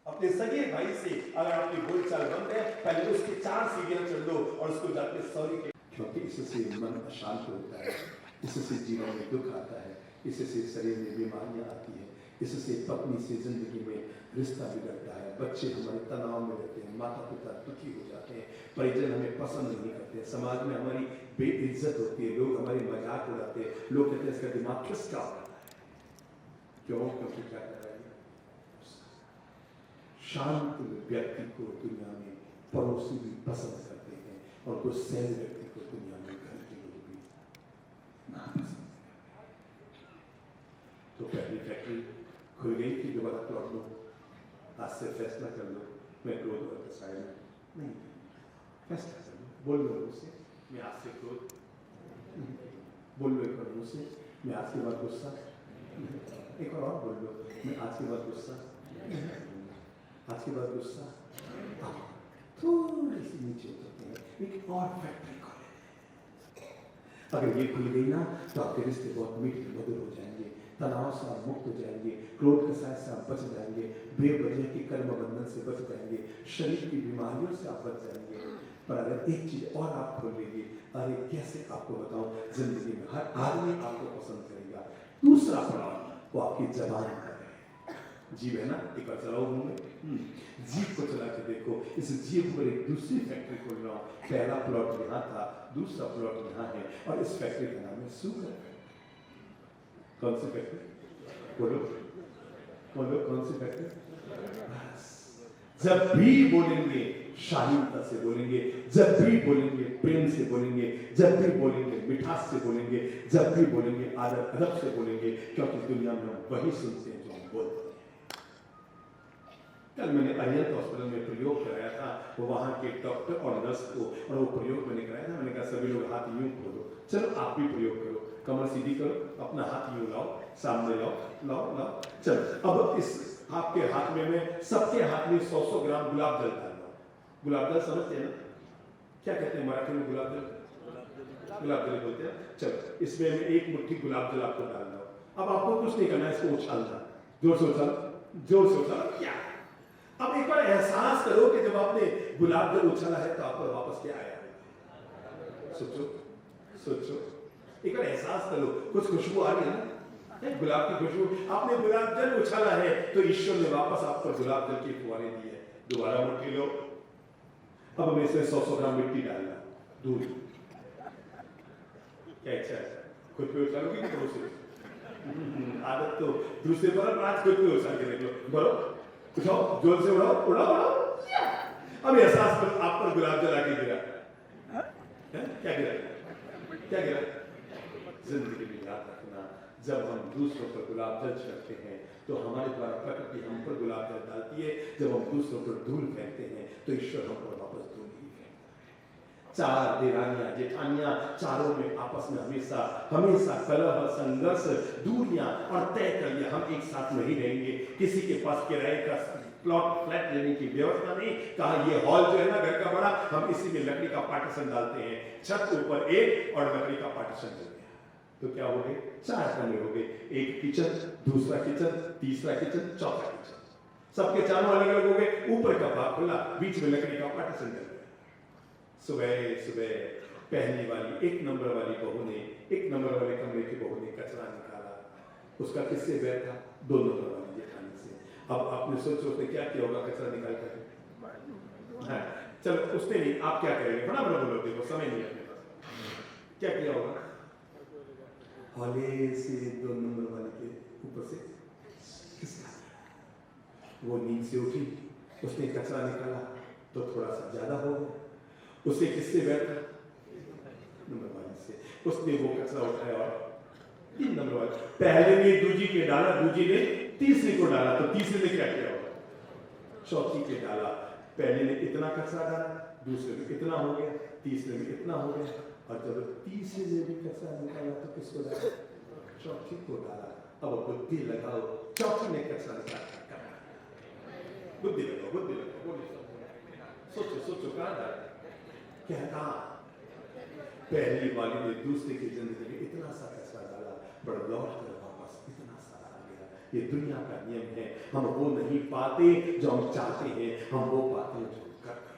अपने सगे भाई से अगर आपकी बोल चाल बन गए, पहले उसके 4 सीढ़ियां चढ़ लो और उसको जाके सॉरी कह। क्योंकि इससे मन अशांत होता है, इससे जीवन में दुख आता है, इससे शरीर में बीमारियां आती है, इससे पत्नी से जिंदगी में रिश्ता बिगड़ता है, बच्चे हमारे तनाव में रहते हैं, माता पिता दुखी हो जाते हैं, परिजन हमें पसंद नहीं करते, समाज में हमारी बेइज्जत होती है, लोग हमारी मजाक उड़ाते हैं, लोग कहते हैं इसका दिमाग किसका होता है। क्यों? क्योंकि क्या कर रहा है? शांत व्यक्ति को दुनिया में पड़ोसी भी पसंद करते हैं, और गुस्सैल व्यक्ति को दुनिया में घर के लोग भी नापसंद करते हैं। तो पहली फैक्ट्री खुल गई कि दोबारा प्लॉट लो, आज से फैसला कर लो मैं क्रोध और कसाय नहीं, फैसला कर लो, बोल लो मुझसे मैं आज से क्रोध, बोल लो एक बार मुझसे मैं आज के बाद गुस्सा, एक और बोल लो मैं आज के बाद गुस्सा, आज के बाद गुस्सा। थोड़ी सी नीचे उतरते हैं, एक और फैक्ट्री खोले, अगर ये खुल गई ना तो आपके रिश्ते बहुत मीठे मधुर हो जाएंगे, तनाव से आप मुक्त हो जाएंगे, क्रोध कसाय से आप बच जाएंगे, बेवजह के कर्म बंधन से बच जाएंगे, शरीर की बीमारियों से आप बच जाएंगे। पर अगर एक चीज और आप खोल लीजिए, अरे कैसे आपको बताऊं, जिंदगी में हर आदमी आपको पसंद करेगा। दूसरा पड़ाव वो आपकी जबान का है। जीभ है ना, एक बार चलाओ मुंह में, जीभ को चला के देखो। इस जीभ पर एक दूसरी फैक्ट्री खोल रहा हूँ। पहला प्लॉट यहाँ था, दूसरा प्लॉट यहाँ है, और इस फैक्ट्री का नाम है शुगर। कौन सी फैक्ट्री? बोलो बोलो, कौन सी फैक्ट्री? जब भी बोलेंगे शालीनता से बोलेंगे, जब भी बोलेंगे प्रेम से बोलेंगे, जब भी बोलेंगे मिठास से बोलेंगे, जब भी बोलेंगे आदर अदब से बोलेंगे, क्योंकि दुनिया में हम वही सुनते हैं जो हम बोलते हैं। कल मैंने अरिहंत हॉस्पिटल में प्रयोग कराया था, वो वहां के डॉक्टर और नर्स को, और वो प्रयोग मैंने कराया था। मैंने कहा सभी लोग हाथ यूं खोलो, चलो आप भी प्रयोग करो, कमर सीधी करो, अपना हाथ यूं लाओ, सामने लाओ, लाओ लाओ, चलो। अब इस आपके हाथ में मैं सबके हाथ में 100-100 ग्राम गुलाब जल डाल रहा हूं। गुलाब जल समझते हैं ना, क्या कहते हैं मराठी में? गुलाब जल, गुलाब जल बोलते हैं। चलो इसमें मैं एक मुट्ठी गुलाब जल आपको डाल रहा हूं। अब आपको कुछ नहीं करना है, इसको उछालना, जोर से उछालो, जोर से उछालो। क्या अब एक बार एहसास करो कि जब आपने गुलाब जल उछाला है तो आप पर वापस क्या आया? सोचो सोचो, एक बार एहसास करो, कुछ खुशबू आ रही है ना, गुलाब की खुशबू। आपने गुलाब जल उछाला है तो ईश्वर ने वापस आप पर गुलाब जल की फुहारें दी है। दोबारा मुट्ठी लो, अब मैं इसमें 100-100 ग्राम मिट्टी डालना, दूध। क्या इच्छा है? खुद पे उछालोगी कि पड़ोसी पे? आदत तो दूसरे पर, आज खुद पे उछाल के देख लो, बरो उठाओ, जोर से उड़ाओ, उड़ाओ उड़ाओ। अब एहसास करो आप पर गुलाब जल आके गिरा। क्या गिरा? क्या गिरा? जिंदगी में याद रखना, जब हम दूसरों पर गुलाब जल छिड़कते हैं तो हमारे द्वारा प्रकृति हम पर गुलाब जल डालती है। जब हम दूसरों पर धूल फेंकते हैं तो ईश्वर हम पर वापस धूल ही फेंकता है। चार देरानियां जेठानियां, चारों में आपस में हमेशा हमेशा कलह, संघर्ष, दूरियां, और तय कर लिया हम एक साथ नहीं रहेंगे। किसी के पास किराए का प्लॉट फ्लैट लेने की व्यवस्था नहीं, कहा ये हॉल जो है ना घर का बड़ा, हम इसी में लकड़ी का पार्टीशन डालते हैं, छत ऊपर एक और लकड़ी का पार्टीशन डालते हैं। तो क्या हो गए? 4 कमरे हो गए, एक किचन, दूसरा किचन, तीसरा किचन, चौथा किचन, सबके चारों अलग अलग हो गए। ऊपर का भाग खुला, बीच में लकड़ी का पार्टीशन डल गया। सुबह सुबह पहली वाली 1 नंबर वाली बहू ने 1 नंबर वाले कमरे की बहू ने कचरा निकाला। उसका किससे बैर था? 2 नंबर वाली जेठानी से। अब आपने सोचो उसने क्या किया होगा कचरा निकाल कर? हाँ, चलो उसने नहीं, आप क्या करेंगे? बड़ा बोलो, देखो समय नहीं अपने पास। क्या किया होगा? हौले से 2 नंबर वाले के ऊपर से खिसका। वो नींद से उठी, उसने कचरा निकाला तो थोड़ा सा ज्यादा हो गया। उससे किससे बैठा? नंबर वाले से। उसने वो कचरा उठाया और 3 नंबर वाले, पहले ने दूजी के डाला, दूजी ने तीसरी को डाला, तो तीसरे ने क्या किया होगा? चौथी के डाला। पहले ने इतना कचरा डाला, दूसरे में इतना हो गया, तीसरे में इतना हो गया, और जब तीसरे ने भी कचरा निकाला तो किसको डाला? चौथी को डाला। अब बुद्धि लगाओ, चौथी ने कचरा निकाला, बुद्धि लगाओ, बुद्धि लगाओ, सोचो सोचो, कहाँ जाए? क्या कहा? पहली वाली ने दूसरे की जिंदगी में इतना सा कचरा डाला, पर लौट कर वापस इतना सारा आ गया। ये दुनिया का नियम है। हम वो नहीं पाते जो हम चाहते हैं, हम वो पाते हैं जो करते हैं।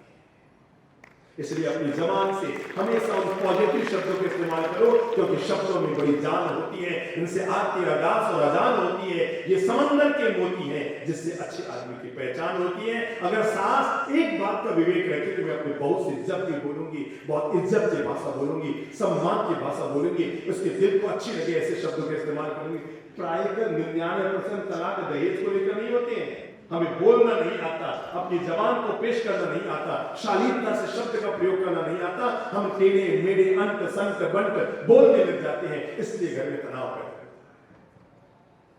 इसलिए अपनी जबान से हमेशा उन पॉजिटिव शब्दों का इस्तेमाल करो, क्योंकि शब्दों में बड़ी जान होती है। इनसे आरती अरदास और अजान होती है। ये समंदर के मोती हैं जिससे अच्छे आदमी की पहचान होती है। अगर सास एक बात का विवेक रखे कि मैं अपने बहू से इज्जत की बोलूंगी, बहुत इज्जत की भाषा बोलूंगी, सम्मान की भाषा बोलूंगी, उसके दिल को अच्छी लगे ऐसे शब्दों का इस्तेमाल करूंगी। प्रायः 99% तलाक दहेज को लेकर नहीं होते हैं। हमें बोलना नहीं आता, अपनी जबान को पेश करना नहीं आता, शालीनता से शब्द का प्रयोग करना नहीं आता। हम टेढ़े मेढ़े अंत संत बंट बोलने लग जाते हैं, इसलिए घर में तनाव पैदा होता है।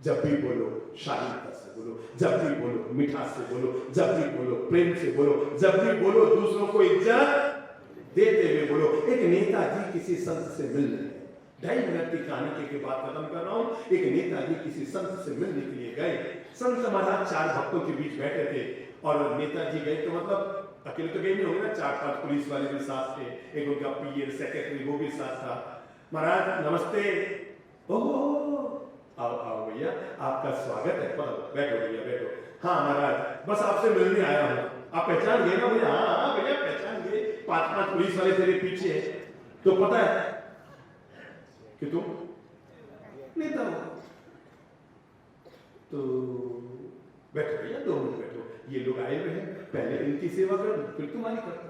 जब भी बोलो शालीनता से बोलो, जब भी बोलो मिठास से बोलो, जब भी बोलो प्रेम से बोलो, जब भी बोलो दूसरों को इज्जत देते हुए बोलो। एक नेताजी किसी संत से मिल रहे, 2.5 मिनट की कहानी के बाद खत्म कर रहा हूं। एक नेताजी किसी संत से मिलने के लिए गए। संत महाराज 4 भक्तों के बीच बैठे थे, और नेताजी गए तो मतलब अकेले तो गए नहीं होंगे ना, 4-5 पुलिस वाले भी साथ थे, एक उनका पीए सेक्रेटरी वो भी साथ था। महाराज नमस्ते। ओहो, आओ आओ भैया, आपका स्वागत है। बैठो भैया बैठो। हाँ महाराज, बस आपसे मिलने आया हूँ। आप पहचान गए ना भैया? हाँ भैया पहचान गए। 5-5 पुलिस वाले तेरे पीछे हैं, तो पता है कि तुम नेता हो। तो बैठो भैया, 2 मिनट बैठो। ये लोग आए हुए हैं, पहले इनकी सेवा करो, फिर तुम्हारी करता।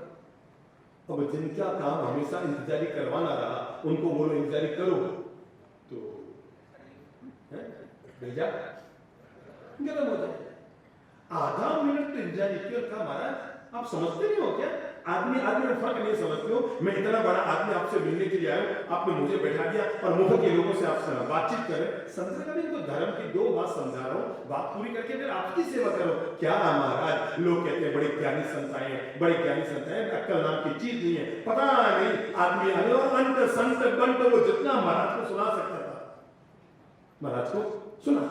अब जिनका काम हमेशा इंतजारी करवाना रहा, उनको बोलो इंतजारी करो, तो भैया गरम हो जाए। आधा मिनट तो इंतजारी क्यों था महाराज? आप समझते नहीं हो क्या? आदमी आदमी में फर्क नहीं समझते हो। मैं इतना बड़ा आदमी आपसे मिलने के लिए आया हूं, आपने मुझे बैठा दिया और मुफ्त के लोगों से आपसे बातचीत करें। समझ कर इनको धर्म की 2 बात समझा रहा हूं, बात पूरी करके फिर आपकी सेवा करो। क्या महाराज, लोग कहते हैं बड़े ज्ञानी संत आए हैं, बड़े ज्ञानी संत आए, अक्कल नाम की चीज नहीं है। पता नहीं आदमी अंत संत बंट वो जितना महाराज को सुना सकता था, महाराज को सुना,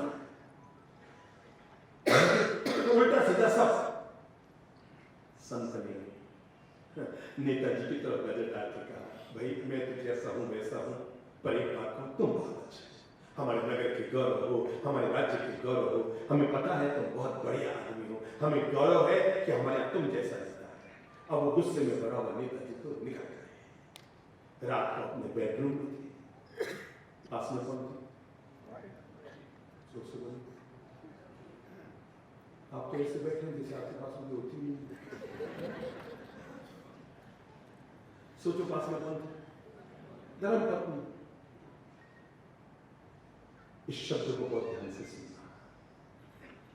तो उल्टा सीधा सब संत ने नेताजी की तरफ नजर डाल के कहा, भाई मैं तो जैसा हूं वैसा हूं, पर एक बात कहूं, तुम बहुत अच्छे हो, हमारे नगर के गौरव हो, हमारे राज्य के गौरव हो। हमें पता है तुम बहुत बढ़िया आदमी हो, हमें गौरव है कि हमारे तुम जैसा नेता है। अब वो गुस्से में भरा हुआ नेताजी तो निकल गए। रात को अपने बेडरूम में थे, पास में कौन थे? आप तो ऐसे बैठे हैं जैसे आपके पास मुझे होती नहीं। सोचो पास में कौन थे? धर्म पत्नी। इस शब्द को बहुत ध्यान से सुनना।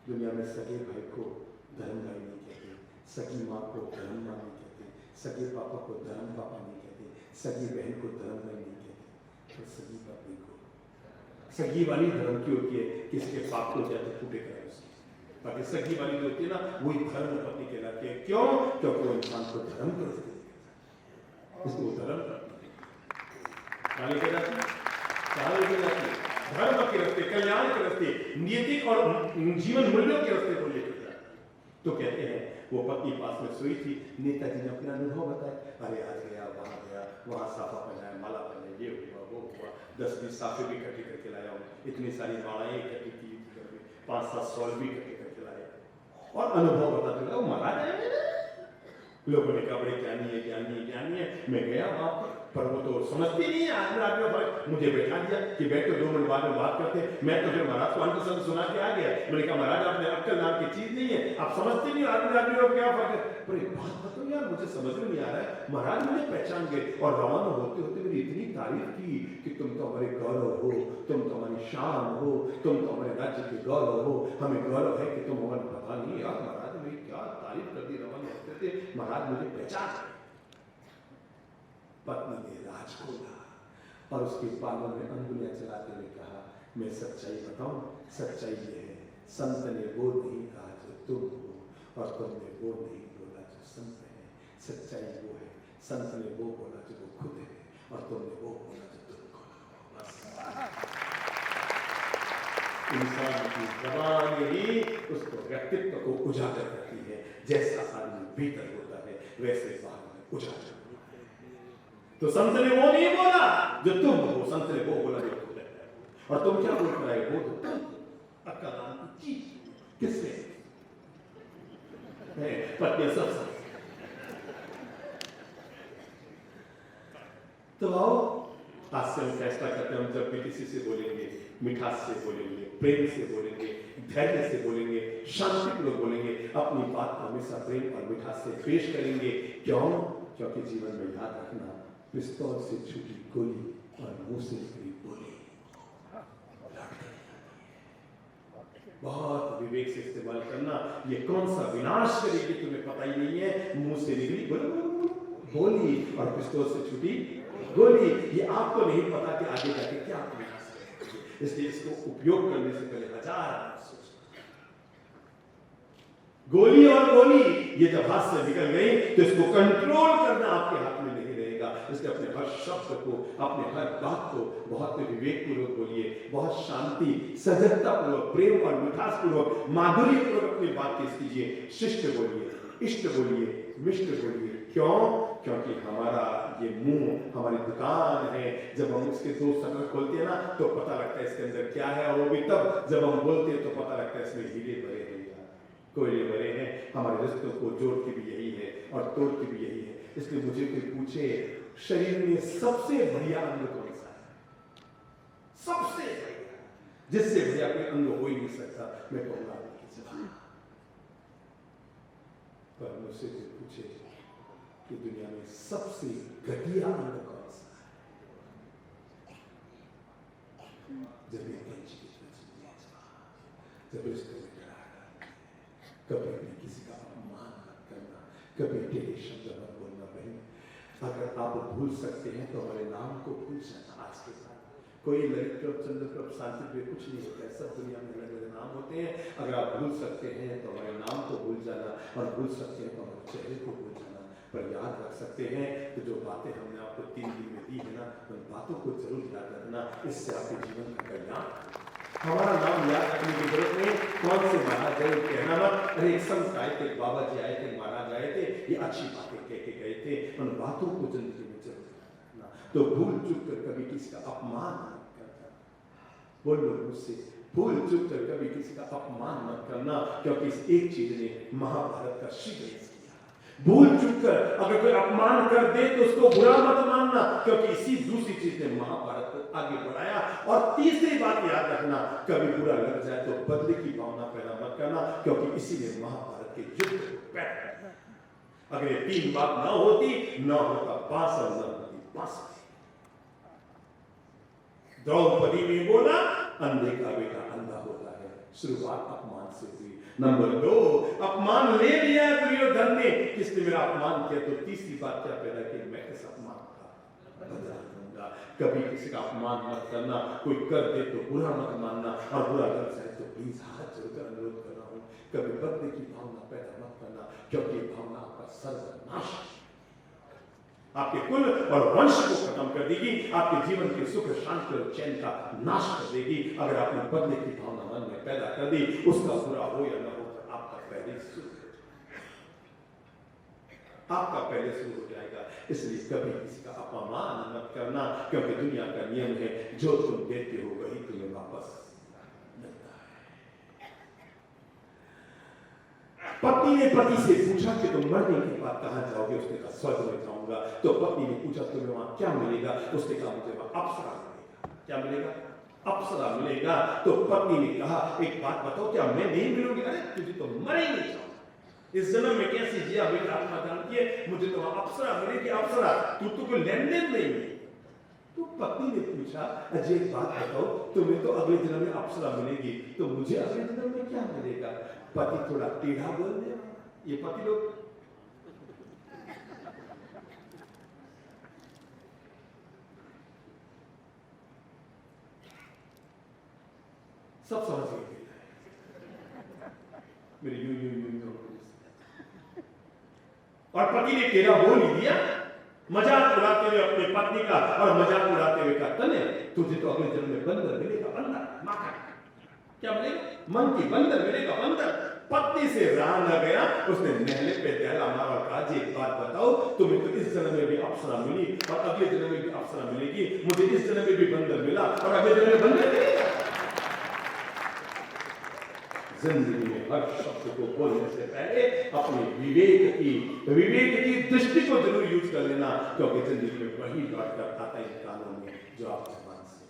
दुनिया में सगे भाई को धर्म भाई नहीं कहते, सगी माँ को धर्म माँ नहीं कहते, सगे पापा को धर्म पापा नहीं कहते, सगी बहन को धर्म भाई नहीं कहते, और सगी पत्नी को, सगी वाली धर्म की होती है, किसके पाप को जाते फूटे कराए उसकी। बाकी सगी वाली जो होती है ना, वही धर्म पत्नी कहलाती है। क्यों? क्योंकि वो इंसान को धर्म के रास्ते उसको धर्म लेके जाती है, धर्म के रास्ते, कल्याण के रास्ते, नीतिक और जीवन मूल्यों के रास्ते को लेकर जाती है। तो कहते हैं वो पत्नी पास में सोई थी, नेताजी ने अपना अनुभव बताया। अरे आज गया, वहां साफा पहनाया, माला पहनाया, ये हुआ वो हुआ, 10-20 साफे भी इकट्ठे करके लाया हूँ, इतनी सारी मालाएं इकट्ठी की, 5-7 सॉल भी इकट्ठे करके लाया, और अनुभव बताते रहा। महाराज है, लोगों ने कहा बड़े ज्ञानी है, ज्ञानी है, ज्ञानी है। मैं गया वहां पर वो तो समझती नहीं है। आदमी मुझे बैठा दिया कि बैठो, 2 मिनट बाद में बात करते हैं। मैं तो फिर महाराज को अंत संत सुना के आ गया। मैंने कहा महाराज आपने अक्कल नाम की चीज नहीं है, आप समझते नहीं, आदमी और क्या फर्क है? पर एक बात बताओ यार, मुझे समझ में नहीं आ रहा है। महाराज मुझे पहचान गए और रवाना होते होते मेरी इतनी तारीफ की कि तुम तो हमारे गौरव हो, तुम तो हमारी शान हो, तुम तो हमारे राज्य के गौरव हो, हमें गौरव है कि तुम हमारे पता नहीं यार। महाराज मेरी क्या तारीफ कर दी, रवाना होते थे, महाराज मुझे पहचान। पत्नी ने राज खोला और उसके बालों में अंगुलियां चलाते हुए कहा, मैं सच्चाई बताऊं, सच्चाई ये है, संत ने वो नहीं कहा जो तुम हो, और तुमने वो नहीं बोला जो संत है। सच्चाई वो है, संत ने वो बोला जो वो खुद है, और तुमने वो बोला जो तुम खुद हो। इंसान की जबान ही उसको व्यक्तित्व को उजागर करती है। जैसा आदमी भीतर होता है वैसे बाहर में उजागर। तो संत ने वो नहीं बोला जो तुम हो, संत ने वो बोला जो खुद है। और तुम क्या बोल कर आए? वो तो अक्कल नाम की चीज किसने? पत्नी सब। तो आओ आज से हम फैसला करते हैं, हम जब भी किसी से बोलेंगे, मिठास से बोलेंगे, प्रेम से बोलेंगे, धैर्य से बोलेंगे, शांतिपूर्वक बोलेंगे, अपनी बात को हमेशा प्रेम और मिठास से पेश करेंगे। क्यों? क्योंकि जीवन में याद रखना, पिस्तौल से छूटी गोली और मुंह से निकली बोली बहुत विवेक से इस्तेमाल करना। ये कौन सा विनाश करेगी तुम्हें पता ही नहीं है। मुंह से निकली बोली और पिस्तौल से छूटी गोली, ये आपको नहीं पता कि आगे जाके क्या विनाश करेगी। इसलिए इसको उपयोग करने से पहले 1000 सोचना। गोली और गोली ये जब हाथ से निकल गई तो इसको कंट्रोल करना आपके हाथ में नहीं रहेगा। इसलिए अपने हर शब्द को, अपने हर बात को बहुत विवेकपूर्वक बोलिए, बहुत शांति, सजगता पूर्वक, प्रेम और मिठास पूर्वक, माधुर्य पूर्वक अपनी बात पेश कीजिए। शिष्ट बोलिए, इष्ट बोलिए, मिष्ट बोलिए, क्यों? क्योंकि हमारा ये मुंह हमारी दुकान है। जब हम उसके दो शटर खोलते हैं ना तो पता लगता है इसके अंदर क्या है, और वो भी तब जब हम बोलते हैं तो पता लगता है इसमें हीरे भरे हैं या कोयले भरे हैं। हमारे रिश्तों को जोड़ती भी यही है और तोड़ती भी यही है। इसलिए मुझे कोई पूछे शरीर में सबसे बढ़िया अंग कौन सा है? सबसे बढ़िया, जिससे बढ़िया कोई अंग हो ही नहीं सकता, मैं कहूंगा पर मुझसे कोई पूछे कि दुनिया में सबसे घटिया अंग कौन सा है? जब रिश्ते में करार, कभी भी किसी का अपमान मत करना, कभी टेढ़े शब्द मत बोलना। बहन, अगर आप भूल सकते हैं तो हमारे नाम को भूल जाना। आज के साथ कोई ललित क्लब, चंद्र क्लब, शांति पे कुछ नहीं होता है, सब दुनिया में अलग अलग नाम होते हैं। अगर आप भूल सकते हैं तो हमारे नाम को भूल जाना, और भूल सकते हैं तो हमारे चेहरे को भूल जाना। पर याद रख सकते हैं तो जो बातें हमने आपको 3 दिन में दी है ना, उन बातों को जरूर याद रखना। इससे आपके जीवन का कल्याण। हमारा नाम याद रखने की जरूरत नहीं। कौन से महाराज है कहना मत, अरे एक संत आए थे, बाबा जी आए थे, महाराज आए थे, ये अच्छी बातें कह के गए थे। उन बातों को जिंदगी में जरूर रखना। तो भूल चूक कर कभी किसी का अपमान मत करना। बोलो मुझसे, भूल चूक कर कभी किसी का अपमान मत करना, क्योंकि इस एक चीज ने महाभारत का शीघ्र किया। भूल चूक कर अगर कोई अपमान कर दे तो उसको बुरा मत मानना, क्योंकि इसी दूसरी चीज ने महाभारत को आगे बढ़ाया। और तीसरी बात याद रखना, कभी बुरा लग जाए तो बदले की भावना पैदा मत करना, क्योंकि इसी ने महाभारत के युद्ध को पैदा किया। अगर ये 3 बात ना होती, ना होता बांस और न होती बांसुरी। द्रौपदी ने बोला, अंधे का बेटा अंधा होता है। शुरुआत अपमान से हुई। नंबर 2, अपमान ले लिया दुर्योधन ने, किसने मेरा अपमान किया। तो तीसरी बात क्या पैदा की, मैं इस अपमान का बदला लूंगा। कभी किसी का अपमान मत करना, कोई कर दे तो बुरा मत मानना, और बुरा लग जाए तो प्लीज हाथ जोड़कर अनुरोध कर रहा हूं, कभी बदले की भावना पैदा मत करना, क्योंकि भावना आपका सर्वनाश, आपके कुल और वंश को खत्म कर देगी, आपके जीवन के सुख, शांति और चैन का नाश कर देगी। अगर आपने बदले की भावना मन में पैदा कर दी, उसका बुरा हो या ना हो, आपका पहले शुरू हो जाएगा। इसलिए कभी किसी का अपमान मत करना, क्योंकि दुनिया का नियम है, जो तुम देते हो वही तुम्हें वापस मिलता है। पत्नी ने पति से पूछा कि तुम मरने के बाद कहां जाओगे। उसने कहा स्वर्ग में जाऊंगा। तो पत्नी ने पूछा तुम्हें वहां क्या मिलेगा। उसने कहा मुझे वहां अप्सरा मिलेगा। क्या मिलेगा? अप्सरा मिलेगा। तो पत्नी ने कहा एक बात बताओ, क्या मैं नहीं मिलूंगी? अरे तुझे तो मरेंगे जाओ, इस जन्म में कैसे जिया मेरी आत्मा जानती है, मुझे तो वहां अप्सरा मिलेगी। अप्सरा, तू तो कोई लेन देन नहीं है। तो पत्नी ने पूछा अजय एक बात बताओ, तुम्हें तो अगले जन्म में अप्सरा मिलेगी, तो मुझे अगले जन्म में क्या मिलेगा? पति थोड़ा टेढ़ा बोलने, ये पति लोग सब समझ गए मेरे यूं और पति ने टेढ़ा बोल ही दिया, मजाक उड़ाते हुए अपने पत्नी का, और मजाक उड़ाते हुए कहा तने तुझे तो अगले जन्म में बंदर मिलेगा। बंदर माखा क्या मिलेगा? मन की बंदर मिलेगा। बंदर। पत्नी से रहा न गया, उसने नहले पे दहला मारा और कहा जी एक बात बताओ, तुम्हें तो इस जन्म में भी अप्सरा मिली और अगले जन्म में भी अप्सरा मिलेगी, मुझे इस जन्म में भी बंदर मिला और अगले जन्म में बंदर मिलेगा। जिंदगी में हर शब्द को बोलने से पहले अपने विवेक की दृष्टि को जरूर यूज कर लेना, क्योंकि जिंदगी में वही लौट कर आता है कानों में जो आप जबान से।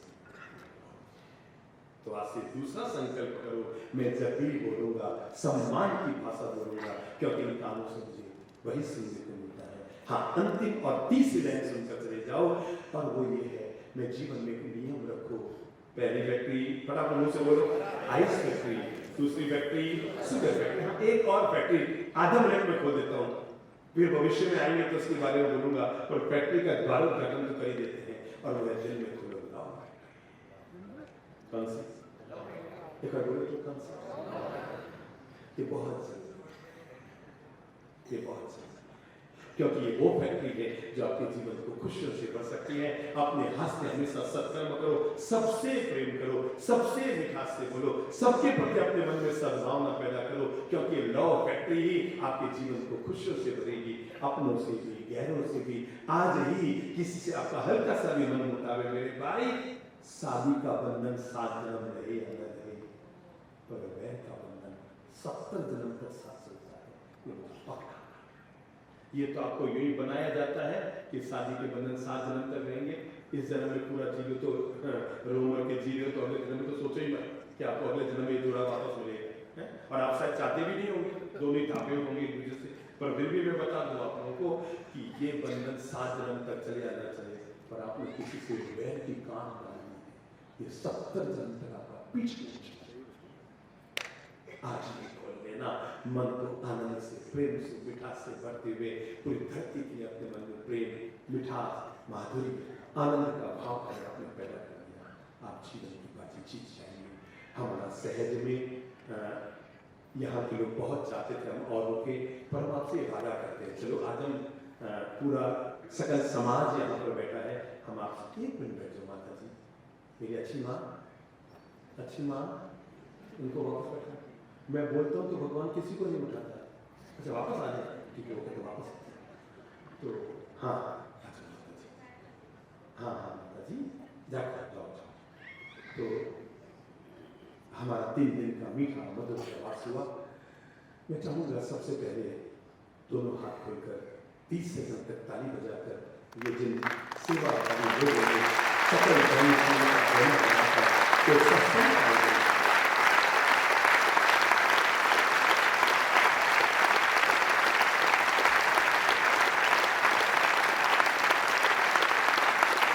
तो आज से दूसरा संकल्प करो, मैं जब भी बोलूंगा सम्मान की भाषा बोलूंगा, क्योंकि इन कानों से मुझे वही सुनने को मिलता है। हाँ, अंतिम और तीसरी लाइन सुनकर चले जाओ, और वो ये है, मैं जीवन में एक नियम रखो। पहली फैक्ट्री फटाफट मुंह से बोलो, आइस फैक्ट्री। दूसरी फैक्ट्री शुगर फैक्ट्री। हाँ, एक और फैक्ट्री आधा मिनट में खोल देता हूँ, फिर भविष्य में आएंगे तो उसके बारे में बोलूंगा, पर फैक्ट्री का द्वार उद्घाटन तो कर ही देते हैं, और वो दिल में खोलो। कौन सी? एक और बोलो तो कौन सा? ये बहुत जरूरी है, ये बहुत जरूरी है, क्योंकि ये वो फैक्ट्री है जो आपके जीवन को खुशियों से भर सकती है। अपने हाथ से हमेशा सत्कर्म करो, सबसे प्रेम करो, सबसे मिठास से बोलो, सबके प्रति अपने मन में सद्भावना पैदा करो, क्योंकि लव फैक्ट्री ही आपके जीवन को खुशियों से भरेगी, अपनों से भी गैरों से भी। आज ही किसी से आपका हल्का सा भी मन मुताबिक मेरे भाई, शादी का बंधन 7 जन्म रहे या न रहे, पर वैर का बंधन 70 जन्म तक साथ चलता है, ये मुझे पक्का। ये तो आपको यही बनाया जाता है कि शादी के बंधन 7 जन्म तक रहेंगे, इस जन्म में पूरा जीव तो रोमर के जीव तो अगले जन्म में तो सोचो ही मत कि आपको अगले जन्म में ये जोड़ा वापस मिलेगा, और आप शायद चाहते भी नहीं होंगे, दोनों ही धापे होंगे एक दूसरे से। पर फिर भी मैं बता दूं आप लोगों को कि ये बंधन 7 जन्म तक चले या ना चले, पर आपने किसी से वैर की कान डाली है, ये 70 जन्म तक आपका पीछे आज ये खोल लेना, मन को आनंद से, प्रेम से, मिठास से भरते हुए पूरी धरती के लिए अपने मन में प्रेम, मिठास, माधुरी, आनंद का भाव आपने पैदा कर दिया। आप जीवन की बातें जीत जाएंगे। हमारा सहज में यहाँ के लोग बहुत चाहते थे हम और रुके, पर हम आपसे वादा करते हैं, चलो आज हम पूरा सकल समाज यहाँ पर बैठा है, हम आपसे 1 मिनट बैठ जाओ। माता जी, मेरी अच्छी माँ, उनको वापस बैठा। मैं बोलता हूँ तो भगवान किसी को नहीं उठाता। अच्छा वापस आ जाए, ठीक है, वो कहते वापस। तो हाँ माता जी जाओ। तो हमारा 3 दिन का मीठा मधुर प्रवास हुआ। मैं चाहूँगा सबसे पहले दोनों हाथ खोलकर 30 सेकंड तक ताली बजाकर ये जिन सेवा लोगों ने सकल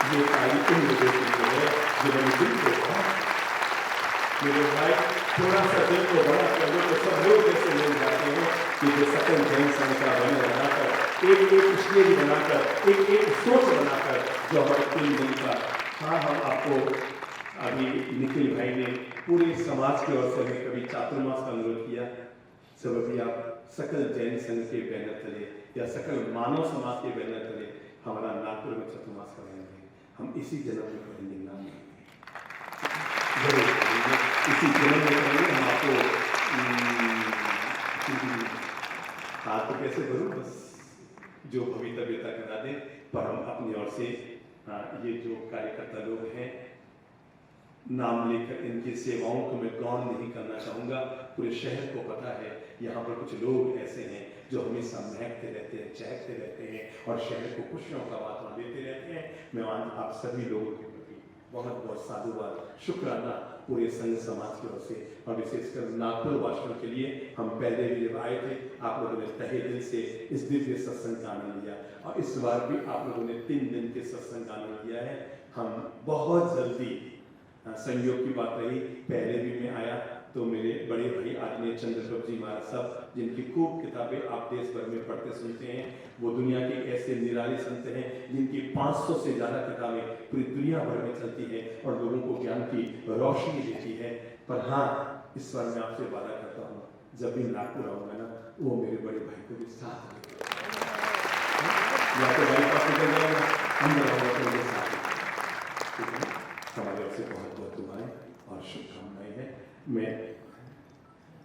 ये ताली उन लोगों के लिए है जिन्होंने दिल को बड़ा, मेरे भाई थोड़ा सा दिल को बड़ा कर लो तो सब लोग जैसे मिल जाते हैं कि जो सकल जैन संघ का बन बनाकर एक स्टेज बनाकर एक सोच बनाकर जो हमारे 3 दिन का। हाँ, हम आपको अभी निखिल भाई ने पूरे समाज की ओर से हमें कभी चातुर्मास का अनुरोध किया, सब अभी आप सकल जैन संघ के बैनर तले या सकल मानव समाज के बैनर तले हमारा नागपुर में चातुर्मास करेंगे। हम इसी जन्म में करेंगे, नाम जरूर इसी जन्म में करेंगे। हम आपको हाथ तो कैसे भरूं, बस जो भवितव्यता करा दें, पर हम अपनी ओर से ये जो कार्यकर्ता लोग हैं नाम लेकर इनकी सेवाओं को मैं गौण नहीं करना चाहूँगा। पूरे शहर को पता है यहाँ पर कुछ लोग ऐसे हैं जो हमेशा महकते रहते हैं, चहकते रहते हैं और शहर को खुशियों का वातावरण देते रहते हैं। मैं आप सभी लोगों के प्रति बहुत बहुत साधुवाद, शुक्राना पूरे संघ समाज की ओर से, और विशेषकर नागपुर वासियों के लिए। हम पहले भी जब आए थे आप लोगों ने तहे दिल से इस दिव्य सत्संग का आनंद लिया, और इस बार भी आप लोगों ने 3 दिन के सत्संग का आनंद लिया है। हम बहुत जल्दी, संयोग की बात रही, पहले भी मैं आया तो मेरे बड़े भाई आदरणीय चंद्रप्रभ जी महाराज साहब, जिनकी खूब किताबें आप देश भर में पढ़ते सुनते हैं, वो दुनिया के ऐसे निराले संत हैं जिनकी 500 से ज़्यादा किताबें पूरी दुनिया भर में चलती हैं और लोगों को ज्ञान की रोशनी देती है। पर हाँ, इस बार मैं आपसे वादा करता हूँ, जब भी नागपुर आऊँगा ना, वो मेरे बड़े भाई को भी साथ या तो भाई पास निकल जाएगा, अंदर आऊँगा तो मेरे साथ। हमारे ओर से बहुत बहुत दुआएं और शुभकामनाएं हैं। मैं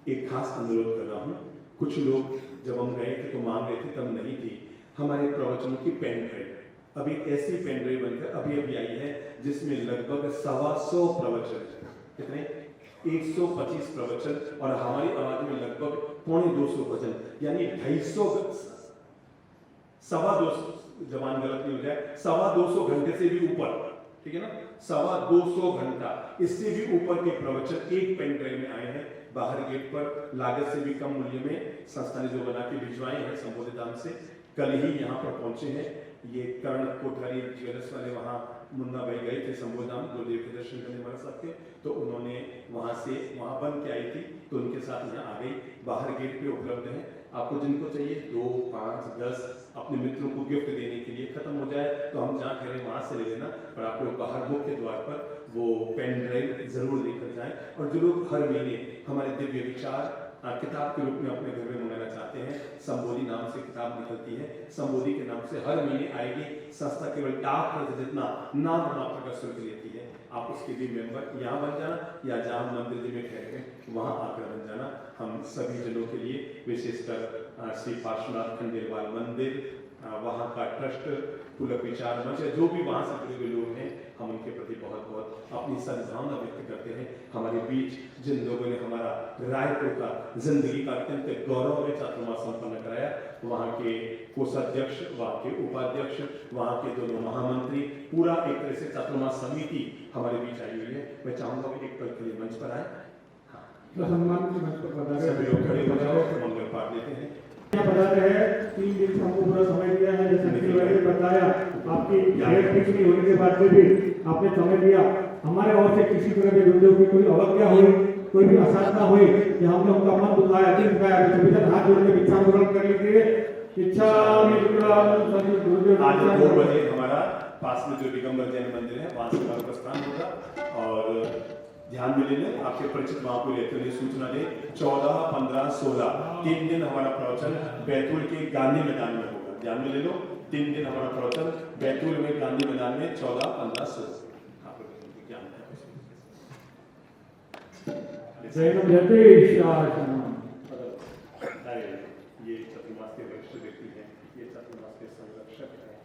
एक खास अनुरोध कर रहा हूँ, कुछ लोग जब हम गए थे तो मांग रहे थे, तब नहीं थी। हमारे प्रवचनों की पेन ड्राइव अभी ऐसी पेन ड्राइव बनकर अभी आई है जिसमें लगभग 125 प्रवचन, कितने 125 प्रवचन, और हमारी आवाज में लगभग 250 भजन, यानी 250, 225 जबान गलत नहीं हो जाए, 225 घंटे से भी ऊपर, ठीक है ना, 225 घंटा, इससे भी ऊपर के प्रवचन एक पेन ड्राइव में आए हैं। बाहर गेट पर लागत से भी कम मूल्य में संस्था ने जो बना के भिजवाए हैं संबोधित दाम से, कल ही यहाँ पर पहुंचे हैं। ये कर्ण कोठारी ज्वेलर्स वाले, वहाँ मुन्ना भाई गए थे संबोधाम गुरुदेव के दर्शन करने महाराज साहब के, तो उन्होंने वहाँ बन के आई थी, तो उनके साथ यहाँ आ गई। बाहर गेट पे उपलब्ध है, आपको जिनको चाहिए 2, 5, 10 अपने मित्रों को गिफ्ट देने के लिए। खत्म हो जाए तो हम जहाँ ठहरे वहाँ से ले लेना, पर आप लोग बाहर मुख्य द्वार पर वो पेन ड्राइव जरूर लेकर जाएं। और जो लोग हर महीने हमारे दिव्य विचार किताब के रूप में अपने घर में मंगाना चाहते हैं, संबोधि नाम से किताब निकलती है। संबोधि के नाम से हर महीने आएगी। संस्था केवल डाक खर्च जितना नाम मात्र का शुल्क लेती है। आप उसके भी मेंबर यहाँ बन जाना या जहाँ मंदिर जी में ठहरे हैं वहाँ आकर बन जाना। हम सभी जनों के लिए, विशेषकर श्री पार्श्वनाथ खंडेलवाल मंदिर, वहाँ का ट्रस्ट, पुलक विचार मंच, जो भी वहाँ से जुड़े हुए लोग हैं, हम उनके प्रति बहुत बहुत अपनी सद्भावना व्यक्त करते हैं। हमारे बीच जिन लोगों ने हमारा रायपुर का जिंदगी का अत्यंत गौरव में चातुर्मास संपन्न कराया, वहाँ के कोषाध्यक्ष, वहाँ के उपाध्यक्ष, वहाँ के दोनों महामंत्री, पूरा एक तरह से चातुर्मास समिति हमारे बीच आई हुई है। मैं चाहूंगा कि एक पल के लिए मंच पर आए। सम्मान के मंच पर पधारे, सभी लोग खड़े हो जाओ, मंगल पाठ लेते हैं। यहाँ पधारे हैं। 3 दिन से हमको पूरा समय दिया है, जैसे अखिल भाई ने बताया, आपकी डेट फिक्स नहीं होने के बाद में भी आपने समय दिया। हमारे ओर से किसी तरह के गुरुदेव की कोई अवज्ञा हुई, कोई भी असाधना हुई कि हमने उनका मन दुखाया, दिल दुखाया, तो सभी जन हाथ जोड़ के इच्छा पूर्ण कर लीजिए। इच्छा गुरुदेव आज 2 बजे हमारा पास में जो दिगंबर जैन मंदिर है वहाँ से हमारा प्रस्थान होगा। और ध्यान में ले लें, आपके परिचित महापुर लेते हुए सूचना दें, 14, 15, 16 3 दिन हमारा प्रवचन बैतूल के गांधी मैदान में होगा। ध्यान में ले लो, 3 दिन हमारा प्रवचन बैतूल में गांधी मैदान में 14, 15, 16। ये चतुर्मास के वरिष्ठ व्यक्ति हैं, ये चतुर्मास के संरक्षक हैं,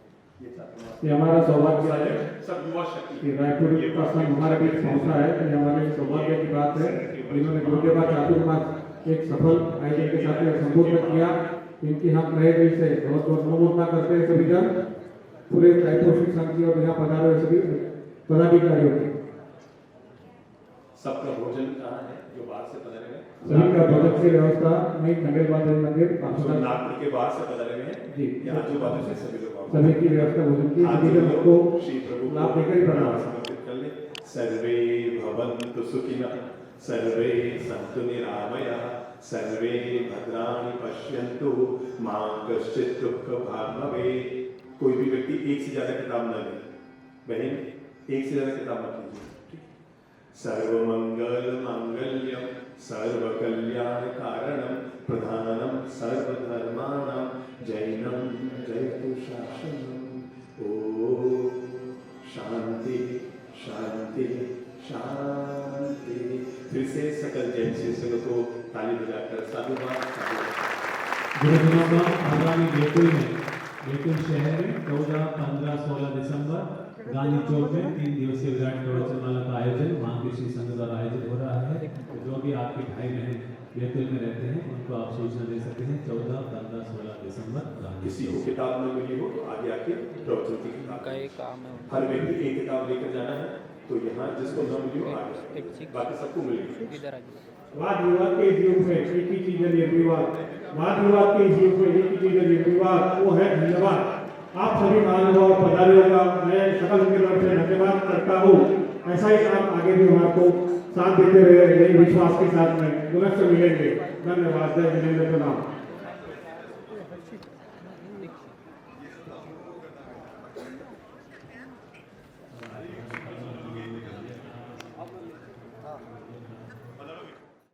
ये चतुर्मास ये हमारा सौभाग्य है सब युवा शक्ति कि रायपुर का संघ हमारे बीच पहुंचा है। ये हमारे सौभाग्य की बात है। इन्होंने गुरु के बाद चातुर्मास एक सफल आयोजन के साथ संपूर्ण किया। इनकी हम तहे दिल से बहुत बहुत अनुमोदना करते हैं सभी जन, पूरे रायपुर शिव संघ की और यहाँ पधारे हुए सभी पदाधिकारियों की। सबका भोजन कहाँ है जो बाहर से पधारे हैं? सभी का भोजन की व्यवस्था नहीं खंडेलवाल मंदिर नागपुर के बाहर से पधारे हुए हैं जी, यहाँ जो बातों से सभी लोग सभी की व्यवस्था भोजन की, सभी जन को श्री प्रभु लाभ देकर ही प्रणाम समर्पित कर ले। सर्वे भवन्तु सुखिनः, सर्वे सन्तु निरामयाः, सर्वे भद्राणि पश्यन्तु मां कश्चित् दुःखभाग् भवेत्। कोई भी व्यक्ति एक से ज्यादा किताब न ले, बहन एक से ज्यादा किताब मत लीजिए। सर्वमंगल मांगल्यम सर्वकल्याण कारणम प्रधानम सर्वधर्माणां जैनम जयतु शासनम। ओम शांति शांति शांति। फिर से सकल जैन शिष्यों को ताली बजाकर साधुवाद। गुरुदिनों का आगामी बैतूल शहर में 14, 15, 16 दिसंबर गांधी चौक में 3 दिवसीय विराट प्रवचनमाला का आयोजन वहाँ श्री संघ द्वारा आयोजित हो रहा है। जो भी आपके भाई बहन बैतूल में रहते हैं उनको आप सूचना दे सकते हैं। 14, 15, 16 दिसंबर। किसी को किताब न मिली हो तो आगे आके प्रवचन की किताब, हर व्यक्ति एक किताब लेकर जाना है। तो यहाँ जिसको न मिली हो आगे, बाकी सबको मिलेगी। वाद विवाद के इस युग में एक ही चीज है निर्विवाद। वाद विवाद के इस युग में एक ही चीज है निर्विवाद, वो है धन्यवाद। आप सभी महानुभाव पधारियों का मैं सकल की तरफ से धन्यवाद करता हूँ। ऐसा ही काम आगे भी हमारे को साथ देते रहे, यही विश्वास के साथ में पुनः मिलेंगे। धन्यवाद। जय जिनेंद्र प्रणाम।